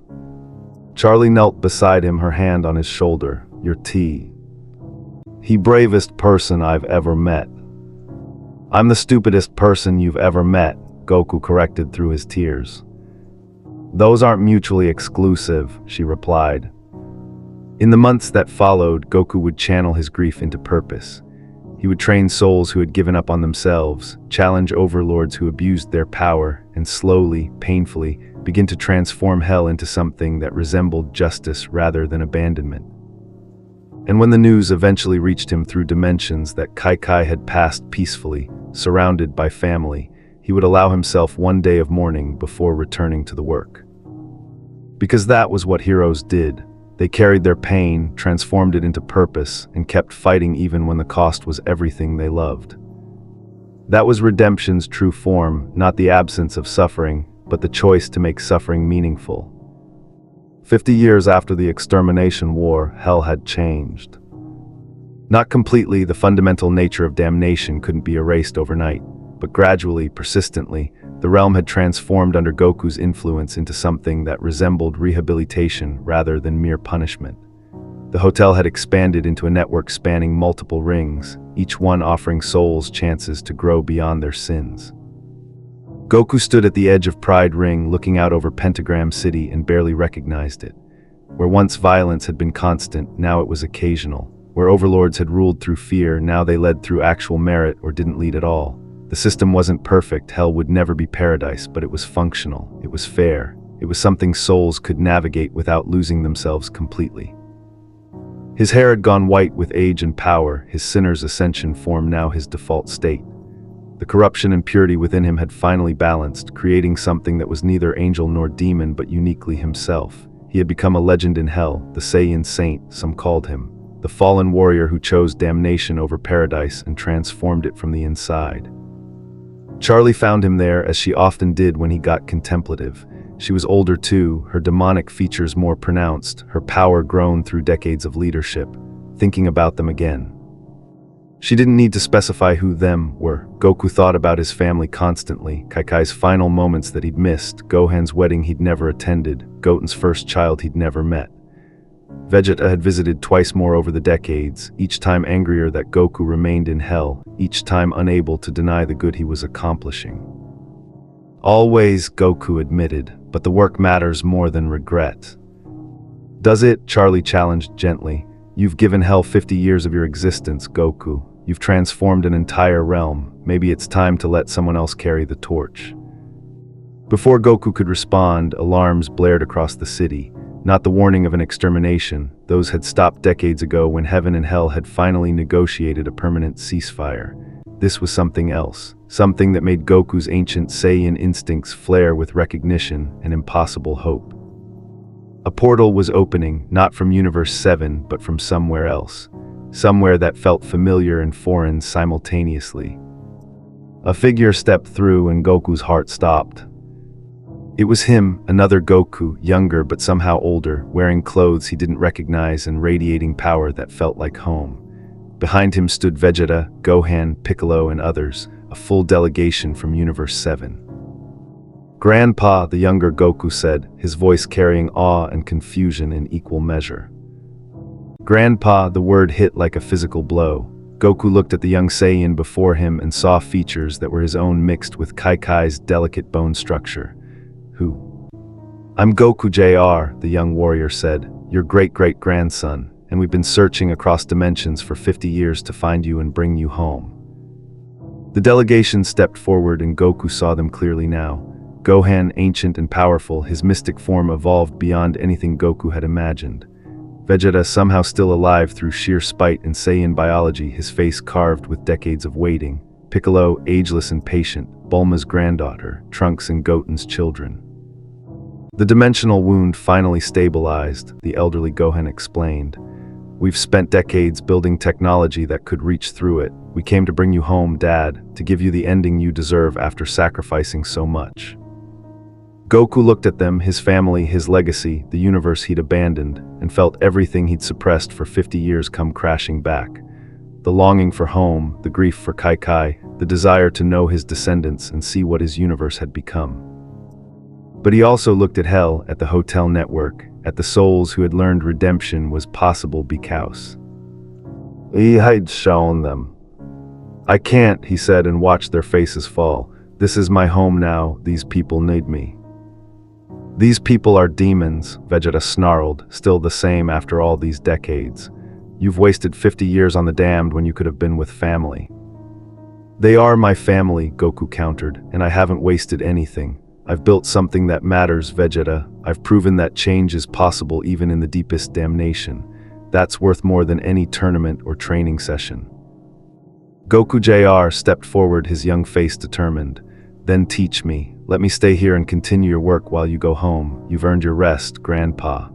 Charlie knelt beside him, her hand on his shoulder. Your tea. He bravest person I've ever met. I'm the stupidest person you've ever met, Goku corrected through his tears. Those aren't mutually exclusive, she replied. In the months that followed, Goku would channel his grief into purpose. He would train souls who had given up on themselves, challenge overlords who abused their power, and slowly, painfully, begin to transform hell into something that resembled justice rather than abandonment. And when the news eventually reached him through dimensions that Kai had passed peacefully, surrounded by family, he would allow himself one day of mourning before returning to the work. Because that was what heroes did. They carried their pain, transformed it into purpose, and kept fighting even when the cost was everything they loved. That was redemption's true form, not the absence of suffering, but the choice to make suffering meaningful. 50 years after the extermination war, hell had changed. Not completely, the fundamental nature of damnation couldn't be erased overnight, but gradually, persistently, the realm had transformed under Goku's influence into something that resembled rehabilitation rather than mere punishment. The hotel had expanded into a network spanning multiple rings, each one offering souls chances to grow beyond their sins. Goku stood at the edge of Pride Ring, looking out over Pentagram City, and barely recognized it. Where once violence had been constant, now it was occasional. Where overlords had ruled through fear, now they led through actual merit or didn't lead at all. The system wasn't perfect, hell would never be paradise, but it was functional, it was fair, it was something souls could navigate without losing themselves completely. His hair had gone white with age and power, his sinner's ascension formed now his default state. The corruption and purity within him had finally balanced, creating something that was neither angel nor demon but uniquely himself. He had become a legend in hell, the Saiyan saint, some called him, the fallen warrior who chose damnation over paradise and transformed it from the inside. Charlie found him there, as she often did when he got contemplative. She was older too, her demonic features more pronounced, her power grown through decades of leadership, thinking about them again. She didn't need to specify who them were. Goku thought about his family constantly, Kaikai's final moments that he'd missed, Gohan's wedding he'd never attended, Goten's first child he'd never met. Vegeta had visited twice more over the decades, each time angrier that Goku remained in hell, each time unable to deny the good he was accomplishing. Always, Goku admitted, but the work matters more than regret. Does it? Charlie challenged gently. You've given hell 50 years of your existence, Goku. You've transformed an entire realm. Maybe it's time to let someone else carry the torch. Before Goku could respond, alarms blared across the city. Not the warning of an extermination. Those had stopped decades ago when heaven and hell had finally negotiated a permanent ceasefire. This was something else. Something that made Goku's ancient Saiyan instincts flare with recognition and impossible hope. A portal was opening, not from Universe 7, but from somewhere else. Somewhere that felt familiar and foreign simultaneously. A figure stepped through and Goku's heart stopped. It was him, another Goku, younger but somehow older, wearing clothes he didn't recognize and radiating power that felt like home. Behind him stood Vegeta, Gohan, Piccolo, and others, a full delegation from Universe 7. "Grandpa," the younger Goku said, his voice carrying awe and confusion in equal measure. "Grandpa," the word hit like a physical blow. Goku looked at the young Saiyan before him and saw features that were his own mixed with Kaikai's delicate bone structure. "Who?" "I'm Goku Jr., the young warrior said, "your great-great-grandson, and we've been searching across dimensions for 50 years to find you and bring you home." The delegation stepped forward and Goku saw them clearly now. Gohan, ancient and powerful, his mystic form evolved beyond anything Goku had imagined. Vegeta, somehow still alive through sheer spite and Saiyan biology, his face carved with decades of waiting. Piccolo, ageless and patient, Bulma's granddaughter, Trunks and Goten's children. "The dimensional wound finally stabilized," the elderly Gohan explained. "We've spent decades building technology that could reach through it. We came to bring you home, Dad, to give you the ending you deserve after sacrificing so much." Goku looked at them, his family, his legacy, the universe he'd abandoned, and felt everything he'd suppressed for 50 years come crashing back. The longing for home, the grief for Kaikai, the desire to know his descendants and see what his universe had become. But he also looked at hell, at the hotel network, at the souls who had learned redemption was possible because he had shown them. "I can't," he said and watched their faces fall. "This is my home now, these people need me." "These people are demons," Vegeta snarled, still the same after all these decades. "You've wasted 50 years on the damned when you could have been with family." "They are my family," Goku countered, "and I haven't wasted anything. I've built something that matters, Vegeta. I've proven that change is possible even in the deepest damnation. That's worth more than any tournament or training session." Goku Jr. stepped forward, his young face determined. "Then teach me. Let me stay here and continue your work while you go home. You've earned your rest, Grandpa."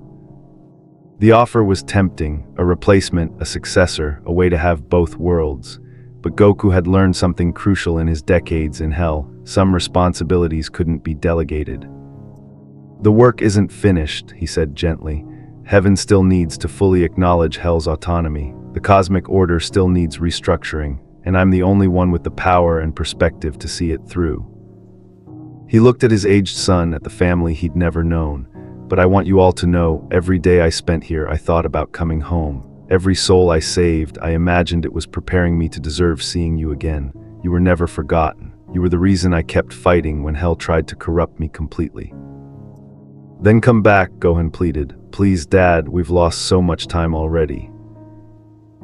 The offer was tempting, a replacement, a successor, a way to have both worlds. But Goku had learned something crucial in his decades in Hell. Some responsibilities couldn't be delegated. "The work isn't finished," he said gently. "Heaven still needs to fully acknowledge Hell's autonomy. The cosmic order still needs restructuring, and I'm the only one with the power and perspective to see it through." He looked at his aged son, at the family he'd never known. "But I want you all to know, every day I spent here I thought about coming home. Every soul I saved, I imagined it was preparing me to deserve seeing you again. You were never forgotten. You were the reason I kept fighting when Hell tried to corrupt me completely." "Then come back," Gohan pleaded. "Please, Dad, we've lost so much time already."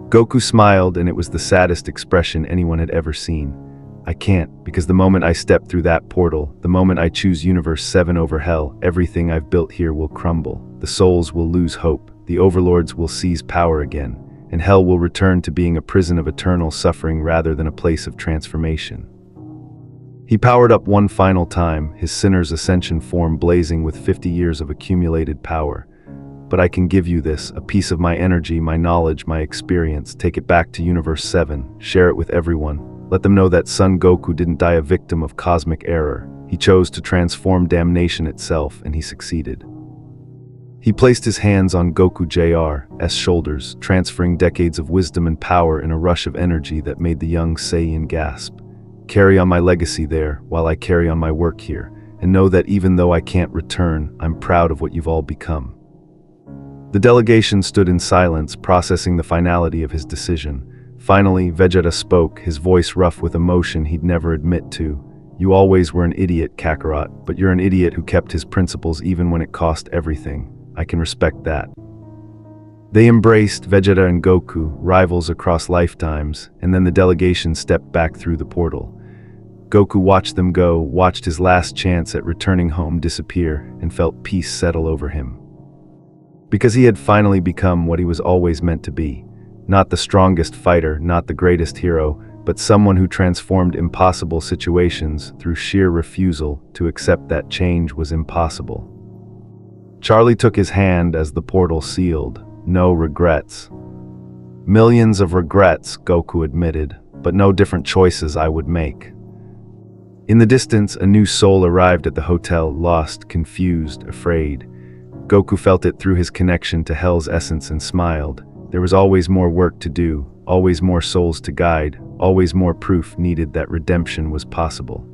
Goku smiled, and it was the saddest expression anyone had ever seen. "I can't, because the moment I step through that portal, the moment I choose Universe 7 over Hell, everything I've built here will crumble. The souls will lose hope, the overlords will seize power again, and Hell will return to being a prison of eternal suffering rather than a place of transformation." He powered up one final time, his sinner's ascension form blazing with 50 years of accumulated power. "But I can give you this, a piece of my energy, my knowledge, my experience. Take it back to Universe 7, share it with everyone. Let them know that Son Goku didn't die a victim of cosmic error. He chose to transform damnation itself, and he succeeded." He placed his hands on Goku Jr.'s shoulders, transferring decades of wisdom and power in a rush of energy that made the young Saiyan gasp. "Carry on my legacy there, while I carry on my work here, and know that even though I can't return, I'm proud of what you've all become." The delegation stood in silence, processing the finality of his decision. Finally, Vegeta spoke, his voice rough with emotion he'd never admit to. "You always were an idiot, Kakarot, but you're an idiot who kept his principles even when it cost everything. I can respect that." They embraced, Vegeta and Goku, rivals across lifetimes, and then the delegation stepped back through the portal. Goku watched them go, watched his last chance at returning home disappear, and felt peace settle over him. Because he had finally become what he was always meant to be. Not the strongest fighter, not the greatest hero, but someone who transformed impossible situations through sheer refusal to accept that change was impossible. Charlie took his hand as the portal sealed. No regrets. "Millions of regrets," Goku admitted, "but no different choices I would make." In the distance, a new soul arrived at the hotel, lost, confused, afraid. Goku felt it through his connection to Hell's essence and smiled. There was always more work to do, always more souls to guide, always more proof needed that redemption was possible.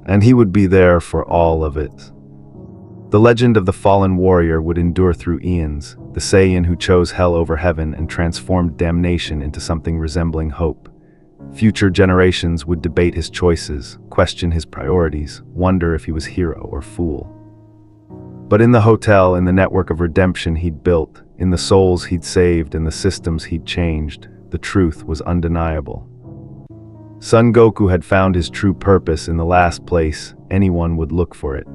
And he would be there for all of it. The legend of the fallen warrior would endure through eons, the Saiyan who chose hell over heaven and transformed damnation into something resembling hope. Future generations would debate his choices, question his priorities, wonder if he was hero or fool. But in the hotel, in the network of redemption he'd built, in the souls he'd saved and the systems he'd changed, the truth was undeniable. Son Goku had found his true purpose in the last place anyone would look for it.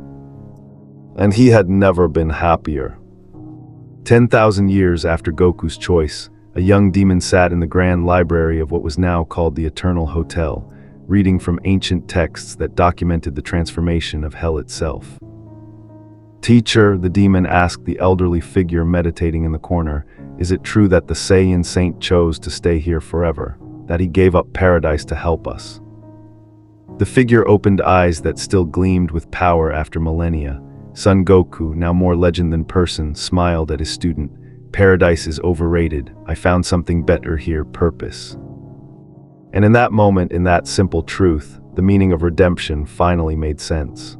And he had never been happier. 10,000 years after Goku's choice, a young demon sat in the grand library of what was now called the Eternal Hotel, reading from ancient texts that documented the transformation of hell itself. "Teacher," the demon asked the elderly figure meditating in the corner, "is it true that the Saiyan saint chose to stay here forever, that he gave up paradise to help us?" The figure opened eyes that still gleamed with power after millennia. Son Goku, now more legend than person, smiled at his student. "Paradise is overrated. I found something better here, purpose." And in that moment, in that simple truth, the meaning of redemption finally made sense.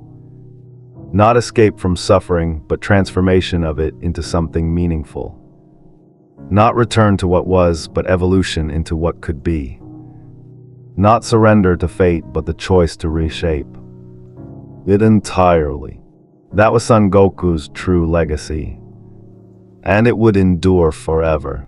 Not escape from suffering, but transformation of it into something meaningful. Not return to what was, but evolution into what could be. Not surrender to fate, but the choice to reshape it entirely. That was Son Goku's true legacy. And it would endure forever.